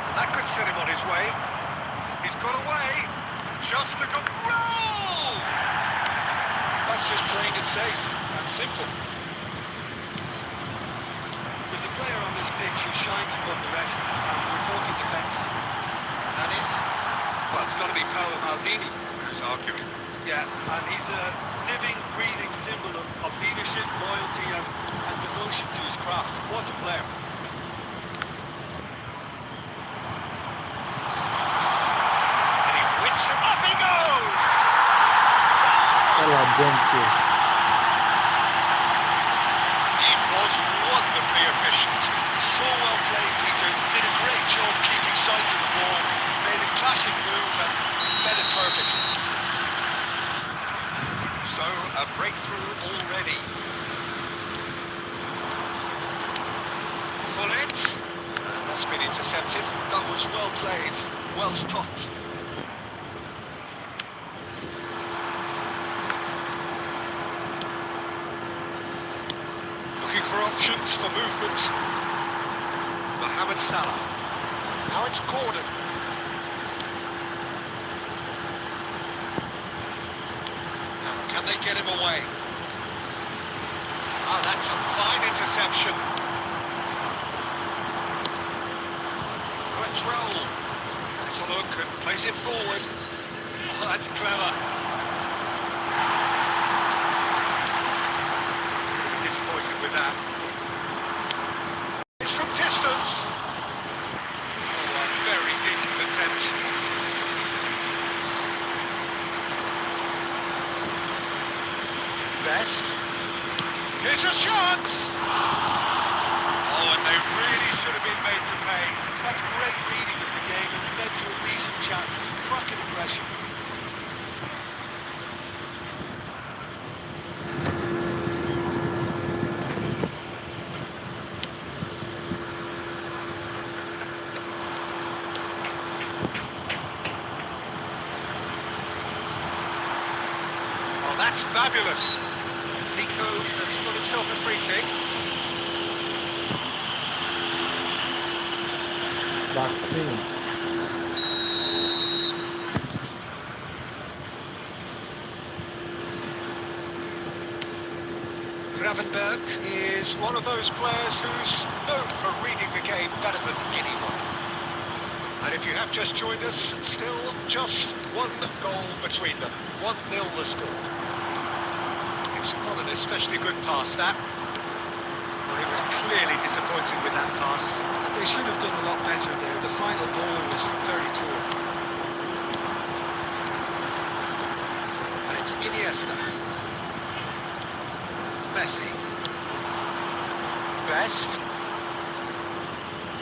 And that could set him on his way. He's got away. Just a good roll! That's just playing it safe and simple. There's a player on this pitch who shines above the rest, and we're talking defence. That is, Well, it's got to be Paolo Maldini. who's arguing. Yeah, and he's a living, breathing symbol of leadership, loyalty, and devotion to his craft. What a player. And he whips it up, he goes! Salah jumped here. It was wonderfully efficient. So well played, Peter. Did a great job keeping sight of the ball. Made a classic move and met it perfectly. So, a breakthrough already. Pull it. And that's been intercepted. That was well played, well stopped. Looking for options for movement. Mohamed Salah. Now it's Gordon. Now, can they get him away? Oh, that's a fine interception. Let's roll. It's a look and plays it forward. Oh, that's clever. Disappointed with that. It's from distance. Oh, a very decent attempt. Best. Here's a chance. Oh, and they really should have been made to pay. That's great reading of the game and led to a decent chance. Cracking aggression. Oh, that's fabulous. Nico has got himself a free kick. Vaccine. Gravenberg is one of those players who's known for reading the game better than anyone. And if you have just joined us, still just one goal between them. 1-0 the score. It's not an especially good pass, that. Well, he was clearly disappointed with that pass. They should have done a lot better there. The final ball was very poor. And it's Iniesta. Messi. Best.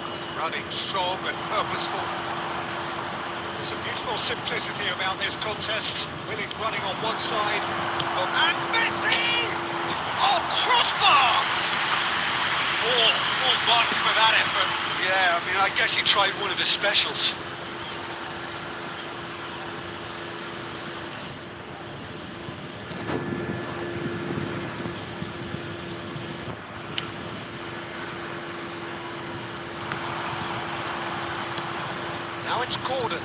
Good running, strong and purposeful. There's a beautiful simplicity about this contest. Willing running on one side. Oh, and Messi! Oh, crossbar! All marks for that effort. Yeah, I mean, I guess he tried one of his specials. Now it's Gordon.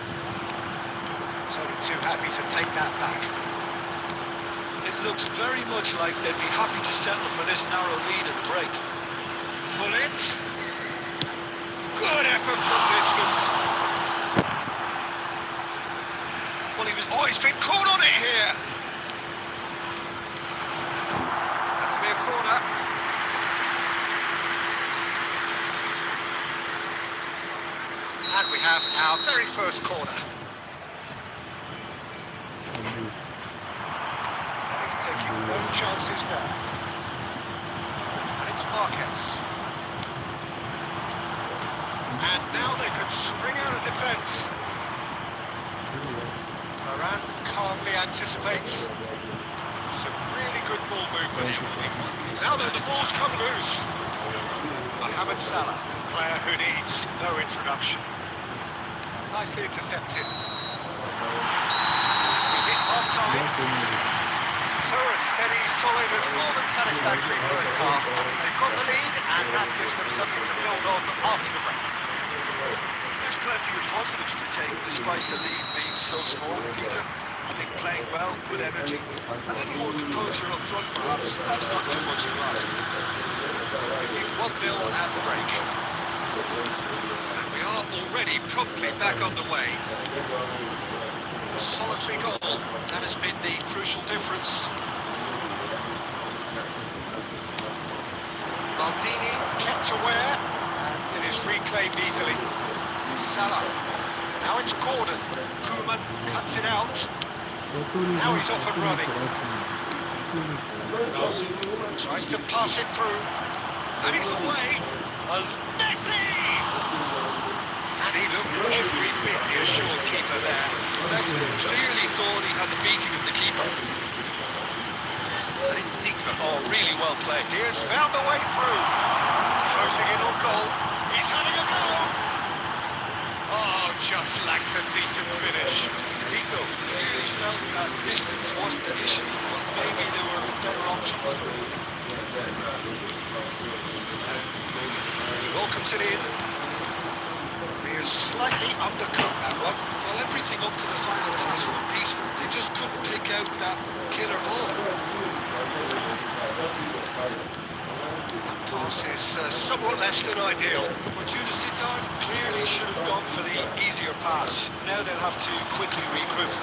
He's only too happy to take that back. It looks very much like they'd be happy to settle for this narrow lead at the break. Pull it. Good effort from distance. Well, he Oh, he's been caught on it here. That'll be a corner. And we have our very first corner. He's taking no chances there. And it's Marquez. And now they could spring out of defence. Moran calmly anticipates. Some really good ball movement. Now though, the ball's come loose. Mohamed Salah, a player who needs no introduction. Nicely intercepted. We hit half-time. So a steady, solid and more than satisfactory first half. They've got the lead and that gives them something to build on after the break. There's plenty of positives to take despite the lead being so small, Peter. I think playing well, with energy, a little more composure up front perhaps, that's not too much to ask. Leading 1-0 at the break. And we are already promptly back on the way. A solitary goal, that has been the crucial difference. Maldini kept aware, and it is reclaimed easily. Salah, now it's Gordon. Koeman cuts it out. Now he's off and running. Tries to pass it through. And he's away. Messi! And he looked every bit the assured keeper there. Messi clearly thought he had the beating of the keeper. And it's Zika. Oh, really well played. He has found a way through. Closing in on goal. He's having a go. Oh, just lacked a decent finish. Zico clearly felt that distance wasn't an issue, but maybe there were better options. Welcomes it in. He is slightly undercut that one. Well, everything up to the final pass looked decent. They just couldn't take out that killer ball. That pass is somewhat less than ideal. Fortuna Sittard clearly should have gone for the easier pass. Now they'll have to quickly regroup.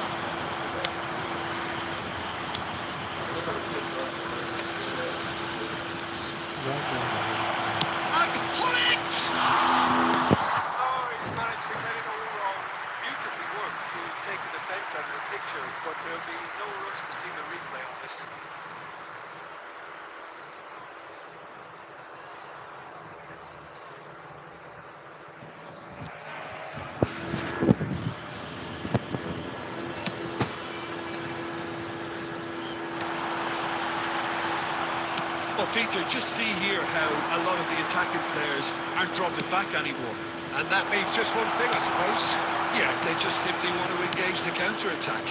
And Hoyt! Oh, he's managed to get it all wrong. Beautifully worked to take the defence out of the picture, but there'll be no rush to see the replay on this. Well, Peter, just see here how a lot of the attacking players aren't dropping back anymore. And that means just one thing, I suppose. Yeah, they just simply want to engage the counter-attack.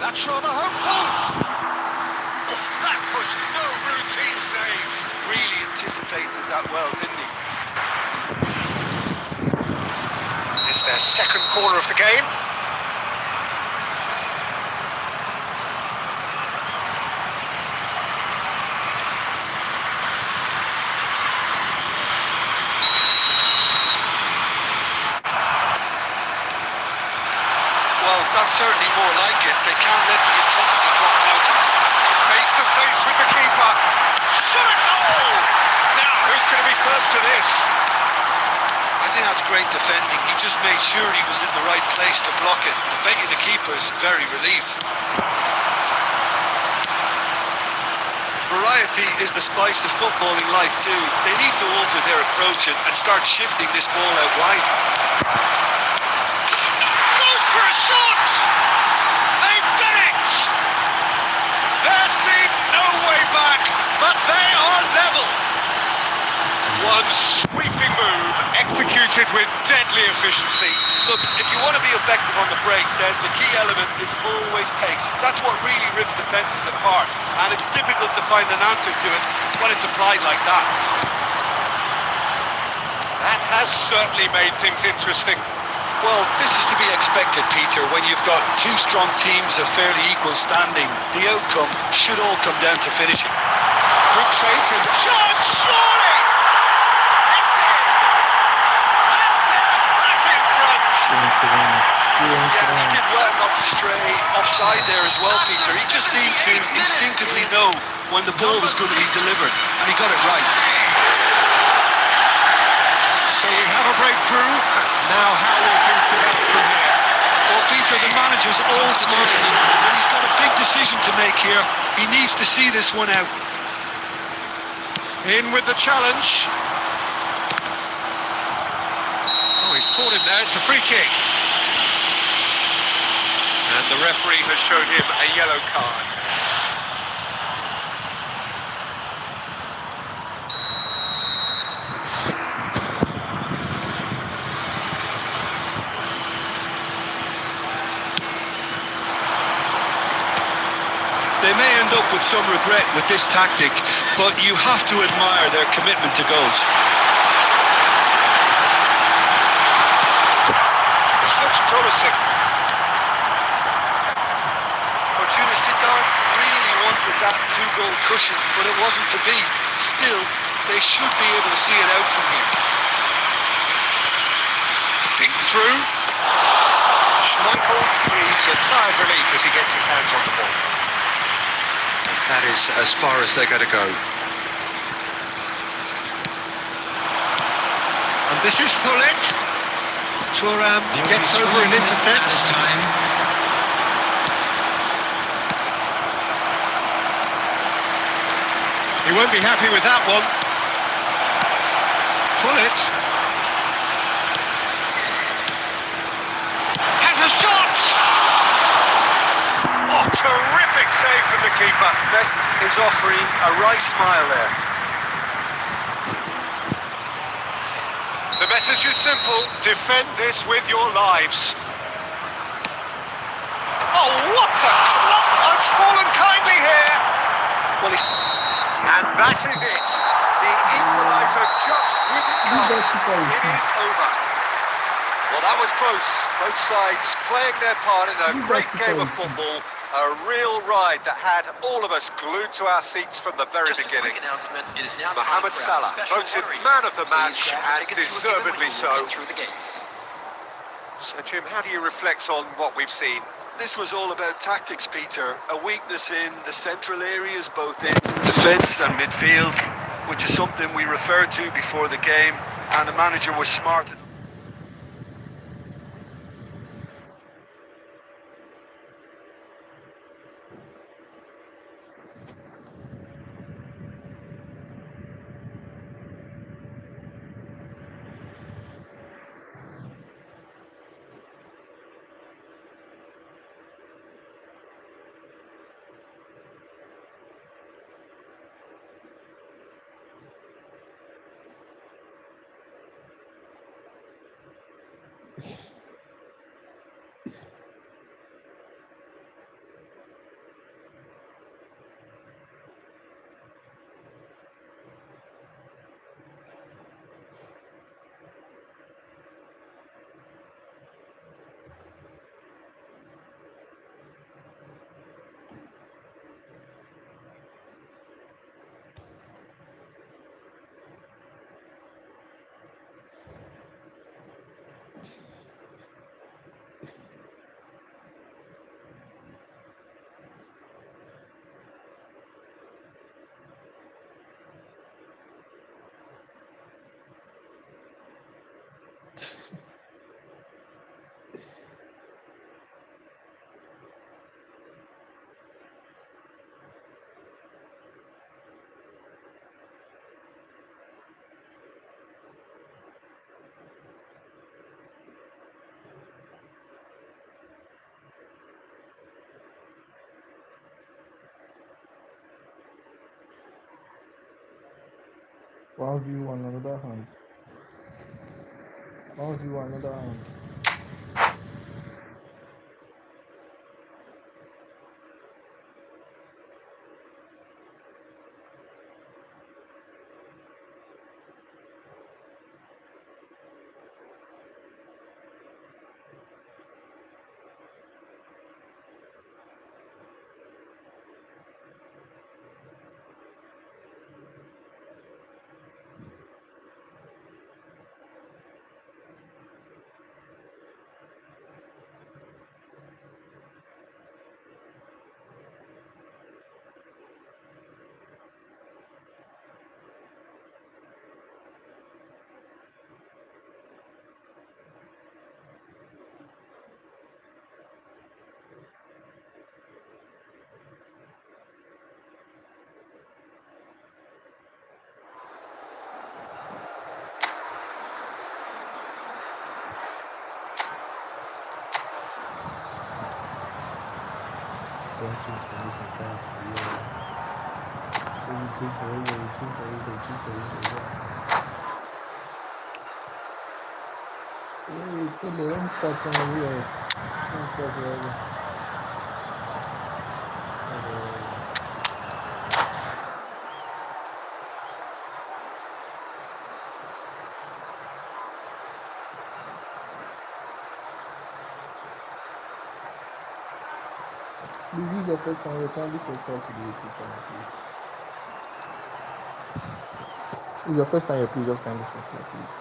That's rather hopeful. Oh, that was no routine save. Really anticipated that well, didn't he? This is their second corner of the game. Well, that's certainly more like it. They can't let the intensity drop out. Face to face with the keeper. Shot at goal! Now, who's going to be first to this? I think that's great defending. He just made sure he was in the right place to block it. I bet you the keeper's very relieved. Variety is the spice of footballing life too. They need to alter their approach and start shifting this ball out wide. Goes for a shot! They've done it! There seemed no way back, but they are level. One sweeping move, executed with deadly efficiency. Look, if you want to be effective on the break, then the key element is always pace. That's what really rips defences apart, and it's difficult to find an answer to it when it's applied like that. That has certainly made things interesting. Well, this is to be expected, Peter, when you've got two strong teams of fairly equal standing. The outcome should all come down to finishing. Good take and chance, surely! It's in! And they're back in front! stray offside there as well, Peter. He just seemed to instinctively know when the ball was going to be delivered, and he got it right. So we have a breakthrough. Now how will things develop from here? Well, Peter, the manager's all smiles, but he's got a big decision to make here. He needs to see this one out. In with the challenge. Oh, he's caught him there. It's a free kick. And the referee has shown him a yellow card. They may end up with some regret with this tactic, but you have to admire their commitment to goals. This looks promising. Fortuna Sittard really wanted that two-goal cushion, but it wasn't to be. Still, they should be able to see it out from here. Dink through. Schmeichel breathes a sigh of relief as he gets his hands on the ball. And that is as far as they're going to go. And this is Hullet. Thuram gets over and intercepts. He won't be happy with that one. Hullet has a shot! Oh, terrific save from the keeper. This is offering a right smile there. The message is simple: defend this with your lives. Oh, what a club! I've fallen kindly here. Well, And that is it. The equaliser just wouldn't come. It is over. Well, that was close. Both sides playing their part in a great game of football. A real ride that had all of us glued to our seats from the very beginning. Mohamed Salah voted man of the match, and deservedly so. So, Jim, how do you reflect on what we've seen? this was all about tactics, Peter. A weakness in the central areas, both in defence and midfield, which is something we referred to before the game, and the manager was smart. One view, another hand. One view, another hand. don't change for this and that. Yeah. You change for it, you change for it, you change for it. Hey, Pele, let me start somewhere else. Let me start forever. Please, this is your first time. You kindly subscribe to the YouTube channel, please. It's your first time here, please just kindly subscribe, please.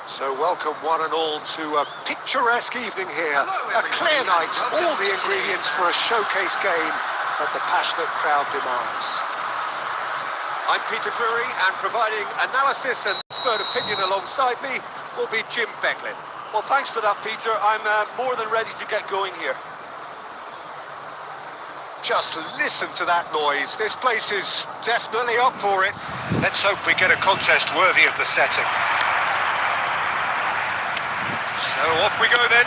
So welcome one and all to a picturesque evening here. A clear night, all the ingredients for a showcase game that the passionate crowd demands. I'm Peter Drury, and providing analysis and expert opinion alongside me will be Jim Becklin. Well, thanks for that, Peter. I'm more than ready to get going here. Just listen to that noise. This place is definitely up for it. Let's hope we get a contest worthy of the setting. So off we go then.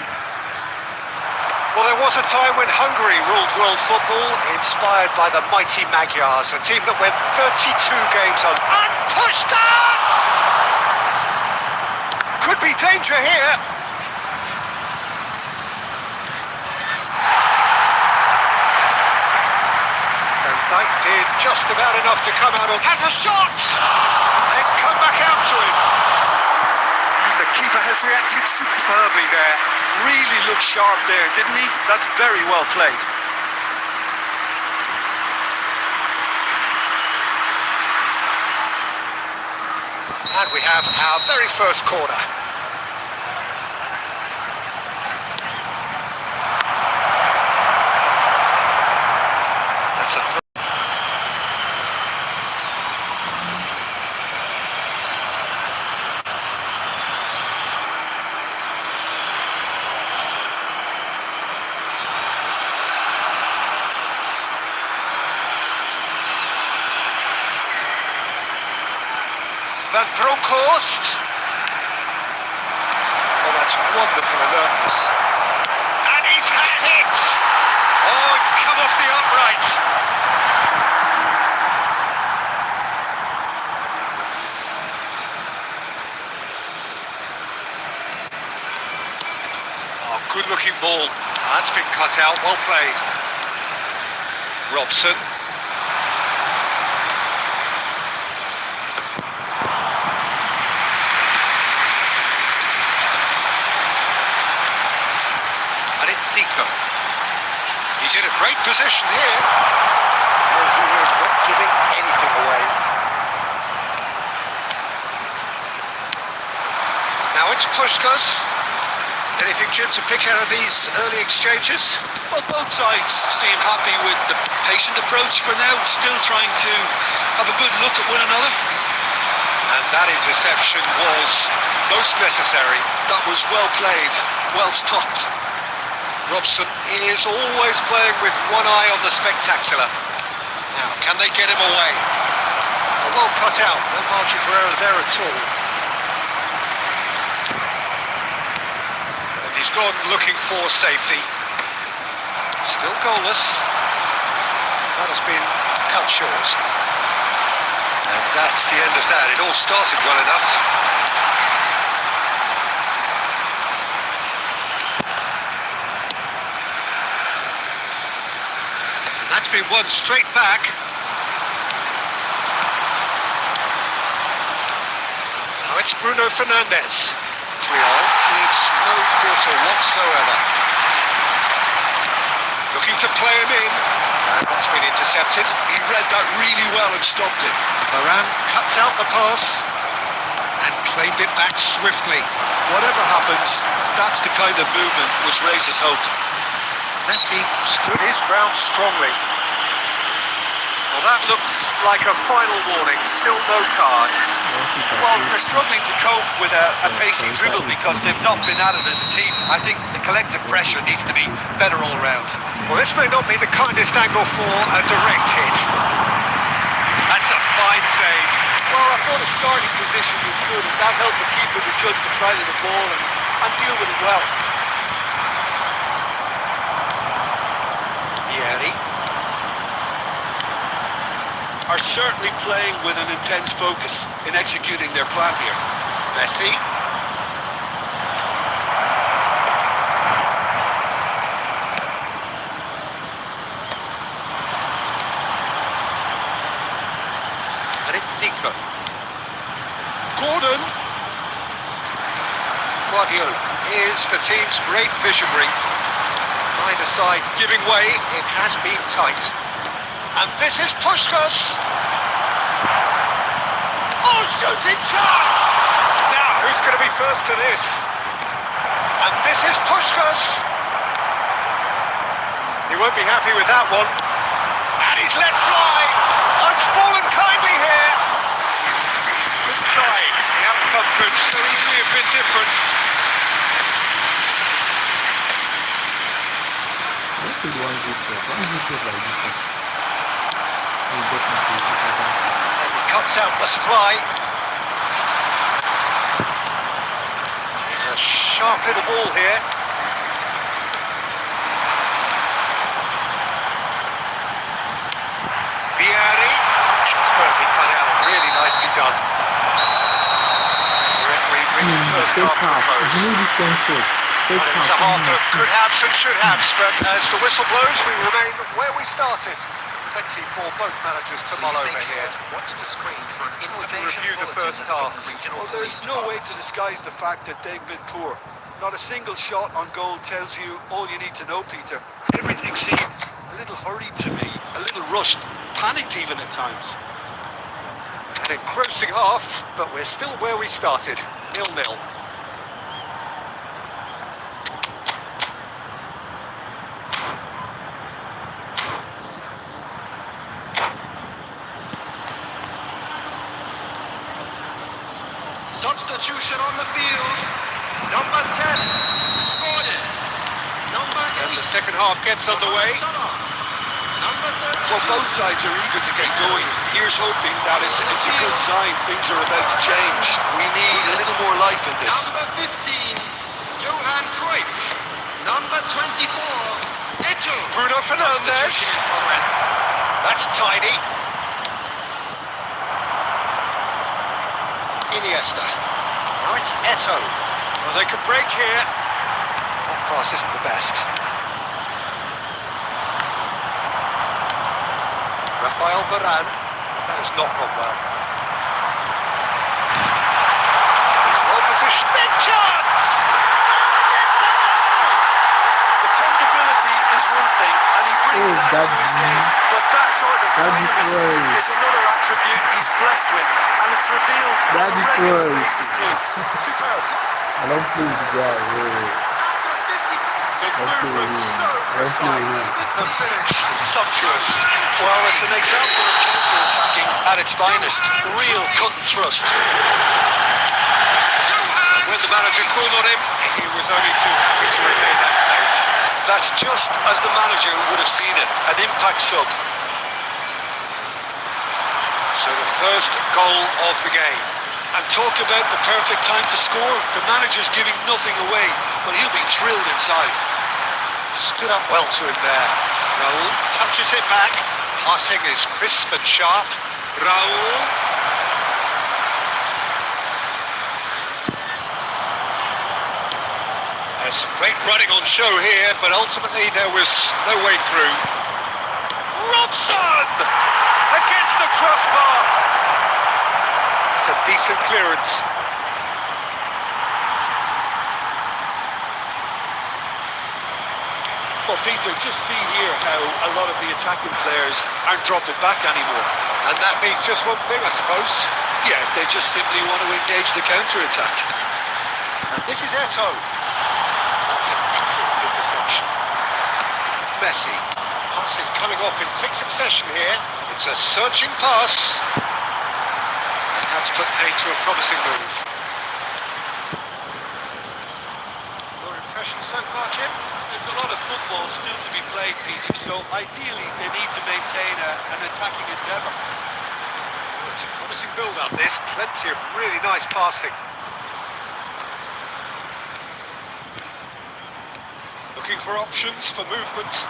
Well, there was a time when Hungary ruled world football, inspired by the mighty Magyars, a team that went 32 games on and pushed us! Could be danger here. And that did just about enough to come out of. Has a shot! And it's come back out to him. The keeper has reacted superbly there. Really looked sharp there, didn't he? That's very well played. And we have our very first corner. That's a throw. Van Bronckhorst. Oh, that's wonderful alertness. And he's had it! Oh, it's come off the upright. Oh, good-looking ball. That's been cut out, well played. Robson. He's in a great position here. No, he is not giving anything away. Now it's Puskás. Anything, Jim, to pick out of these early exchanges? Well, both sides seem happy with the patient approach for now, still trying to have a good look at one another. And that interception was most necessary. That was well played, well stopped. Robson is always playing with one eye on the spectacular. Now, can they get him away? Well cut out, no margin for error there at all. And he's gone looking for safety. Still goalless. That has been cut short. And that's the end of that. It all started well enough. That's been won straight back. Now it's Bruno Fernandes. Triol gives no quarter whatsoever. Looking to play him in. And that's been intercepted. He read that really well and stopped it. Varane cuts out the pass. and claimed it back swiftly. Whatever happens, that's the kind of movement which raises hope. Messi stood his ground strongly. Well, that looks like a final warning. Still no card. Well, they're struggling to cope with a pacey dribble because they've not been at it as a team. I think the collective pressure needs to be better all around. Well, this may not be the kindest angle for a direct hit. That's a fine save. Well, I thought the starting position was good, and that helped the keeper to judge the flight of the ball and deal with it well. Vieri. Are certainly playing with an intense focus in executing their plan here. Messi. And it's Zico. Gordon! Guardiola is the team's great fishing ring. Either side giving way, it has been tight. And this is Puskás! Oh, shooting chance! Now, who's going to be first to this? And this is Puskás! He won't be happy with that one. And he's let fly! Unspoiled kindly here! Good try. The outcome could so easily have been different. Let's do one this shot. One this shot like this one. We'll get into it because I see. And he cuts out the supply. There's a sharp hit of ball here. Vieri. Expertly cut out. Really nicely done. The referee brings the first half to a close. You know this kind of shot. First It's half. a half of see. could haves and should haves, but as the whistle blows, we remain where we started. Plenty for both managers to mull over here. Watch the screen for an To information review the bulletin first from half. the regional Well, there's police no way department. to disguise the fact that they've been poor. Not a single shot on goal tells you all you need to know, Peter. Everything seems a little hurried to me, a little rushed, panicked even at times. An engrossing half, but we're still where we started. 0-0. Substitution on the field. Number 10, Gordon. Number 8, And the second half gets underway. Salah. Number 32. Well, both sides are eager to get going. Here's hoping that it's a good sign. Things are about to change. We need a little more life in this. Number 15, Johan Cruyff. Number 24, Eto. Bruno Fernandes. Substitution in progress. That's tidy. Iniesta. Now it's Eto. Well, they could break here. That pass isn't the best. Rafael Varane. That has not gone well. He's well positioned. Big chance! Dependability is one thing, and he brings Oh, that to his game. But that sort of dynamism Cruyff. is another attribute he's blessed with, and it's revealed on a Daddy regular Cruyff. basis too. Superb. I don't play with the guy. Wait. The Don't play with movement him. so Don't play with precise. him. The finish sumptuous. Well, it's an example of counter-attacking at its finest. Real cut and thrust. When the manager called on him, he was only too happy to retain that stage. That's just as the manager would have seen it. An impact sub. So the first goal of the game. And talk about the perfect time to score. The manager's giving nothing away, but he'll be thrilled inside. Stood up well to him there. Raul touches it back. Passing is crisp and sharp. Raul. There's some great running on show here, but ultimately there was no way through. Robson! Against the crossbar! It's a decent clearance. Well, Peter, just see here how a lot of the attacking players aren't dropping back anymore. And that means just one thing, I suppose. Yeah, they just simply want to engage the counter-attack. And this is Eto. That's an excellent interception. Messi. Pass is coming off in quick succession here. It's a searching pass. And that's put paid to a promising move. Your impression so far, Jim? There's a lot of football still to be played, Peter, so ideally they need to maintain an attacking endeavour. It's a promising build-up, this. Plenty of really nice passing. Looking for options for movement.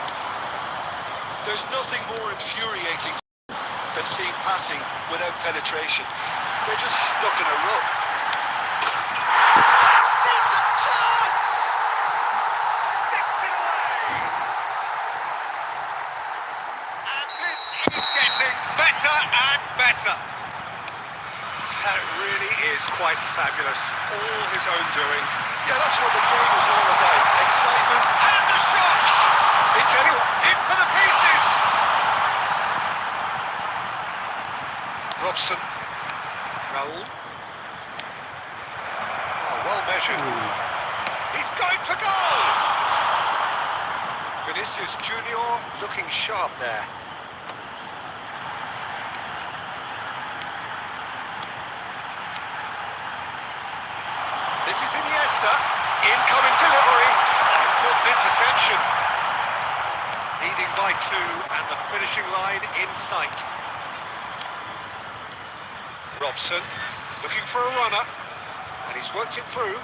There's nothing more infuriating than seeing passing without penetration. They're just stuck in a rut. Decent chance! Sticks it away! And this is getting better and better. That really is quite fabulous. All his own doing. Yeah, that's what the game is all about. Excitement. And the shots! It's anyone in for the pieces! Robson. Raul. Oh, well measured. He's going for goal! Vinicius Junior looking sharp there. This is Iniesta. Incoming delivery. Important interception. Leading by 2 and the finishing line in sight. Robson looking for a runner. And he's worked it through.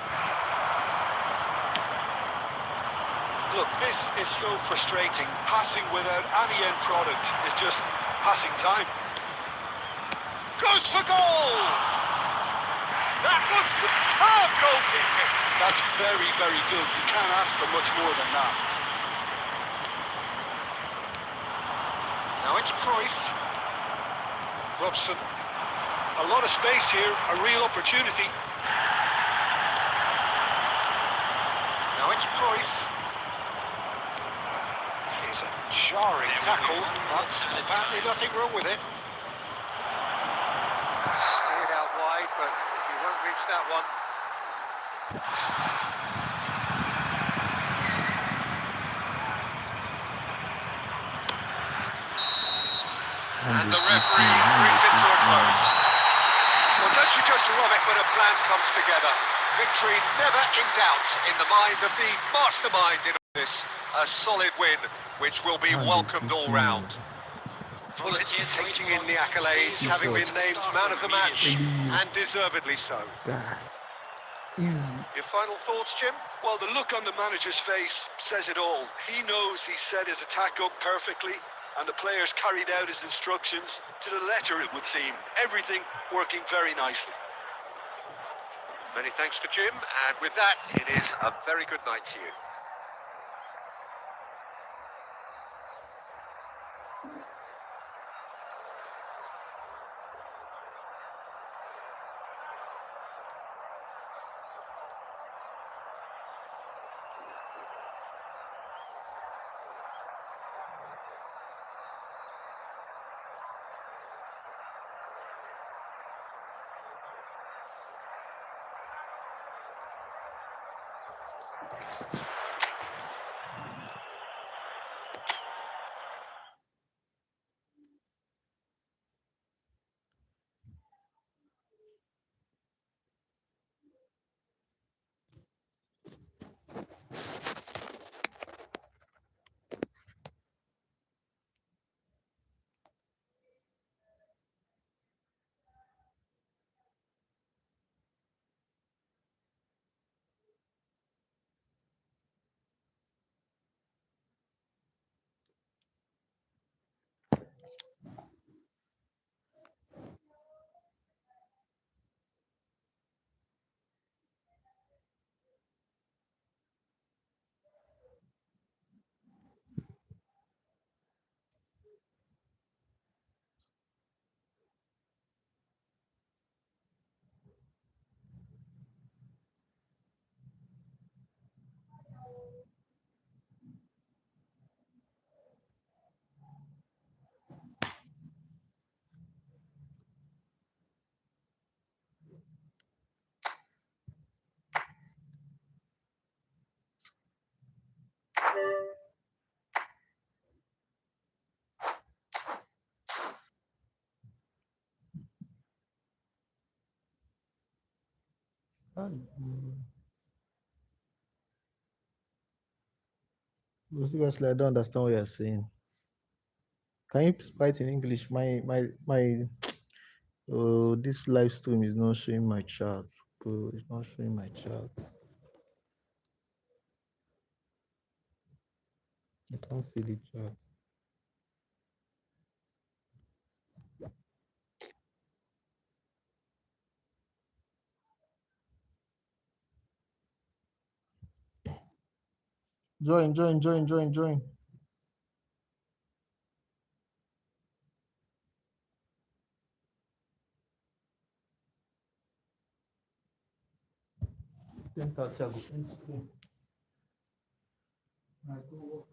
Look, this is so frustrating. Passing without any end product is just passing time. Goes for goal! That was superb goalkeeping! That's very, very good. You can't ask for much more than that. Now it's Cruyff. Robson. A lot of space here, a real opportunity. Now it's Cruyff. That is a jarring tackle, but apparently nothing wrong with it. Steered out wide, but he won't reach that one. And the referee brings it to a close. Well, don't you just love it when a plan comes together? Victory never in doubt in the mind of the mastermind in this. A solid win, which will be welcomed all round. Bullets taking in the accolades, having been named man of the match, and deservedly so. God. Easy. Your final thoughts, Jim? Well, the look on the manager's face says it all. He knows he set his attack up perfectly, and the players carried out his instructions to the letter, it would seem. Everything working very nicely. Many thanks to Jim, and with that, it is a very good night to you. Ah, seriously, I don't understand what you're saying. Can you write in English? My oh, this live stream is not showing my chart. Bro, it's not showing my chart. I can't see the chart. Join. Then that's a good thing. I go work.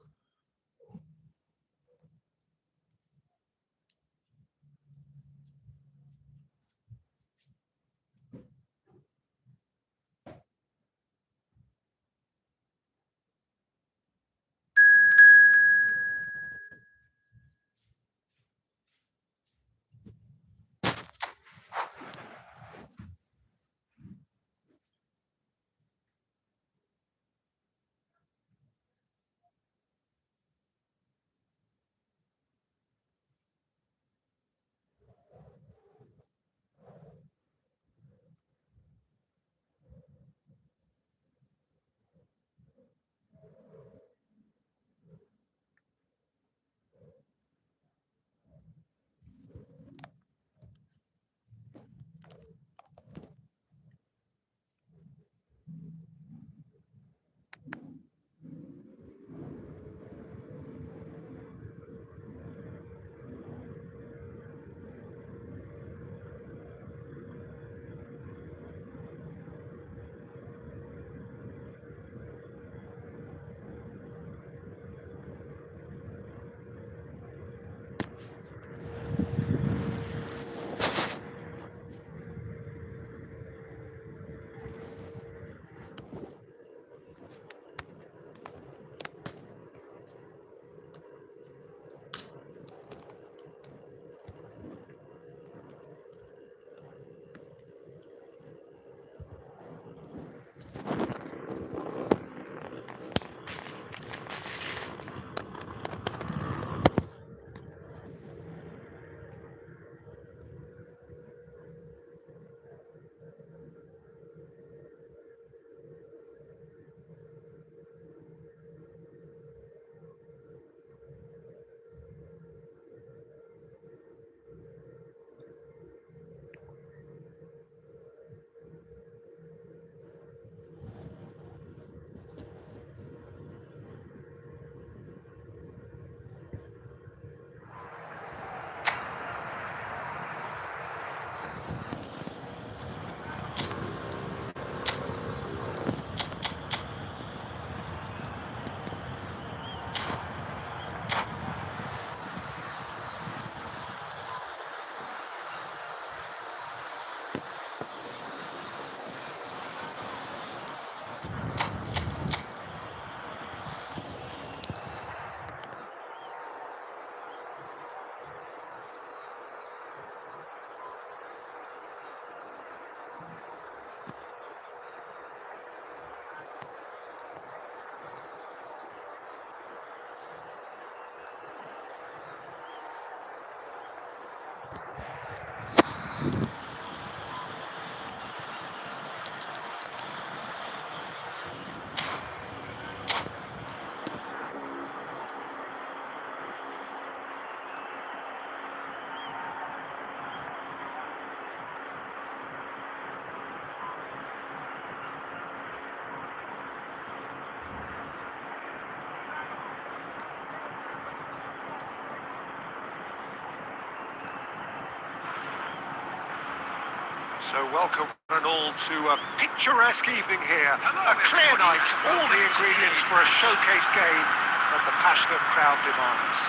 So welcome and all to a picturesque evening here. A clear night, all the ingredients for a showcase game that the passionate crowd demands.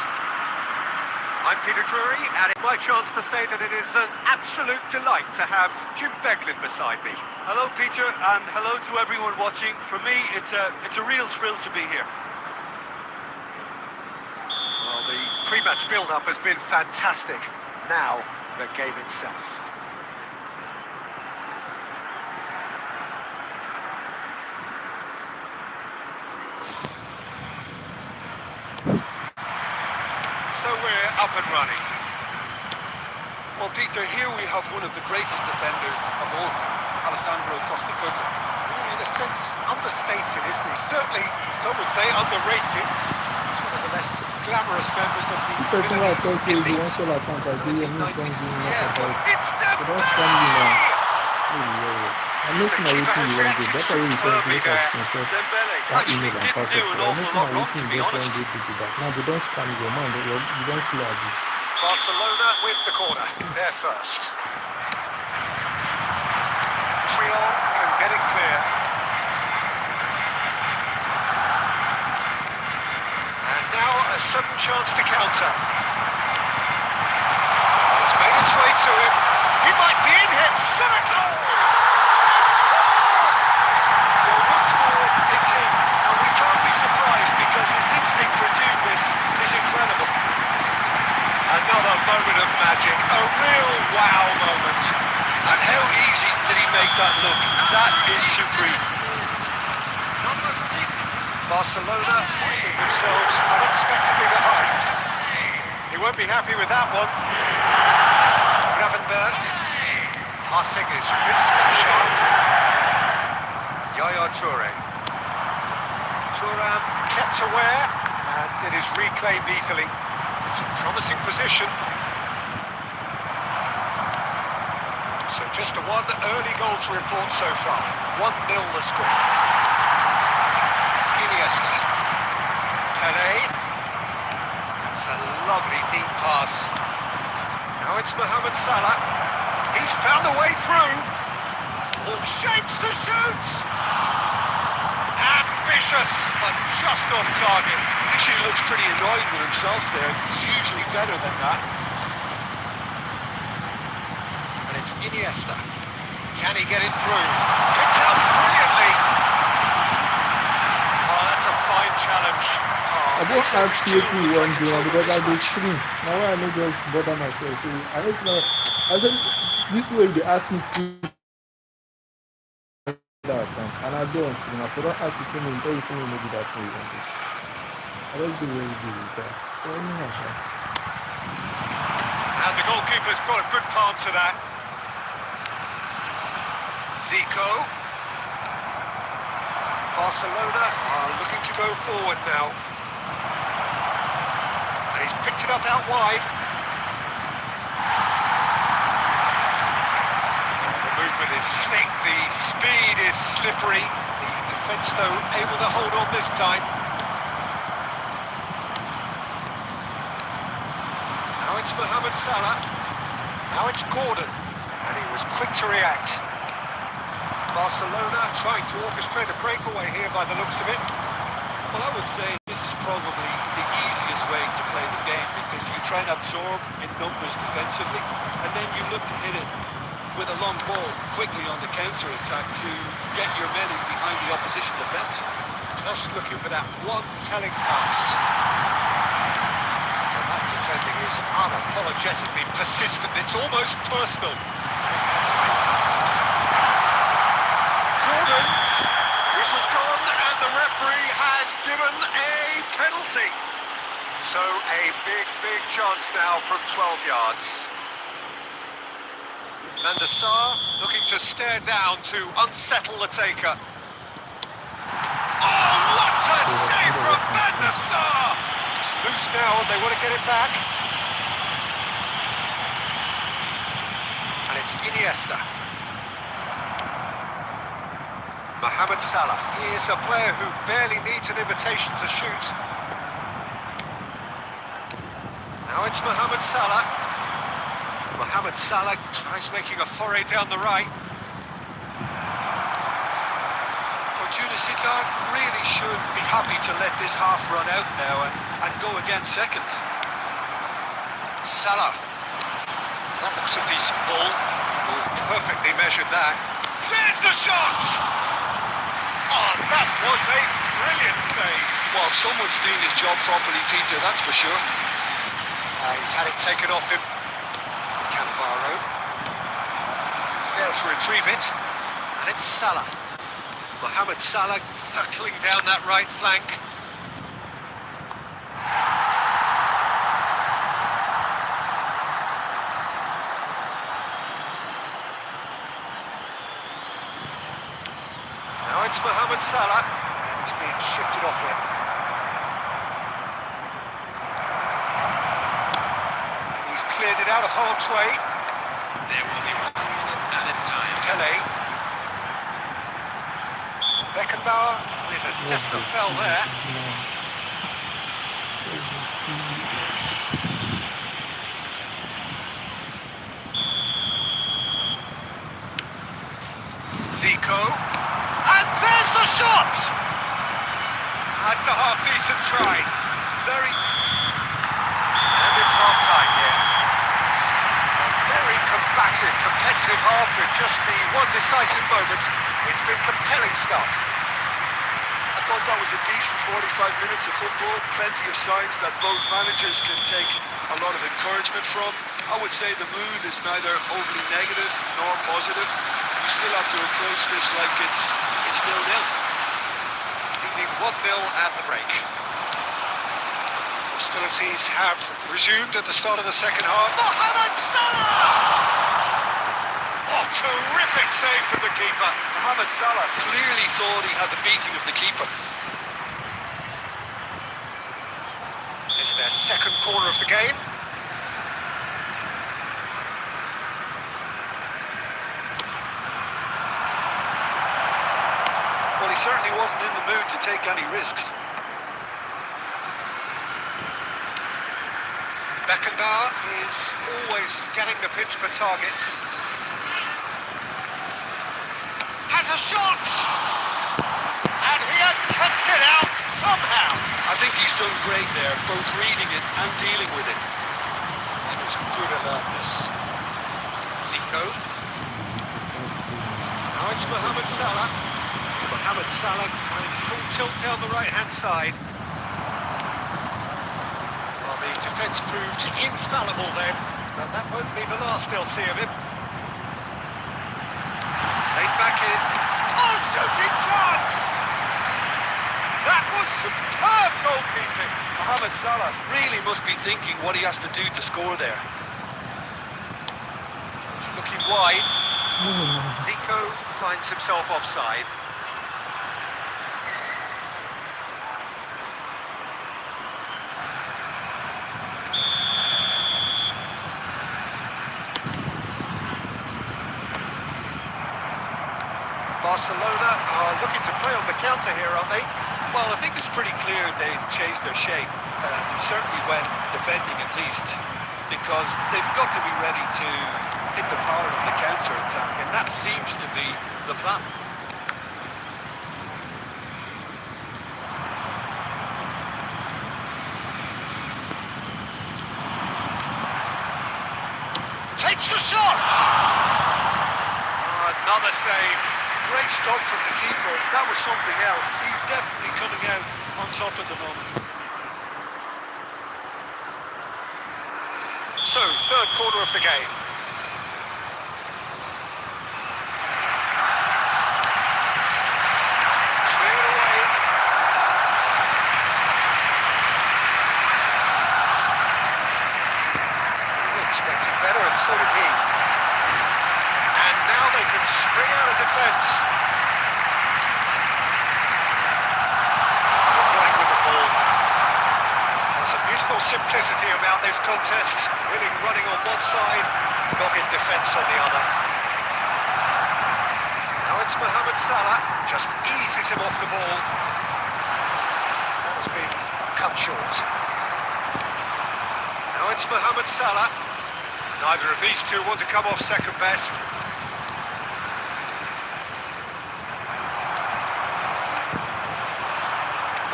I'm Peter Drury, and it's my chance to say that it is an absolute delight to have Jim Beglin beside me. Hello, Peter, and hello to everyone watching. For me, it's a real thrill to be here. Well, the pre-match build-up has been fantastic. Now, the game itself. up and running. Well, Peter, here we have one of the greatest defenders of all time, Alessandro Costa KUYT. In a sense, understated, isn't he? Certainly, some would say underrated. He's one of the less glamorous members of the The person who I thought says he elite. wants to sell account, I did him, come give me Yeah, knock but about. it's They don't scam you now. I'm not saying everything you want to do. That's why you can make a screenshot that Actually email and didn't pass do it an for. I'm not awful saying lot wrong, everything to you be just honest. want to do that. Now they don't scam your mind. You don't play at it. Barcelona with the corner. They're first. Triol can get it clear. And now a sudden chance to counter. It's made its way to him. He might be in here. Shot a goal! Well, once more, it's him, and we can't be surprised because his instinct for doing this is incredible. Another moment of magic. A real wow moment. And how easy did he make that look? That is supreme. Number 6. Barcelona finding themselves unexpectedly behind. He won't be happy with that one. Gravenberg. Passing is crisp and sharp. Yaya Toure. Thuram kept aware, and it is reclaimed easily. It's a promising position. So just one early goal to report so far. 1-0 the score. Iniesta. Pelé. That's a lovely neat pass. Now it's Mohamed Salah. He's found a way through. All shapes to shoot. Ambitious, but just on target. Actually looks pretty annoyed with himself there. He's usually better than that. And it's Iniesta. Can he get it through? Picked out brilliantly. Oh, that's a fine challenge. I don't ask you what you want to do because I do screen. Now I don't just bother myself. So I know it's not. I said this way they ask me screen that account and I do on stream. I forgot ask you something, tell you something maybe that thing you want to do. I just do when you busy there. Well, anyhow, sure. And the goalkeeper's got a good palm to that. Zico. Barcelona are looking to go forward now. And he's picked it up out wide. The movement is slick, the speed is slippery. The defence, though, able to hold on this time. Now it's Mohamed Salah. Now it's Gordon. And he was quick to react. Barcelona trying to orchestrate a breakaway here by the looks of it. Well, I would say this is probably the easiest way to play the game because you try and absorb in numbers defensively and then you look to hit it with a long ball quickly on the counter-attack to get your men in behind the opposition defence. Just looking for that one telling pass. Well, that defending is unapologetically persistent. It's almost personal. Gordon, whistle's gone, and the referee has given a penalty. So a big chance now from 12 yards. Van der Sar looking to stare down to unsettle the taker. Oh, what a save from Van der Sar! It's loose now and they want to get it back. And it's Iniesta. Mohamed Salah. He is a player who barely needs an invitation to shoot. Now it's Mohamed Salah. Mohamed Salah tries making a foray down the right. Fortuna Sittard really should be happy to let this half run out now and go again second. Salah. That looks a decent ball. Oh, perfectly measured that. There's the shot! Oh, that was a brilliant save. Well, someone's doing his job properly, Peter, that's for sure. He's had it taken off him. Cannavaro. He's there to retrieve it. And it's Salah. Mohamed Salah hurtling down that right flank. Now it's Mohamed Salah, and he's being shifted off it. And he's cleared it out of harm's way. There will be one minute added time. Pele. Beckenbauer with a definite foul there. Zico. And there's the shot! That's a half-decent try. And it's half-time here. A very combative, competitive half with just the one decisive moment. It's been compelling stuff. I thought that was a decent 45 minutes of football. Plenty of signs that both managers can take a lot of encouragement from. I would say the mood is neither overly negative nor positive. You still have to approach this like it's 0-0. Leading 1-0 at the break. Hostilities have resumed at the start of the second half. Mohamed Salah! Oh, terrific save from the keeper. Mohamed Salah clearly thought he had the beating of the keeper. This is their second corner of the game. Well, he certainly wasn't in the mood to take any risks. Beckenbauer is always scanning the pitch for targets. Has a shot! And he has kept it out somehow. I think he's done great there, both reading it and dealing with it. That was good alertness. Zico. Now it's Mohamed Salah. Mohamed Salah going full tilt down the right-hand side. Well, the defence proved infallible then, but that won't be the last they'll see of him. Played back in. Oh, shooting chance! That was superb goalkeeping. Mohamed Salah really must be thinking what he has to do to score there. He's looking wide. Zico finds himself offside. Barcelona are looking to play on the counter here, aren't they? Well, I think it's pretty clear they've changed their shape, certainly when defending at least, because they've got to be ready to hit them hard on the counter-attack, and that seems to be the plan. Takes the shot! Oh, another save. Great stop from the keeper. That was something else. He's definitely coming out on top at the moment. So, third quarter of the game. Cleared away. He expected better, and so did he. And now they can spring out of defence. Good running with the ball. There's a beautiful simplicity about this contest. Willing running on one side, dogged defence on the other. Now it's Mohamed Salah, just eases him off the ball. That has been cut short. Now it's Mohamed Salah. Neither of these two want to come off second best.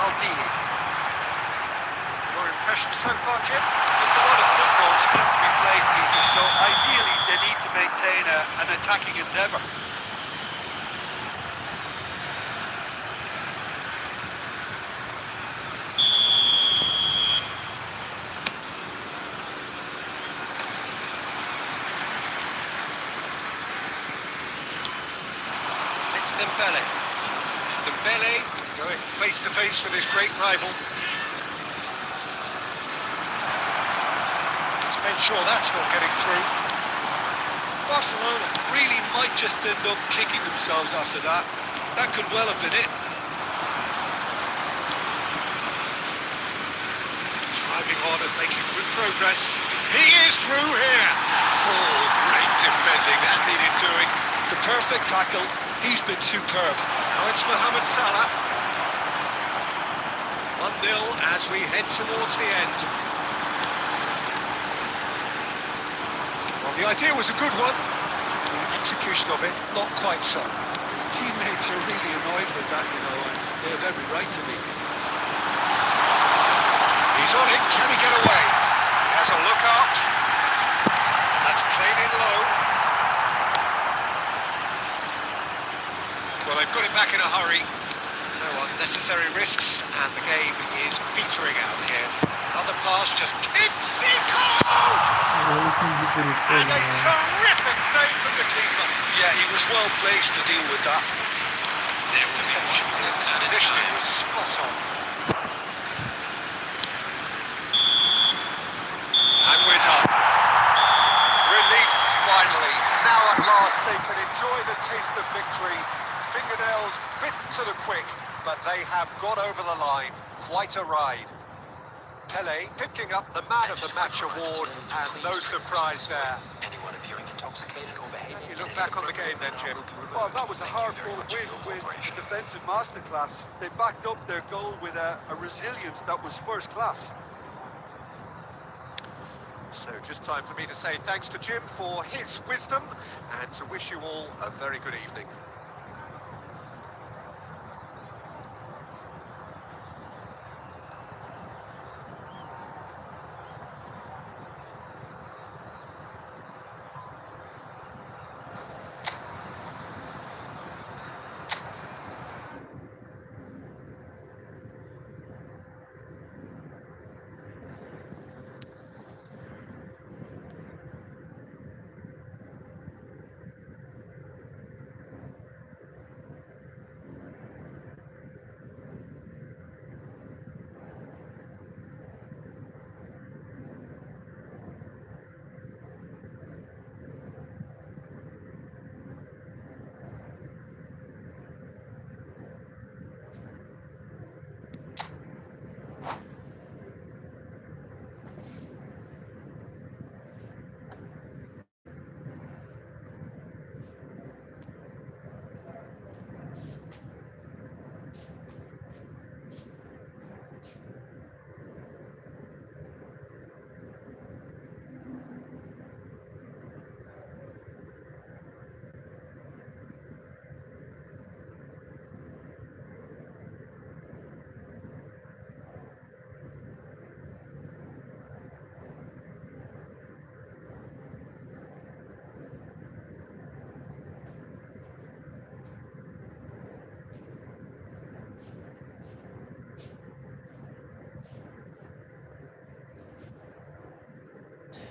Maldini. Your impression so far, Jim? There's a lot of football still to be played, Peter, so ideally they need to maintain an attacking endeavour. It's Dembele. Dembele going face to face with his great rival. He's made sure that's not getting through. Barcelona really might just end up kicking themselves after that. That could well have been it. Driving on and making good progress. He is through here. Oh, great defending. That needed doing. The perfect tackle. He's been superb. Now it's Mohamed Salah. 1-0 as we head towards the end. Well, the idea was a good one. The execution of it, not quite so. His teammates are really annoyed with that, you know, and they have every right to be. He's on it. Can he get away? He has a look out. That's played in low. Well, they've got it back in a hurry. No unnecessary risks, and the game is petering out here. Another pass, just Kitsiko! And a terrific save from the keeper. Yeah, he was well placed to deal with that. Their reception, his positioning was spot on. And we're done. Relief, finally. Now at last they can enjoy the taste of victory. Fingernails bitten to the quick, but they have got over the line. Quite a ride. Pele picking up the Man of the Match award, and no surprise there. Anyone appearing intoxicated or behaving. You look back on the game then, Jim. Well, that was a hard-fought win with a defensive masterclass. They backed up their goal with a resilience that was first class. So just time for me to say thanks to Jim for his wisdom, and to wish you all a very good evening.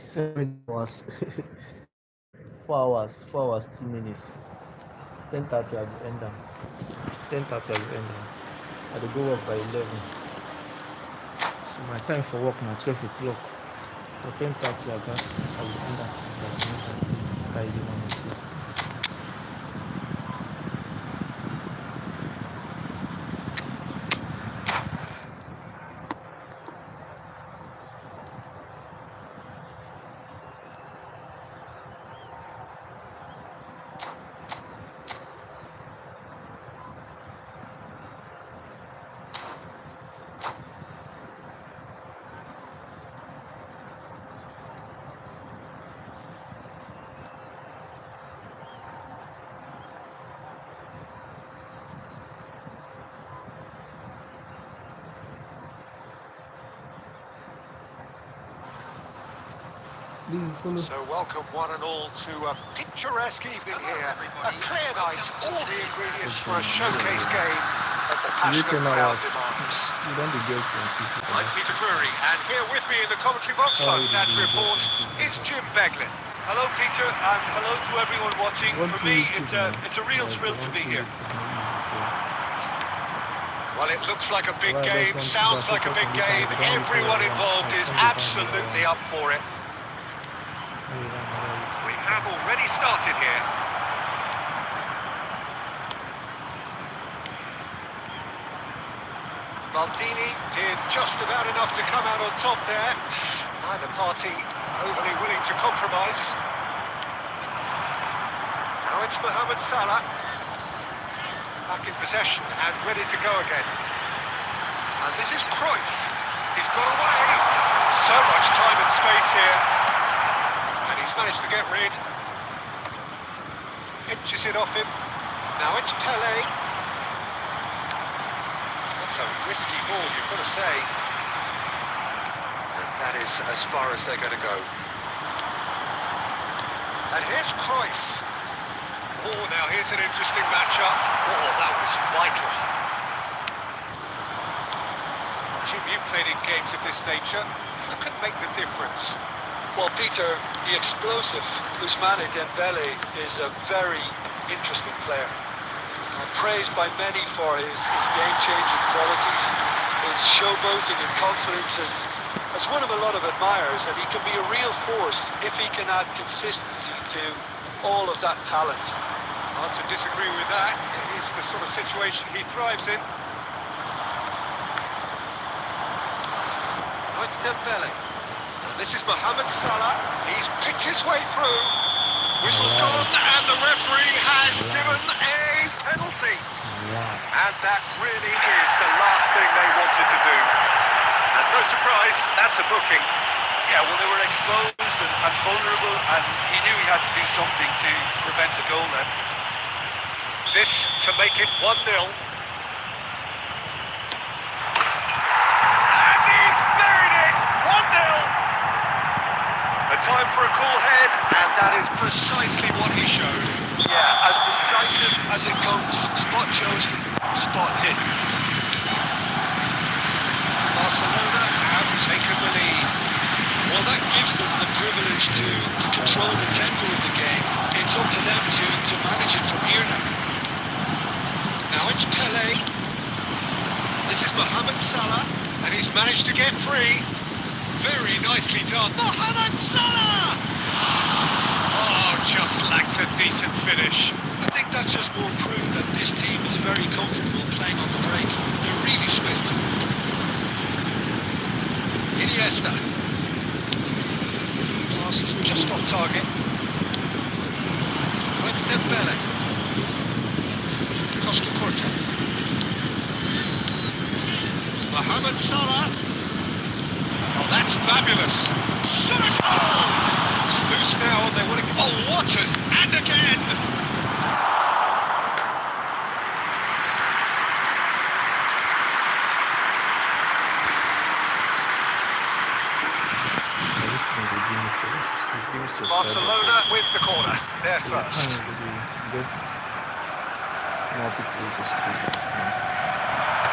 Seven hours, 4 hours, 2 minutes. 10:30 I go end down. 10:30 I go end down. I dey go work by 11. So my time for work na 12 o'clock. But 10:30 I go end down. Carry the one or two. Please follow. So welcome one and all to a picturesque evening here. A clear night, all the ingredients for a showcase game that the passionate crowd demands. You don't be get plenty. I'm Peter Drury, and here with me in the commentary box, I'm glad to report, is Jim Beglin. Hello, Peter, and hello to everyone watching. For me, it's a real thrill to be here. Well, it looks like a big game, sounds like a big game. Everyone involved is absolutely up for it. We have already started here. Maldini did just about enough to come out on top there. Neither party overly willing to compromise. Now it's Mohamed Salah. Back in possession and ready to go again. And this is Cruyff. He's got away. So much time and space here. And he's managed to get rid. Pinches it off him. Now it's Pele. That's a risky ball, you've got to say. And that is as far as they're going to go. And here's Cruyff. Oh, now here's an interesting matchup. Oh, that was vital. Jim, you've played in games of this nature. Who can make the difference? Well, Peter, the explosive Ousmane Dembele is a very interesting player. Praised by many for his game-changing qualities, his showboating and confidence has won him a lot of admirers, and he can be a real force if he can add consistency to all of that talent. Hard to disagree with that. It is the sort of situation he thrives in. Now it's Dembele. And this is Mohamed Salah. He's picked his way through. Whistle's gone, and the referee has given a penalty. And that really is the last thing they wanted to do. And no surprise, that's a booking. Yeah, well, they were exposed and vulnerable, and he knew he had to do something to prevent a goal then. This to make it 1-0. And he's buried it! 1-0! A time for a cool head, and that is precisely what he showed. Yeah, as decisive as it comes. Spot chosen, spot hit. Barcelona have taken the lead. Well, that gives them the privilege to control the tempo of the game. It's up to them to manage it from here now. Now it's Pele. And this is Mohamed Salah. And he's managed to get free. Very nicely done. Mohamed Salah! Oh, just lacked a decent finish. I think that's just more proof that this team is very comfortable playing on the break. They're really swift. Iniesta. Pass is just off target. Now it's Dembele. Costa Curta. Mohamed Salah. Oh, that's fabulous. Shot a goal! It's loose now, and they want to... Oh, Waters! And again! Barcelona with the corner. They're first.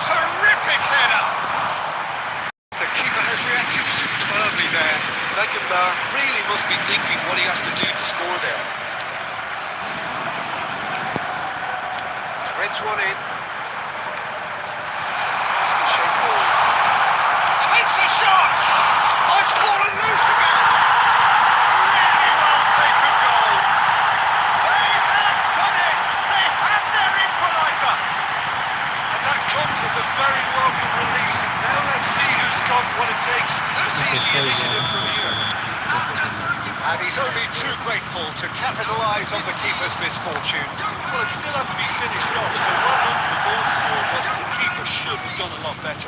Terrific header! The keeper has reacted superbly there. Beckenbauer really must be thinking what he has to do to score there. Threads one in. Nicely shaped ball. Takes a shot! Oh, it's fallen loose again! Really well taken goal. They have done it! They have their equaliser! And that comes as a very welcome relief. Now let's see who's got what it takes to seize the initiative from here. And he's only too grateful to capitalise on the keeper's misfortune. Well, it still had to be finished off, so well done for the goal scorer, but the keeper should have done a lot better.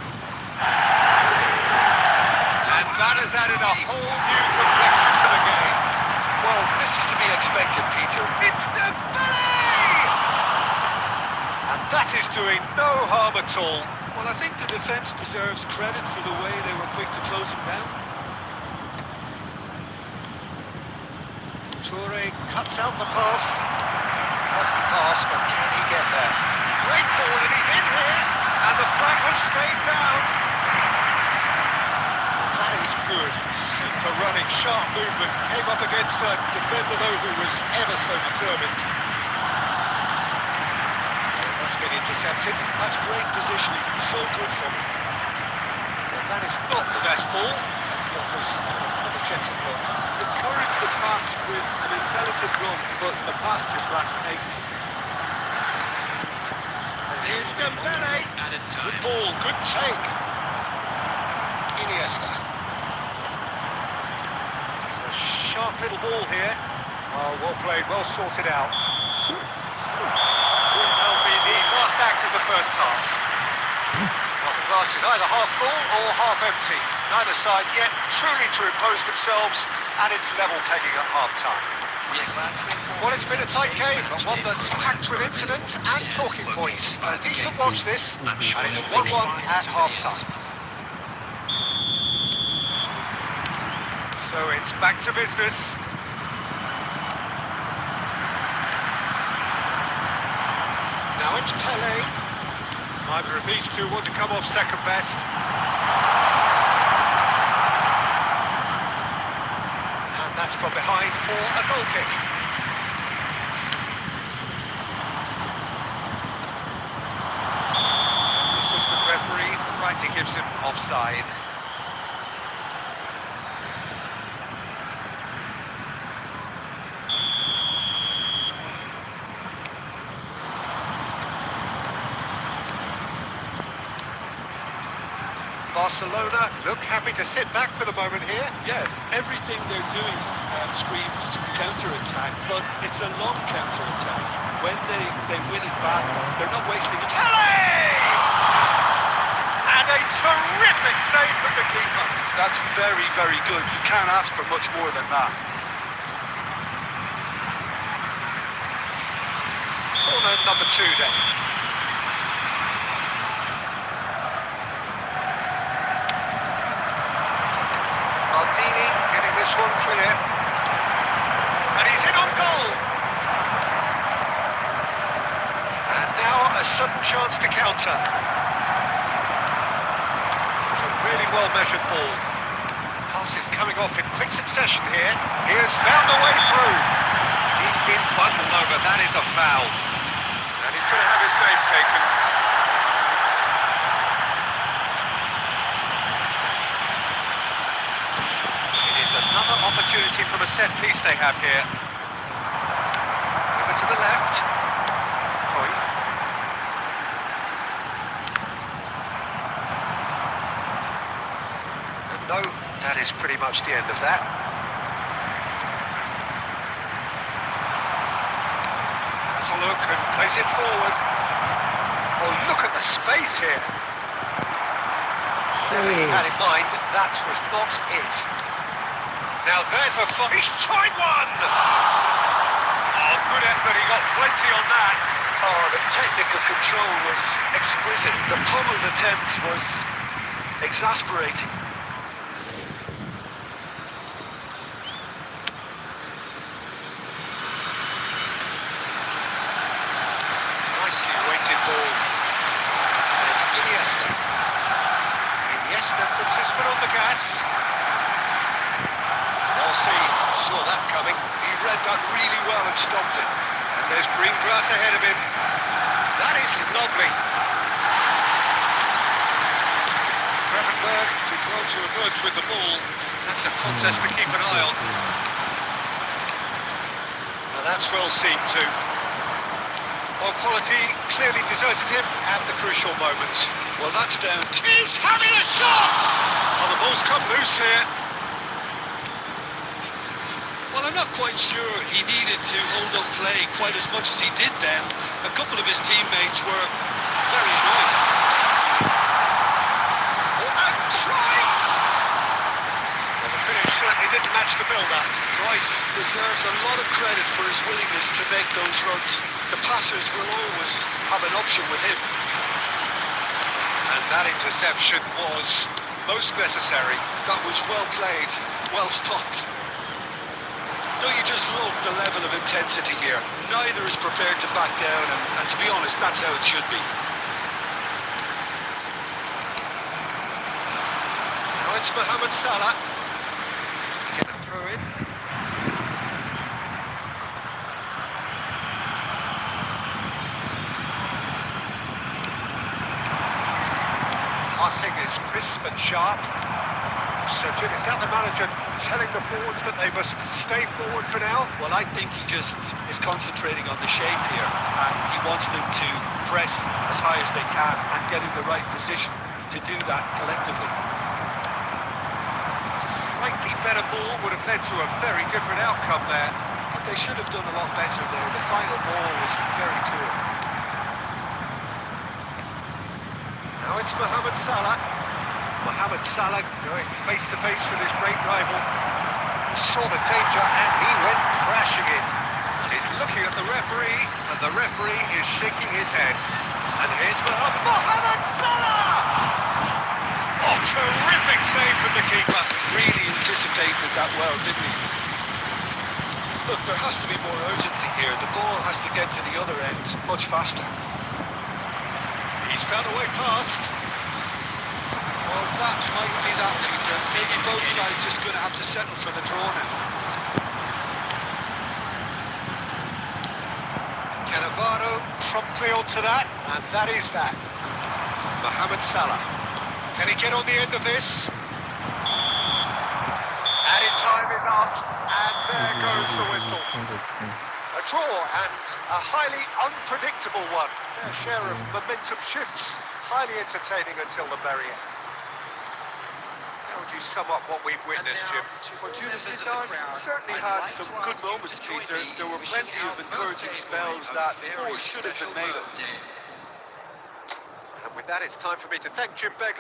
And that has added a whole new complexion to the game. Well, this is to be expected, Peter. It's Dembele! And that is doing no harm at all. Well, I think the defence deserves credit for the way they were quick to close him down. Toure cuts out the pass. Lovely pass, but can he get there? Great ball, and he's in here. And the flag has stayed down. That is good. Super running, sharp movement. Came up against a defender, though, who was ever so determined. That's been intercepted. That's great positioning. So good from him. Well, that is not the best ball. That's what was for the Chelsea block. Encouraged the pass with an intelligent run, but the pass just lacked pace. And Here's Dembele. Added Good time. ball, good take. Iniesta. It's a sharp little ball here. Oh, well played, well sorted out. Shit. That'll be the last act of the first half. Well, the glass is either half full or half empty. Neither side yet truly to impose themselves, and it's level pegging at half-time. We are glad to inform Well, it's been a tight you game, that but one that's packed with incidents and talking points. A decent watch this, and it's 1-1 at half-time. So it's back to business. Now it's Pele. Neither of these two want to come off second best. And that's from behind for a goal kick. The assistant referee rightly gives him offside. Barcelona look happy to sit back for the moment here. Yeah, everything they're doing screams counter-attack, but it's a long counter-attack. When they win it back, they're not wasting it. Pele! And a terrific save from the keeper. That's very, very good. You can't ask for much more than that. Corner number 2 then. Maldini getting this one clear. And he's in on goal. And now a sudden chance to counter. It's a really well-measured ball. Pass is coming off in quick succession here. He has found a way through. He's been bundled over. That is a foul. And he's going to have his name taken. Another opportunity from a set piece they have here. Over to the left. Cruyff. And no, that is pretty much the end of that. Has a look and plays it forward. Oh, look at the space here. Whatever he had in mind, that was not it. Now there's a fight. He's tried one! Oh, good effort. He got plenty on that. Oh, the technical control was exquisite. The pummeled attempt was exasperating. Nicely weighted ball. And it's Iniesta. Iniesta puts his foot on the gas. Saw that coming. He read that really well and stopped it. And there's green grass ahead of him. That is lovely. Gravenberg did well to emerge with the ball. That's a contest to keep an eye on. And that's well seen too. Well, quality clearly deserted him at the crucial moments. Well, that's down. He's having a shot! Oh, the ball's come loose here. Well, I'm not quite sure he needed to hold up play quite as much as he did then. A couple of his teammates were very annoyed. Oh, and Cruyff! Well, the finish certainly didn't match the build-up. Cruyff deserves a lot of credit for his willingness to make those runs. The passers will always have an option with him. And that interception was most necessary. That was well played, well stopped. Don't you just love the level of intensity here? Neither is prepared to back down, and to be honest, that's how it should be. Now it's Mohamed Salah. Get a throw in. Passing is crisp and sharp. So, Jim, is that the manager telling the forwards that they must stay forward for now. Well, I think he just is concentrating on the shape here, and he wants them to press as high as they can and get in the right position to do that collectively. A slightly better ball would have led to a very different outcome there. But they should have done a lot better there. The final ball was very poor. Now it's Mohamed Salah. Mohamed Salah going face to face with his great rival. Saw the danger and he went crashing in. He's looking at the referee and the referee is shaking his head. And here's Mohamed Salah! Oh, terrific save from the keeper. Really anticipated that well, didn't he? Look, there has to be more urgency here. The ball has to get to the other end much faster. He's found a way past. Well, that might be that, Peter. Maybe both sides just going to have to settle for the draw now. Cannavaro promptly onto that, and that is that. Mohamed Salah. Can he get on the end of this? Added time is up, and there goes the whistle. A draw and a highly unpredictable one. Their share of momentum shifts. Highly entertaining until the very end. How would you sum up what we've witnessed, Jim? Well, Sitar certainly had some good moments, Peter. There were plenty of encouraging spells that more should have been made of. And with that, it's time for me to thank Jim Begley.